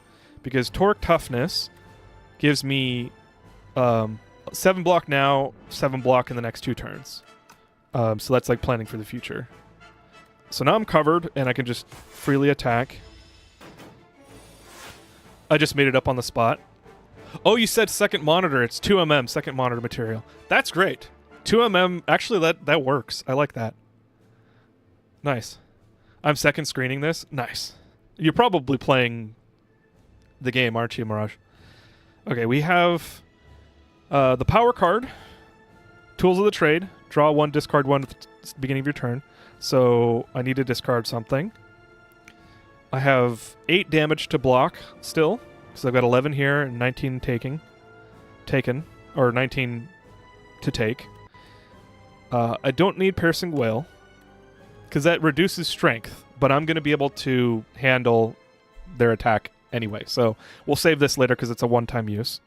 because Torque Toughness gives me 7 block now, 7 block in the next 2 turns. So that's like planning for the future. So now I'm covered, and I can just freely attack. I just made it up on the spot. Oh, you said second monitor. It's 2mm, second monitor material. That's great. 2mm, actually, that works. I like that. Nice. I'm second screening this. Nice. You're probably playing the game, aren't you, Mirage? Okay, we have the power card. Tools of the trade. Draw 1, discard 1 at the beginning of your turn. So I need to discard something. I have 8 damage to block still, because I've got 11 here and 19 taken, or 19 to take. I don't need Piercing Wail, because that reduces strength, but I'm going to be able to handle their attack anyway. So we'll save this later because it's a one-time use.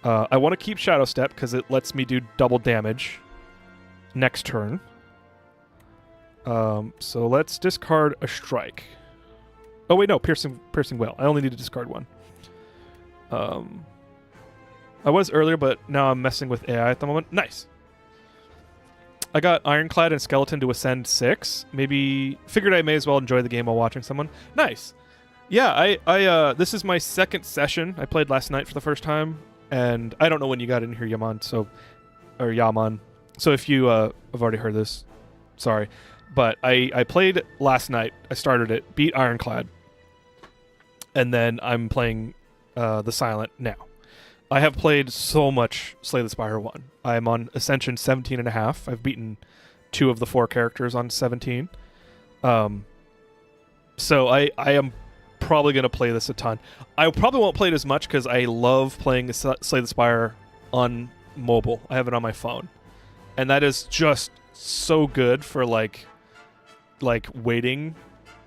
I want to keep Shadow Step because it lets me do double damage next turn. So let's discard a strike. Oh wait, no, Piercing Wail. I only need to discard one. I was earlier, but now I'm messing with AI at the moment. Nice. I got Ironclad and Skeleton to ascend 6. Maybe figured I may as well enjoy the game while watching someone. Nice. Yeah, I this is my second session. I played last night for the first time, and I don't know when you got in here, Yaman. So if you have already heard this, sorry. But I played last night. I started it, beat Ironclad, and then I'm playing the Silent now. I have played so much Slay the Spire 1. I'm on Ascension 17.5. I've beaten 2 of the 4 characters on 17. So I am probably going to play this a ton. I probably won't play it as much because I love playing Slay the Spire on mobile. I have it on my phone. And that is just so good for like waiting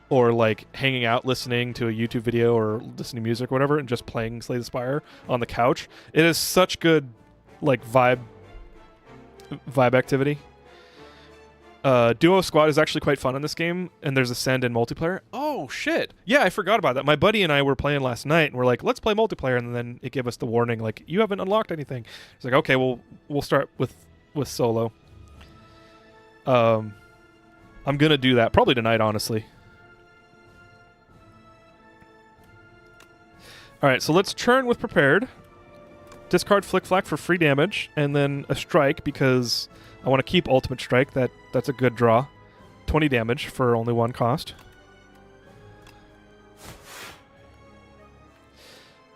or like hanging out listening to a YouTube video or listening to music or whatever and just playing Slay the Spire on the couch. It is such good like vibe activity. Duo Squad is actually quite fun in this game, and there's Ascend in multiplayer. Oh shit. Yeah, I forgot about that. My buddy and I were playing last night and we're like, let's play multiplayer, and then it gave us the warning like, you haven't unlocked anything. It's like, okay, we'll start with solo. I'm gonna do that probably tonight, honestly. Alright, so let's churn with Prepared. Discard Flick Flack for free damage, and then a Strike because I want to keep Ultimate Strike. That's a good draw. 20 damage for only 1 cost.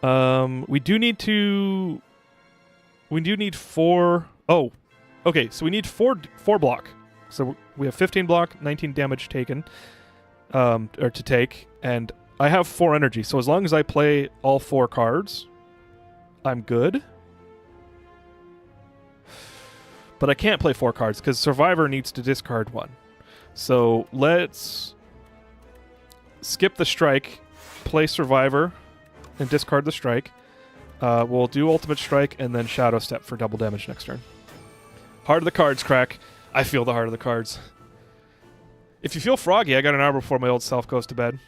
We do need 4... Oh, okay, so we need 4 block. So we have 15 block, 19 damage taken, or to take, and I have 4 energy, so as long as I play all 4 cards, I'm good. But I can't play 4 cards because Survivor needs to discard 1. So let's skip the Strike, play Survivor, and discard the Strike. We'll do Ultimate Strike and then Shadow Step for double damage next turn. Heart of the cards, Crack. I feel the heart of the cards. If you feel froggy, I got an hour before my old self goes to bed.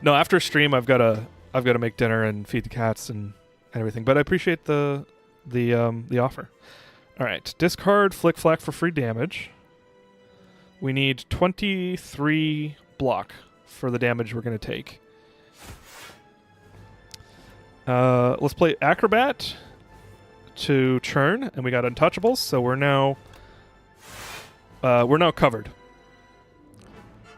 No, after stream, I've got to make dinner and feed the cats and everything. But I appreciate the offer. All right, discard Flick Flack for free damage. We need 23 block for the damage we're going to take. Let's play Acrobat to churn, and we got Untouchables, so we're now covered.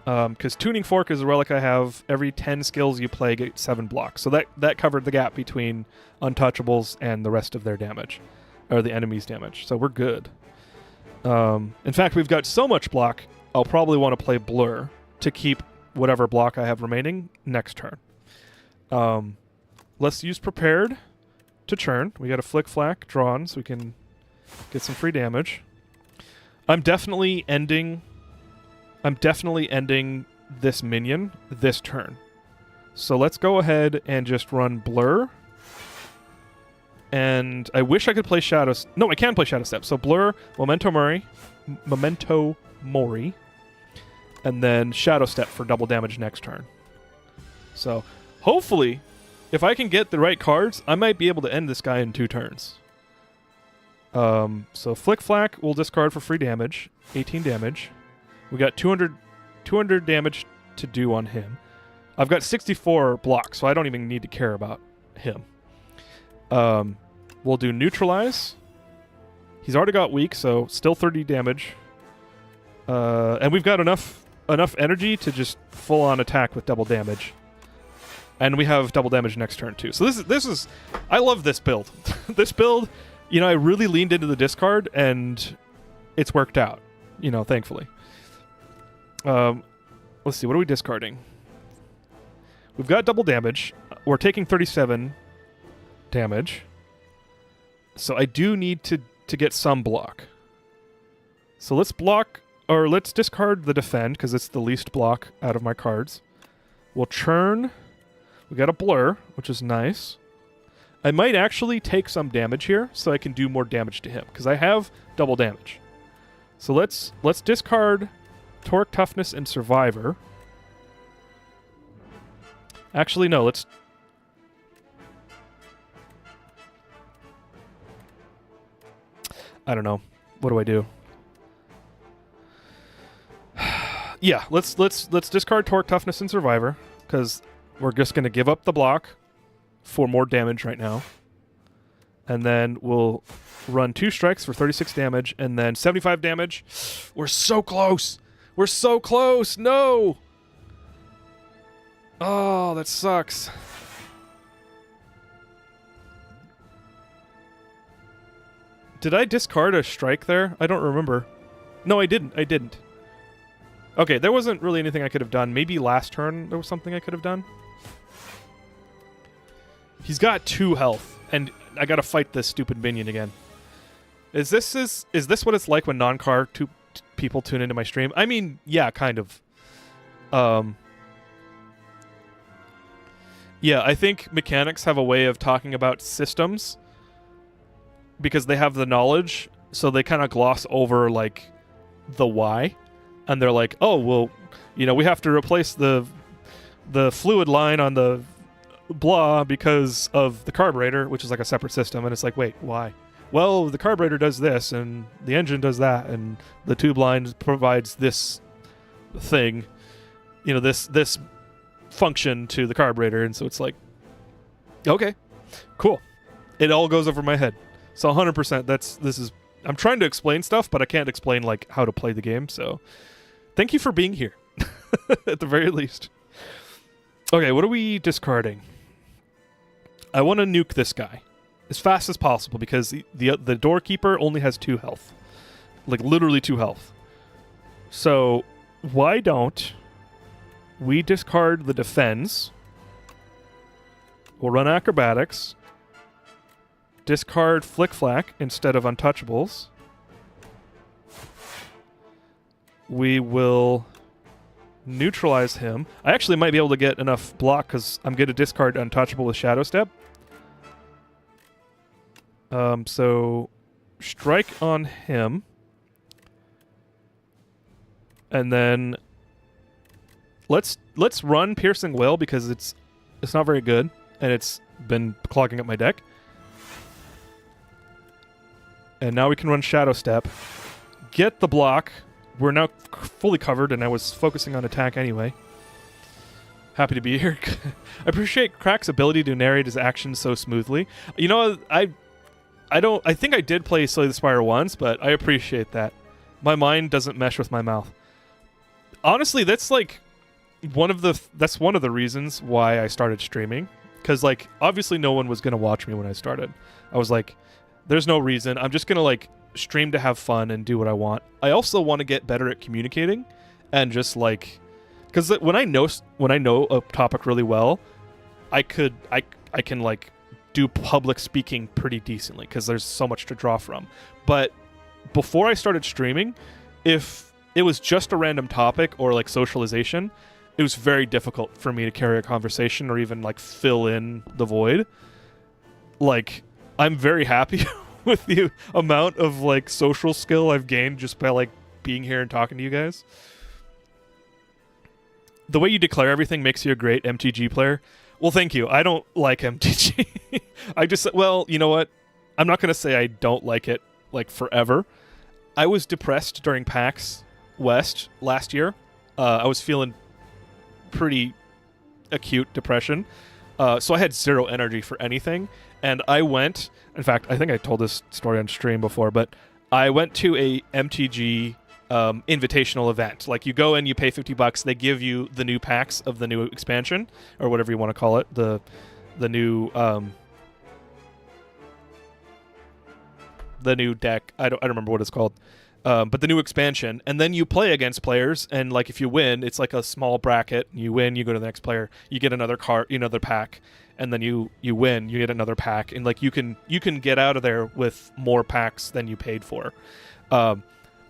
Because Tuning Fork is a relic I have. Every 10 skills you play get 7 blocks. So that covered the gap between Untouchables and the rest of their damage. Or the enemy's damage. So we're good. In fact, we've got so much block, I'll probably want to play Blur to keep whatever block I have remaining next turn. Let's use Prepared to churn. We got a Flick Flack drawn so we can get some free damage. I'm definitely ending this minion this turn. So let's go ahead and just run Blur. And I wish I could play Shadows. No, I can play Shadow Step. So Blur, Memento Mori, and then Shadow Step for double damage next turn. So hopefully, if I can get the right cards, I might be able to end this guy in 2 turns. So Flick Flack will discard for free damage, 18 damage. We got 200 damage to do on him. I've got 64 blocks, so I don't even need to care about him. We'll do Neutralize. He's already got weak, so still 30 damage. And we've got enough energy to just full on attack with double damage. And we have double damage next turn too. So this is I love this build. This build, I really leaned into the discard and it's worked out, thankfully. Let's see, what are we discarding? We've got double damage. We're taking 37 damage. So I do need to get some block. So let's block, or let's discard the defend, because it's the least block out of my cards. We'll churn. We got a blur, which is nice. I might actually take some damage here, so I can do more damage to him, because I have double damage. So let's discard Torque, Toughness, and Survivor. Actually, no, let's... I don't know. What do I do? Yeah, let's discard Torque, Toughness, and Survivor, because we're just going to give up the block for more damage right now. And then we'll run 2 strikes for 36 damage, and then 75 damage. We're so close! We're so close! No! Oh, that sucks. Did I discard a strike there? I don't remember. No, I didn't. Okay, there wasn't really anything I could have done. Maybe last turn there was something I could have done. He's got 2 health, and I gotta fight this stupid minion again. Is this what it's like when non-car people tune into my stream? I mean, yeah, kind of. Yeah, I think mechanics have a way of talking about systems because they have the knowledge, so they kind of gloss over, like, the why. And they're like, oh, well, you know, we have to replace the fluid line on the blah because of the carburetor, which is like a separate system. And it's like, wait, why? Well, the carburetor does this, and the engine does that, and the tube line provides this thing, you know, this function to the carburetor. And so it's like, okay, cool. It all goes over my head. So 100%, I'm trying to explain stuff, but I can't explain, like, how to play the game. So thank you for being here, at the very least. Okay, what are we discarding? I want to nuke this guy as fast as possible because the doorkeeper only has 2 health. Like, literally 2 health. So why don't we discard the defense? We'll run acrobatics. Discard Flick Flack instead of Untouchables. We will neutralize him. I actually might be able to get enough block because I'm going to discard Untouchable with Shadow Step. So strike on him. And then let's run Piercing Wail because it's not very good and it's been clogging up my deck. And now we can run Shadow Step. Get the block. We're now fully covered, and I was focusing on attack anyway. Happy to be here. I appreciate Crack's ability to narrate his actions so smoothly. You know, I think I did play Slay the Spire once, but I appreciate that. My mind doesn't mesh with my mouth. Honestly, that's like one of the reasons why I started streaming. Because, like, obviously no one was going to watch me when I started. I was like, there's no reason. I'm just going to, like, stream to have fun and do what I want. I also want to get better at communicating and just, like, because when I know a topic really well, I can, like, do public speaking pretty decently because there's so much to draw from. But before I started streaming, if it was just a random topic or, like, socialization, it was very difficult for me to carry a conversation or even, like, fill in the void. Like, I'm very happy with the amount of, like, social skill I've gained just by, like, being here and talking to you guys. The way you declare everything makes you a great MTG player. Well, thank you. I don't like MTG. Well, you know what? I'm not going to say I don't like it, like, forever. I was depressed during PAX West last year. I was feeling pretty acute depression. So I had 0 energy for anything. And I went, in fact, I think I told this story on stream before, but I went to a MTG invitational event. Like, you go in, you pay $50, they give you the new packs of the new expansion, or whatever you want to call it, the new deck. I don't remember what it's called. But the new expansion, and then you play against players, and, like, if you win, it's like a small bracket. You win, you go to the next player, you get another card, another pack, and then you win, you get another pack, and, like, you can get out of there with more packs than you paid for.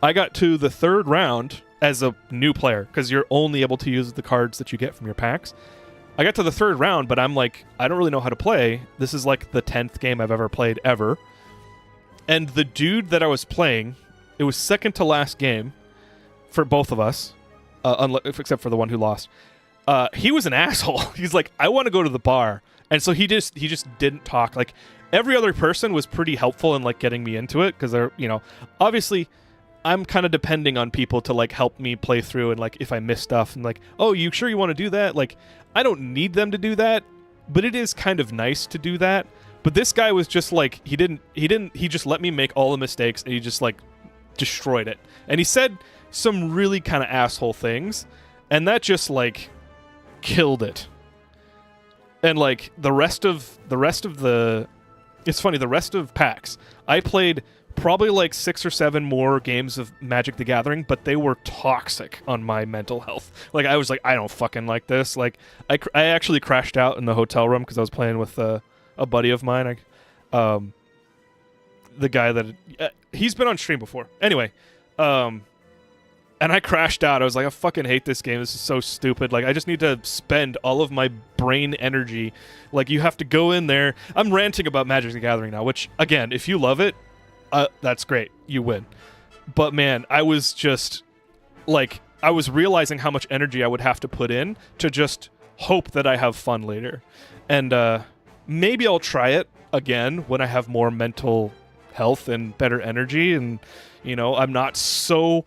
I got to the third round as a new player because you're only able to use the cards that you get from your packs. I got to the third round, but I'm like, I don't really know how to play. This is like the 10th game I've ever played ever. And the dude that I was playing, it was second to last game for both of us, except for the one who lost. He was an asshole. He's like, I want to go to the bar. And so he just didn't talk. Like, every other person was pretty helpful in like getting me into it because they're, obviously I'm kind of depending on people to like help me play through, and like if I miss stuff and like, oh, you sure you want to do that? Like, I don't need them to do that, but it is kind of nice to do that. But this guy was just like, he just let me make all the mistakes, and he just like destroyed it. And he said some really kind of asshole things, and that just like killed it. And like the rest of it's funny, the rest of PAX, I played probably like 6 or 7 more games of Magic the Gathering, but they were toxic on my mental health. Like, I was like, I don't fucking like this. Like, I actually crashed out in the hotel room because I was playing with a buddy of mine. The guy that he's been on stream before. Anyway, and I crashed out. I was like, I fucking hate this game. This is so stupid. Like, I just need to spend all of my brain energy. Like, you have to go in there. I'm ranting about Magic the Gathering now, which, again, if you love it, that's great. You win. But, man, I was just, like, I was realizing how much energy I would have to put in to just hope that I have fun later. And maybe I'll try it again when I have more mental health and better energy, and, I'm not so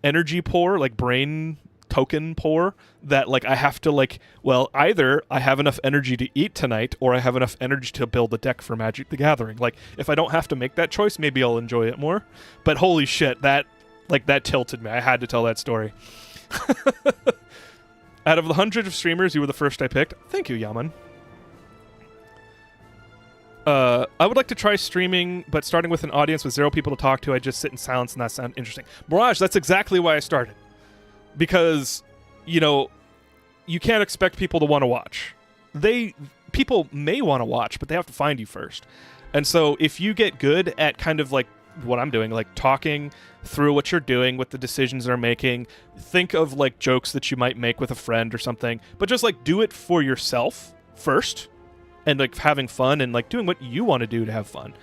energy poor, like brain token poor, that like I have to like, well, either I have enough energy to eat tonight or I have enough energy to build a deck for Magic the Gathering. Like, if I don't have to make that choice, maybe I'll enjoy it more. But holy shit, that tilted me. I had to tell that story. Out of the hundreds of streamers, you were the first I picked. Thank you, Yaman. I would like to try streaming, but starting with an audience with 0 people to talk to, I just sit in silence, and that sounds interesting. Mirage, that's exactly why I started. Because, you can't expect people to want to watch. People may want to watch, but they have to find you first. And so if you get good at kind of like what I'm doing, like talking through what you're doing, what the decisions are making, think of like jokes that you might make with a friend or something, but just like do it for yourself first, and like having fun and like doing what you want to do to have fun,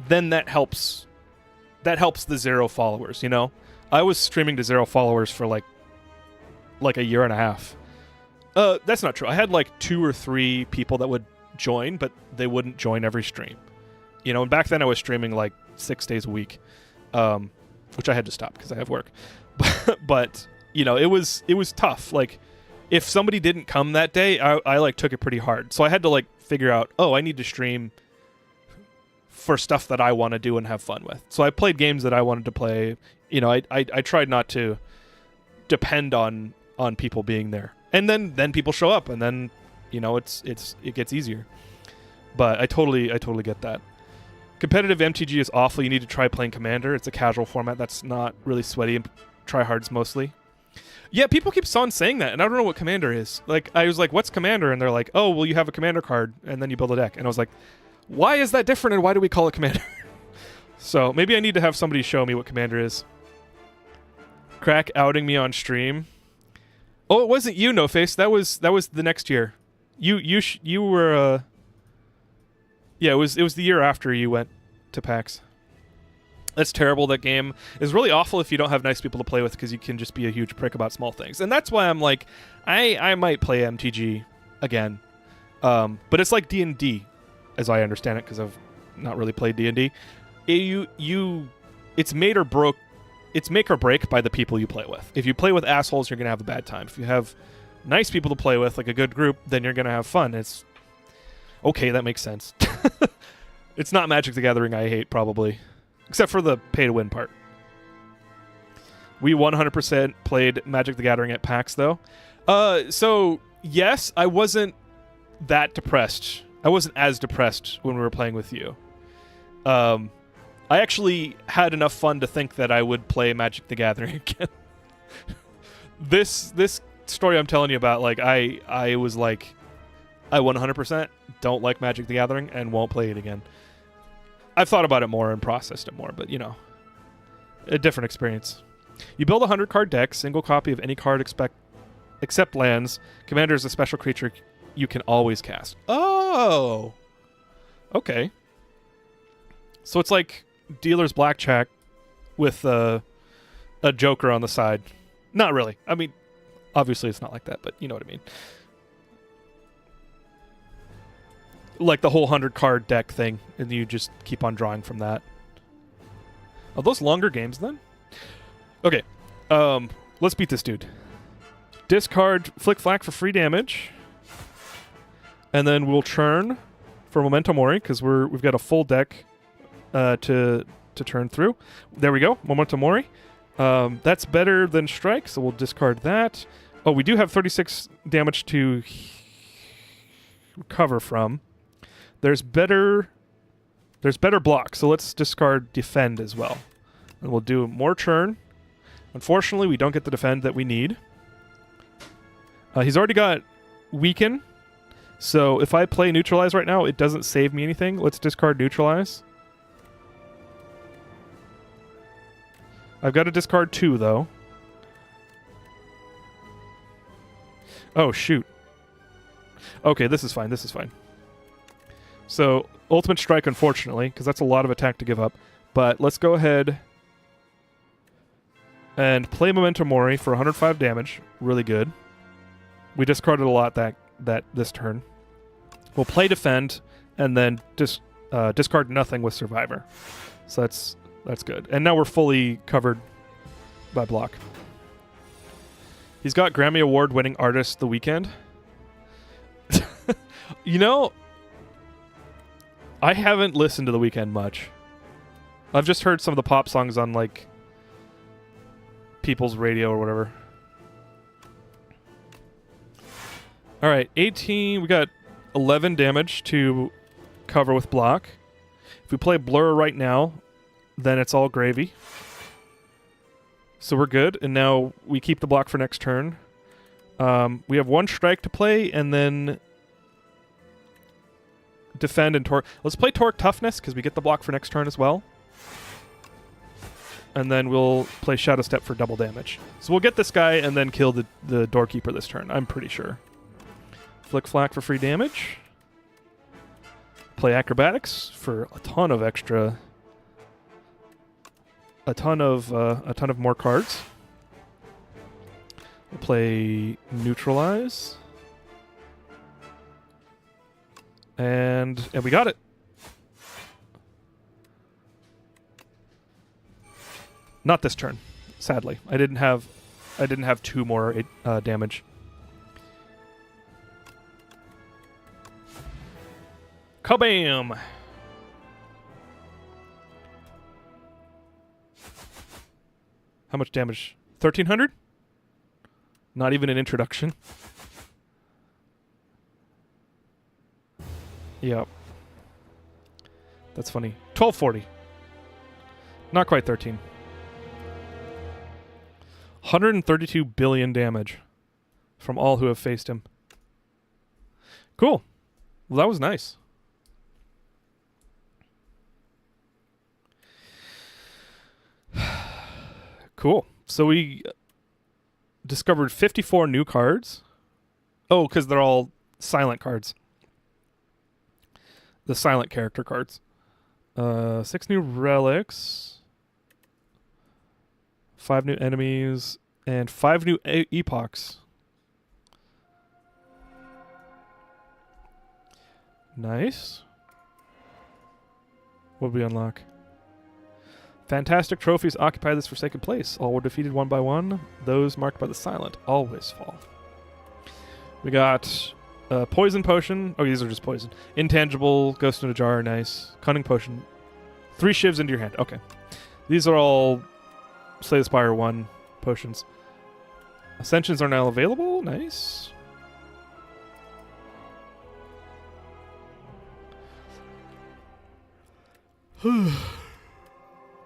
then that helps the 0 followers. I was streaming to 0 followers for like a year and a half. That's not true. I had like 2 or 3 people that would join, but they wouldn't join every stream. And back then I was streaming like 6 days a week, which I had to stop because I have work. But it was tough. Like, if somebody didn't come that day, I like took it pretty hard. So I had to like figure out, I need to stream for stuff that I want to do and have fun with. So I played games that I wanted to play. I tried not to depend on people being there. And then people show up, and then it gets easier. But I totally get that. Competitive MTG is awful. You need to try playing Commander. It's a casual format that's not really sweaty, and tryhards mostly. Yeah, people keep on saying that, and I don't know what Commander is. Like, I was like, what's Commander? And they're like, oh, well, you have a Commander card, and then you build a deck. And I was like, why is that different, and why do we call it Commander? So maybe I need to have somebody show me what Commander is. Crack outing me on stream. Oh, it wasn't you, No Face. That was the next year. You were yeah, it was the year after you went to PAX. That's terrible. That game is really awful if you don't have nice people to play with, because you can just be a huge prick about small things. And that's why I'm like, I might play MTG again. But it's like D&D, as I understand it, because I've not really played D&D. It's made or broke. It's make or break by the people you play with. If you play with assholes, you're going to have a bad time. If you have nice people to play with, like a good group, then you're going to have fun. It's okay, that makes sense. It's not Magic the Gathering I hate, probably. Except for the pay-to-win part. We 100% played Magic the Gathering at PAX, though. So, yes, I wasn't that depressed. I wasn't as depressed when we were playing with you. I actually had enough fun to think that I would play Magic the Gathering again. This story I'm telling you about, like, I was like, I 100% don't like Magic the Gathering and won't play it again. I've thought about it more and processed it more, but A different experience. You build a 100-card deck, single copy of any card except lands. Commander is a special creature you can always cast. Oh! Okay. So it's like Dealer's Blackjack with a Joker on the side. Not really. I mean, obviously it's not like that, but you know what I mean. Like the whole 100-card deck thing, and you just keep on drawing from that. Are those longer games then? Okay. Let's beat this dude. Discard Flick Flack for free damage. And then we'll churn for Memento Mori, because we've got a full deck to turn through. There we go. Memento Mori. That's better than Strike, so we'll discard that. Oh, we do have 36 damage to recover from. There's better block, so let's discard Defend as well. And we'll do more churn. Unfortunately, we don't get the Defend that we need. He's already got Weaken, so if I play Neutralize right now, it doesn't save me anything. Let's discard Neutralize. I've got to discard 2, though. Oh, shoot. Okay, this is fine. This is fine. So, Ultimate Strike, unfortunately, because that's a lot of attack to give up. But let's go ahead and play Memento Mori for 105 damage. Really good. We discarded a lot that this turn. We'll play Defend, and then discard nothing with Survivor. So that's good. And now we're fully covered by block. He's got Grammy Award-winning artist The Weeknd. You know, I haven't listened to The Weeknd much. I've just heard some of the pop songs on, like, people's radio or whatever. All right, 18. We got 11 damage to cover with block. If we play Blur right now, then it's all gravy. So we're good, and now we keep the block for next turn. We have 1 strike to play, and then Defend and Torque. Let's play Torque Toughness, because we get the block for next turn as well. And then we'll play Shadow Step for double damage. So we'll get this guy and then kill the Doorkeeper this turn, I'm pretty sure. Flick Flack for free damage. Play Acrobatics for a ton of extra... A ton of more cards. We'll play Neutralize. And we got it. Not this turn, sadly. I didn't have 2 more damage. Kabam! How much damage? 1,300? Not even an introduction. Yep. That's funny. 1,240. Not quite 13. 132 billion damage from all who have faced him. Cool. Well, that was nice. Cool. So we discovered 54 new cards. Oh, because they're all silent cards. The silent character cards. 6 new relics. 5 new enemies. And 5 new epochs. Nice. What did we unlock? Fantastic trophies occupy this forsaken place. All were defeated one by one. Those marked by the silent always fall. We got Poison Potion. Oh, these are just poison. Intangible, Ghost in a Jar, nice. Cunning Potion. 3 shivs into your hand. Okay. These are all Slay the Spire 1 potions. Ascensions are now available. Nice.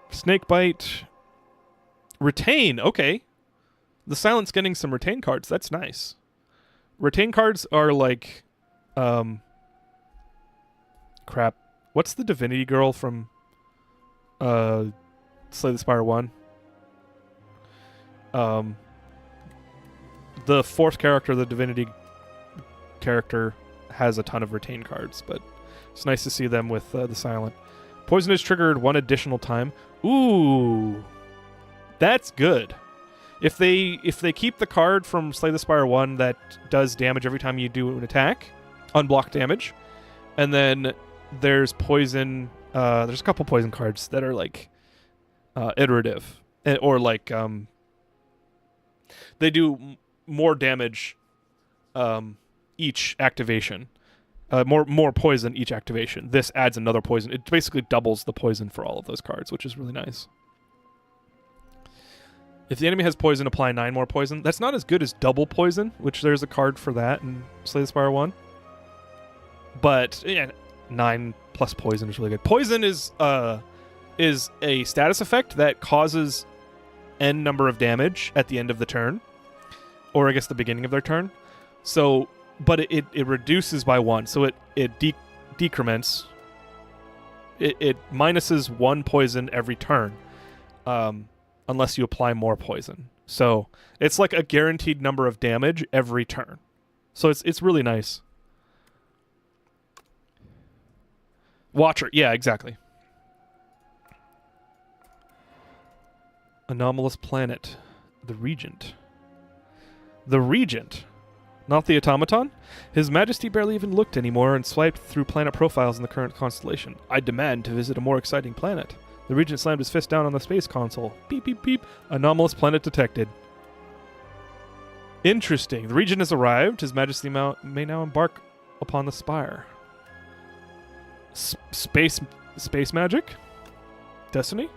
Snakebite. Retain. Okay. The Silent's getting some retain cards. That's nice. Retain cards are like... crap. What's the Divinity Girl from Slay the Spire 1? The fourth character, the divinity character, has a ton of retain cards, but it's nice to see them with the silent. Poison is triggered one additional time. Ooh, that's good. If they keep the card from Slay the Spire 1 that does damage every time you do an attack, unblock damage, and then there's poison. There's a couple poison cards that are like iterative, or like they do more damage each activation. More poison each activation. This adds another poison. It basically doubles the poison for all of those cards, which is really nice. If the enemy has poison, apply 9 more poison. That's not as good as double poison, which there's a card for that in Slay the Spire 1. But yeah, 9 plus poison is really good. Poison is a status effect that causes n number of damage at the end of the turn, or I guess the beginning of their turn. So, but it reduces by 1, so it decrements. It minuses 1 poison every turn, unless you apply more poison. So it's like a guaranteed number of damage every turn. So it's really nice. Watcher, yeah, exactly. Anomalous planet, the Regent. The Regent, not the automaton? His Majesty barely even looked anymore and swiped through planet profiles in the current constellation. I demand to visit a more exciting planet. The Regent slammed his fist down on the space console. Beep, beep, beep. Anomalous planet detected. Interesting. The Regent has arrived. His Majesty may now embark upon the Spire. Space magic? Destiny?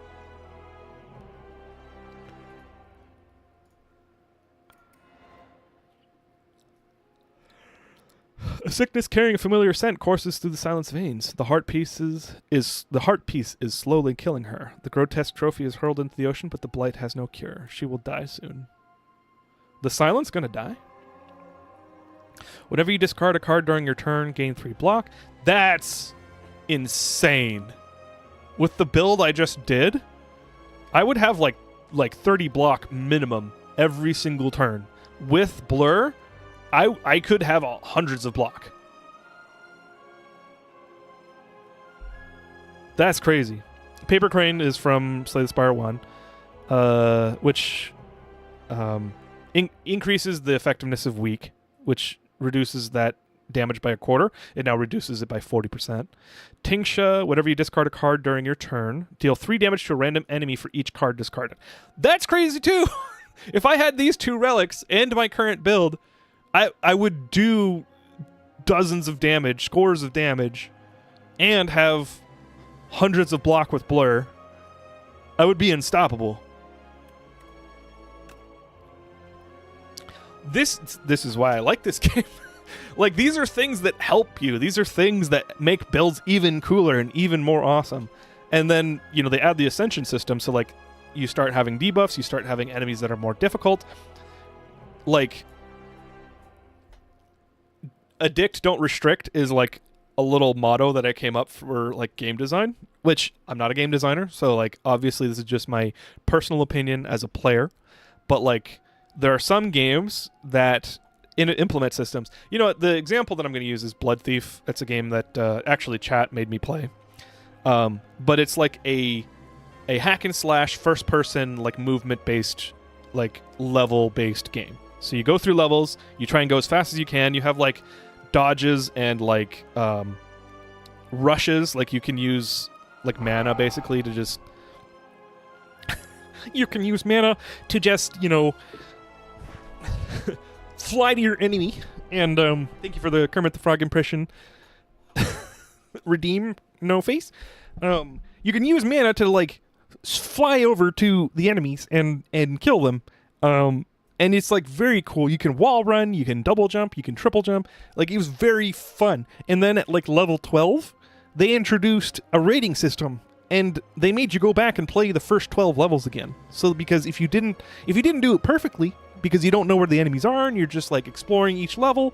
A sickness carrying a familiar scent courses through the silence veins. The heart piece is slowly killing her. The grotesque trophy is hurled into the ocean, but the blight has no cure. She will die soon. The silent's gonna die? Whenever you discard a card during your turn, gain 3 block. That's insane. With the build I just did, I would have like 30 block minimum every single turn. With Blur, I could have hundreds of block. That's crazy. Paper Crane is from Slay the Spire 1, which increases the effectiveness of Weak, which reduces that damage by a quarter. It now reduces it by 40%. Tingsha, whenever you discard a card during your turn, deal 3 damage to a random enemy for each card discarded. That's crazy too! If I had these 2 relics and my current build, I would do dozens of damage, scores of damage, and have hundreds of block with Blur. I would be unstoppable. This is why I like this game. Like, these are things that help you. These are things that make builds even cooler and even more awesome. And then, they add the Ascension system, so, like, you start having debuffs, you start having enemies that are more difficult. Like, addict, don't restrict is like a little motto that I came up for like game design, which I'm not a game designer, so like obviously this is just my personal opinion as a player. But like there are some games that implement systems. The example that I'm going to use is Blood Thief. That's a game that actually chat made me play. But it's like a hack and slash first person like movement based like level based game. So you go through levels, you try and go as fast as you can. You have like dodges and like rushes. Like you can use like mana basically to just you can use mana to just fly to your enemy. And thank you for the Kermit the Frog impression. Redeem no face. You can use mana to like fly over to the enemies and kill them. And it's like very cool. You can wall run, you can double jump, you can triple jump. Like it was very fun. And then at like level 12, they introduced a rating system and they made you go back and play the first 12 levels again. So because if you didn't do it perfectly, because you don't know where the enemies are and you're just like exploring each level,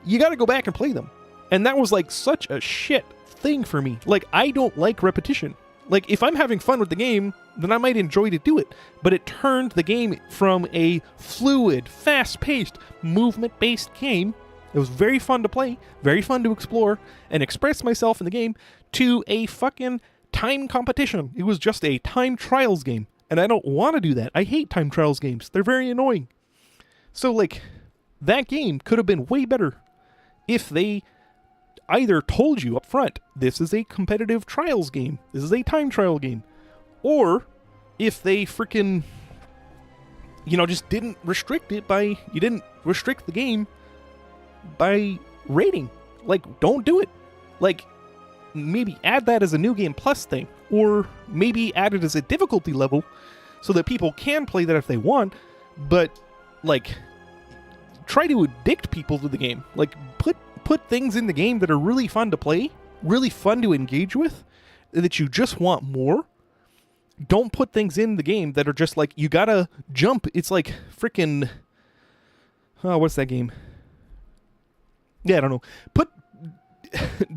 you got to go back and play them. And that was like such a shit thing for me. Like I don't like repetition. Like, if I'm having fun with the game, then I might enjoy to do it. But it turned the game from a fluid, fast-paced, movement-based game. It was very fun to play, very fun to explore, and express myself in the game, to a fucking time competition. It was just a time trials game. And I don't want to do that. I hate time trials games. They're very annoying. So, like, that game could have been way better if they either told you up front, this is a competitive trials game, this is a time trial game, or if they freaking, just didn't restrict it by, you didn't restrict the game by rating. Like, don't do it. Like, maybe add that as a New Game Plus thing, or maybe add it as a difficulty level so that people can play that if they want, but, like, try to addict people to the game. Like, put things in the game that are really fun to play, really fun to engage with, that you just want more. Don't put things in the game that are just like, you gotta jump. It's like freaking, what's that game? Yeah, I don't know.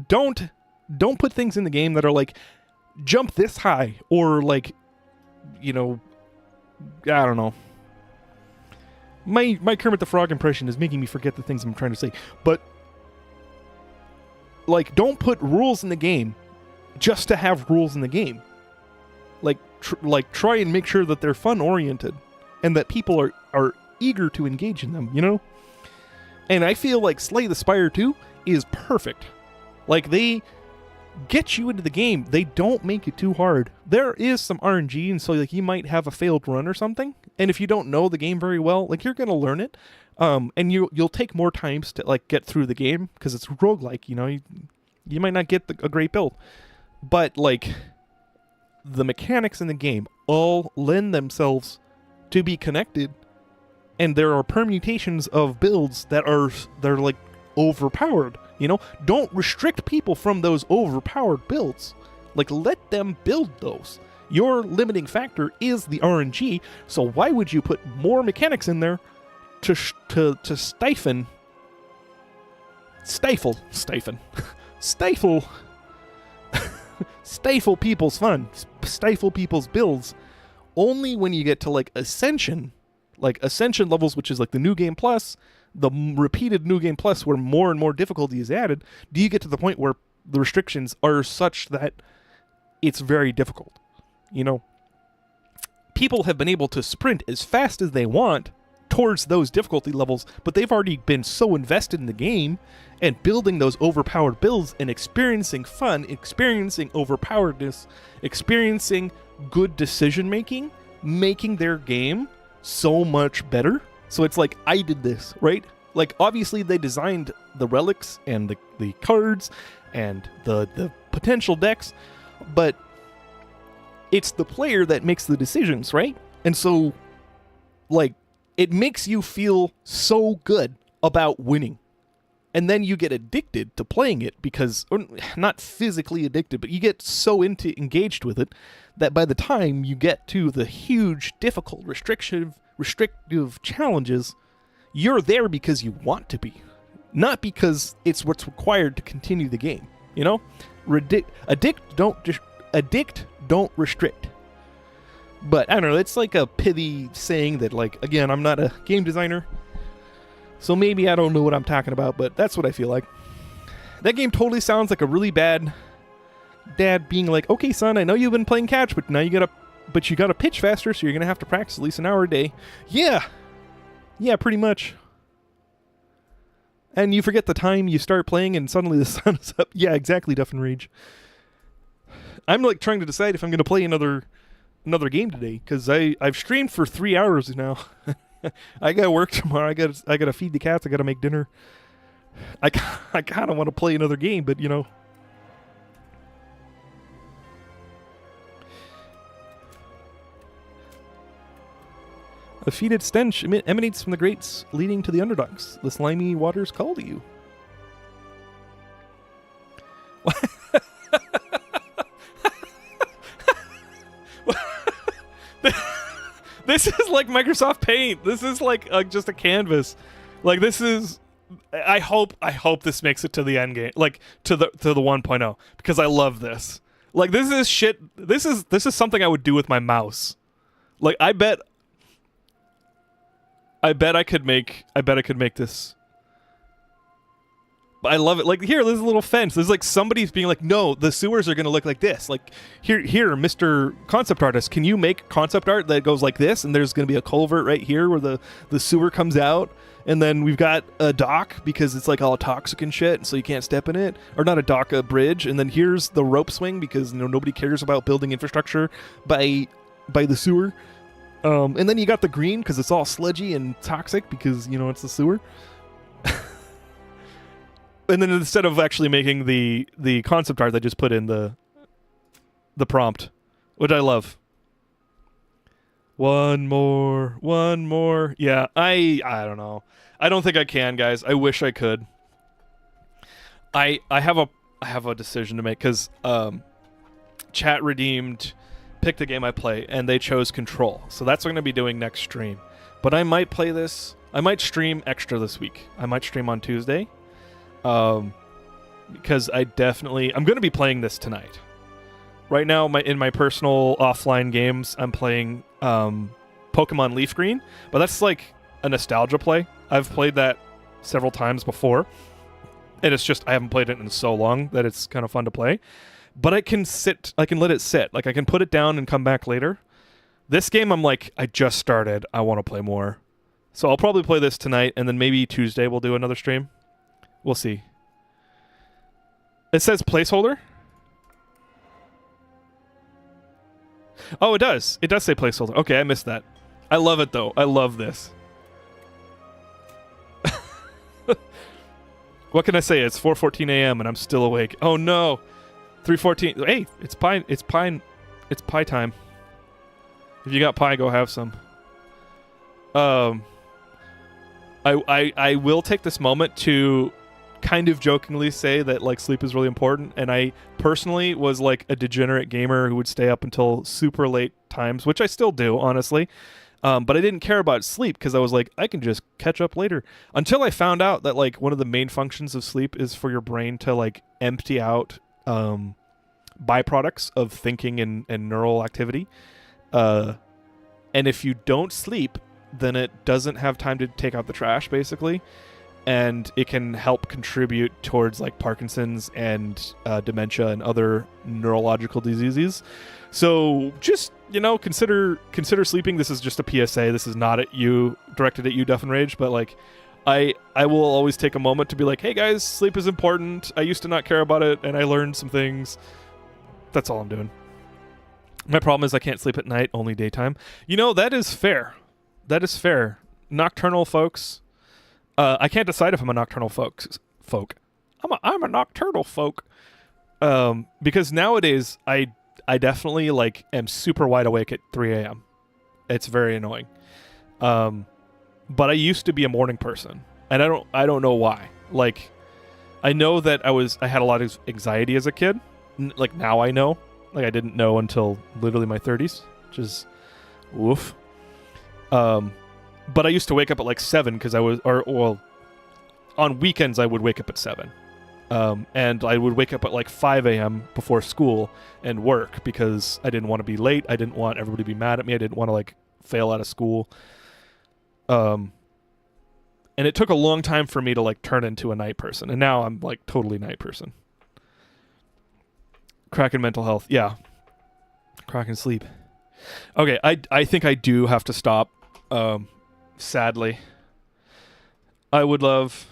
Don't put things in the game that are like, jump this high, or like, I don't know. My Kermit the Frog impression is making me forget the things I'm trying to say, but like, don't put rules in the game just to have rules in the game. Like, try and make sure that they're fun-oriented and that people are eager to engage in them, And I feel like Slay the Spire 2 is perfect. Like, they get you into the game. They don't make it too hard. There is some RNG, and so, like, you might have a failed run or something. And if you don't know the game very well, like, you're going to learn it. And you'll take more times to, like, get through the game, because it's roguelike, you might not get a great build. But, like, the mechanics in the game all lend themselves to be connected, and there are permutations of builds they're like, overpowered, Don't restrict people from those overpowered builds. Like, let them build those. Your limiting factor is the RNG, so why would you put more mechanics in there to stifle people's fun, stifle people's builds, only when you get to, like, ascension levels, which is like the New Game Plus, the repeated New Game Plus, where more and more difficulty is added, do you get to the point where the restrictions are such that it's very difficult. People have been able to sprint as fast as they want towards those difficulty levels, but they've already been so invested in the game and building those overpowered builds and experiencing fun, experiencing overpoweredness, experiencing good decision making, making their game so much better. So it's like, I did this, right? Like, obviously they designed the relics and the cards and the potential decks, but it's the player that makes the decisions, right? And so, like, it makes you feel so good about winning. And then you get addicted to playing it because, or not physically addicted, but you get so engaged with it that by the time you get to the huge, difficult, restrictive challenges, you're there because you want to be, not because it's what's required to continue the game. Addict, don't restrict. But I don't know, it's like a pithy saying that, like, again, I'm not a game designer, so maybe I don't know what I'm talking about, but that's what I feel like. That game totally sounds like a really bad dad being like, okay, son, I know you've been playing catch, but now you gotta pitch faster, so you're gonna have to practice at least an hour a day. Yeah, pretty much. And you forget the time you start playing, and suddenly the sun is up. Yeah, exactly, Duff and Rage. I'm, like, trying to decide if I'm gonna play another game today, because I've streamed for 3 hours now. I gotta work tomorrow. I gotta feed the cats. I gotta make dinner. I kind of want to play another game, but a fetid stench emanates from the grates leading to the underdogs. The slimy waters call to you. This is like Microsoft Paint. This is like just a canvas. Like, this is. I hope this makes it to the end game, like to the 1.0, because I love this. Like this is shit. This is something I would do with my mouse. Like I bet I could make this. But I love it. Like here, there's a little fence. There's like somebody's being like, no, the sewers are gonna look like this. Like here, Mr. Concept Artist, can you make concept art that goes like this? And there's gonna be a culvert right here where the sewer comes out. And then we've got a dock because it's like all toxic and shit, so you can't step in it. Or not a dock, a bridge. And then here's the rope swing because nobody cares about building infrastructure by the sewer. And then you got the green because it's all sludgy and toxic because it's the sewer. And then instead of actually making the concept art, they just put in the prompt, which I love. One more. Yeah, I don't know. I don't think I can, guys. I wish I could. I have a decision to make because chat redeemed picked a game I play and they chose Control, so that's what I'm gonna be doing next stream. But I might play this. I might stream extra this week. I might stream on Tuesday. Because I'm going to be playing this tonight. Right now, in my personal offline games, I'm playing Pokemon Leaf Green, but that's like a nostalgia play. I've played that several times before, and it's just I haven't played it in so long that it's kind of fun to play. But I can let it sit. Like I can put it down and come back later. This game, I'm like, I just started. I want to play more, so I'll probably play this tonight, and then maybe Tuesday we'll do another stream. We'll see. It says placeholder. Oh, it does. It does say placeholder. Okay, I missed that. I love it, though. I love this. What can I say? It's 4:14 a.m. and I'm still awake. Oh, no. 3:14. Hey, it's pie time. If you got pie, go have some. I will take this moment to kind of jokingly say that like sleep is really important, and I personally was like a degenerate gamer who would stay up until super late times, which I still do, honestly. But I didn't care about sleep because I was like, I can just catch up later. Until I found out that like one of the main functions of sleep is for your brain to like empty out byproducts of thinking and neural activity. And if you don't sleep, then it doesn't have time to take out the trash, basically. And it can help contribute towards like Parkinson's and dementia and other neurological diseases. So just, consider sleeping. This is just a PSA. This is not directed at you, Duff and Rage, but like I will always take a moment to be like, hey guys, sleep is important. I used to not care about it and I learned some things. That's all I'm doing. My problem is I can't sleep at night, only daytime. That is fair. That is fair. Nocturnal folks. I can't decide if I'm a nocturnal folk. I'm a nocturnal folk. Because nowadays I definitely like am super wide awake at 3 a.m. It's very annoying. But I used to be a morning person, and I don't know why. Like, I know that I had a lot of anxiety as a kid. Like now I know. Like I didn't know until literally my 30s, which is woof. But I used to wake up at like 7 because on weekends I would wake up at 7. And I would wake up at like 5 a.m. before school and work because I didn't want to be late. I didn't want everybody to be mad at me. I didn't want to like fail out of school. And it took a long time for me to like turn into a night person. And now I'm like totally night person. Kraken mental health. Yeah. Kraken sleep. Okay. I think I do have to stop. Sadly, I would love.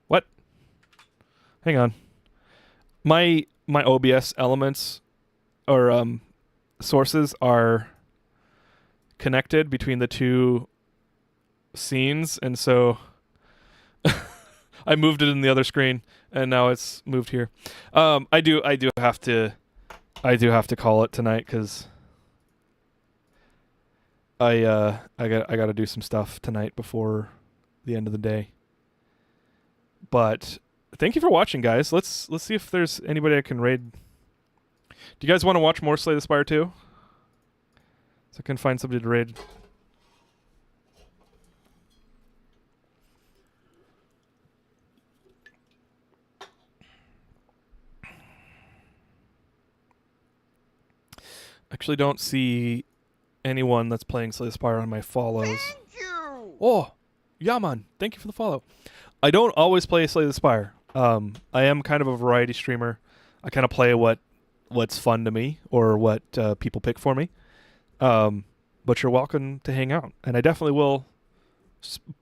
What? Hang on. My OBS elements or sources are connected between the two scenes, and so I moved it in the other screen, and now it's moved here. I do have to call it tonight because I got to do some stuff tonight before the end of the day. But thank you for watching, guys. Let's see if there's anybody I can raid. Do you guys want to watch more Slay the Spire 2? So I can find somebody to raid. Actually don't see anyone that's playing Slay the Spire on my follows. Thank you. Oh, yeah, man. Thank you for the follow. I don't always play Slay the Spire. I am kind of a variety streamer. I kind of play what's fun to me or what people pick for me. But you're welcome to hang out, and I definitely will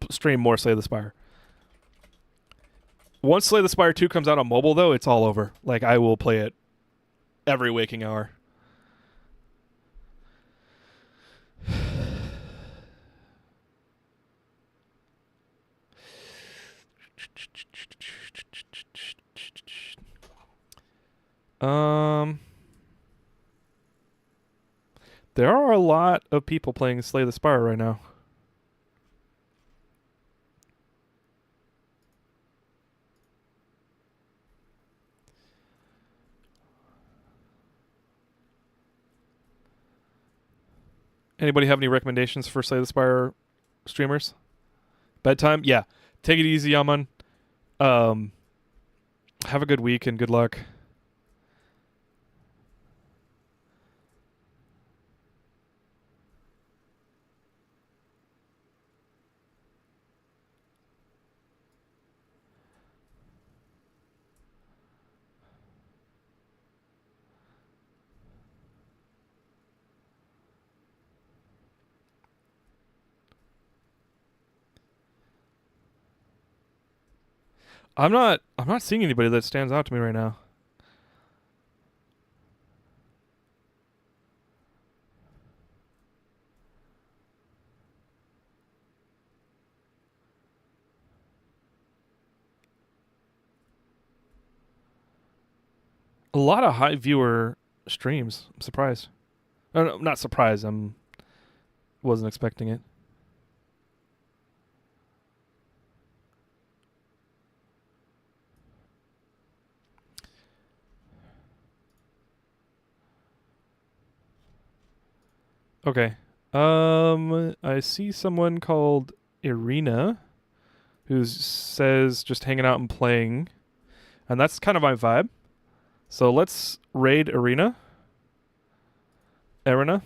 stream more Slay the Spire. Once Slay the Spire 2 comes out on mobile, though, it's all over. Like, I will play it every waking hour. There are a lot of people playing Slay the Spire right now. Anybody have any recommendations for Slay the Spire streamers? Bedtime? Yeah. Take it easy, Yaman. Have a good week and good luck. I'm not seeing anybody that stands out to me right now. A lot of high viewer streams. I'm surprised. No, not surprised. Wasn't expecting it. Okay. I see someone called Irina who says just hanging out and playing. And that's kind of my vibe. So let's raid Irina. And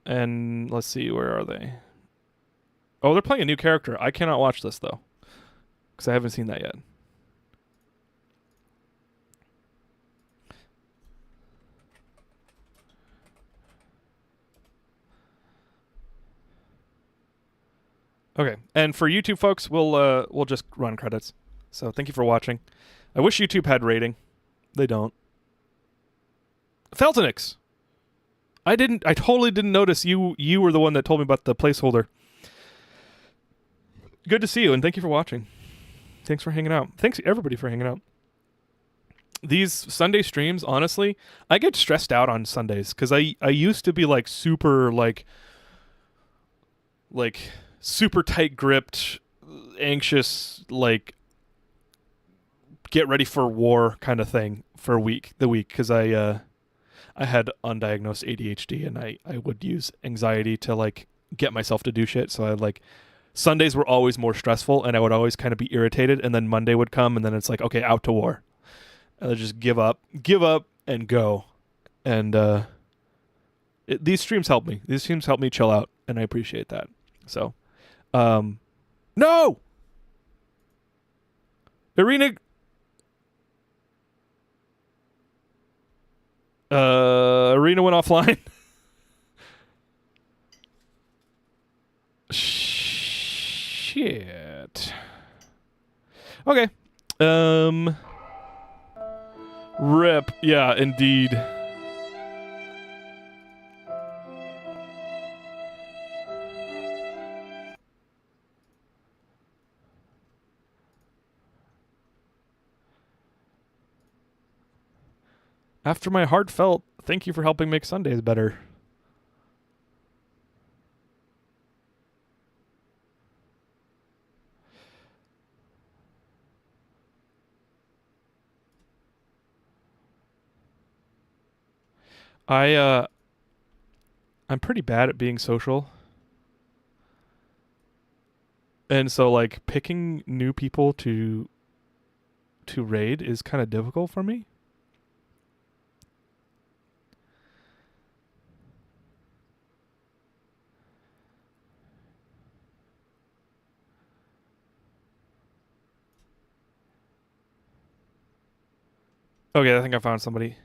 and let's see, where are they? Oh, they're playing a new character. I cannot watch this though, because I haven't seen that yet. Okay, and for YouTube folks, we'll just run credits. So thank you for watching. I wish YouTube had rating. They don't. Feltonix! I totally didn't notice you were the one that told me about the placeholder. Good to see you, and thank you for watching. Thanks for hanging out. Thanks everybody for hanging out. These Sunday streams, honestly, I get stressed out on Sundays because I used to be like super super tight gripped, anxious, like get ready for war kind of thing for the week because I had undiagnosed ADHD and I would use anxiety to like get myself to do shit. So I like Sundays were always more stressful and I would always kind of be irritated, and then Monday would come and then it's like, okay, out to war. And I just give up and go. And these streams help me. These streams help me chill out, and I appreciate that. So, no! Irina went offline. Shit. Okay. Rip. Yeah, indeed. After my heartfelt thank you for helping make Sundays better. I'm pretty bad at being social. And so like picking new people to to raid is kind of difficult for me. Okay, I think I found somebody.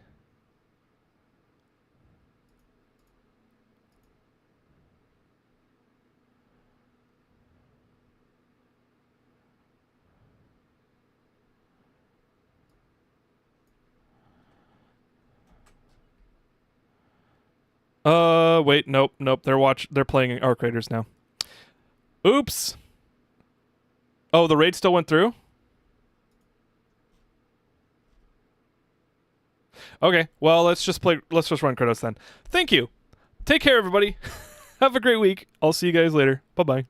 Wait, nope. They're playing Arc Raiders now. Oops. Oh, the raid still went through? Okay, well, let's just run Kratos then. Thank you. Take care, everybody. Have a great week. I'll see you guys later. Bye-bye.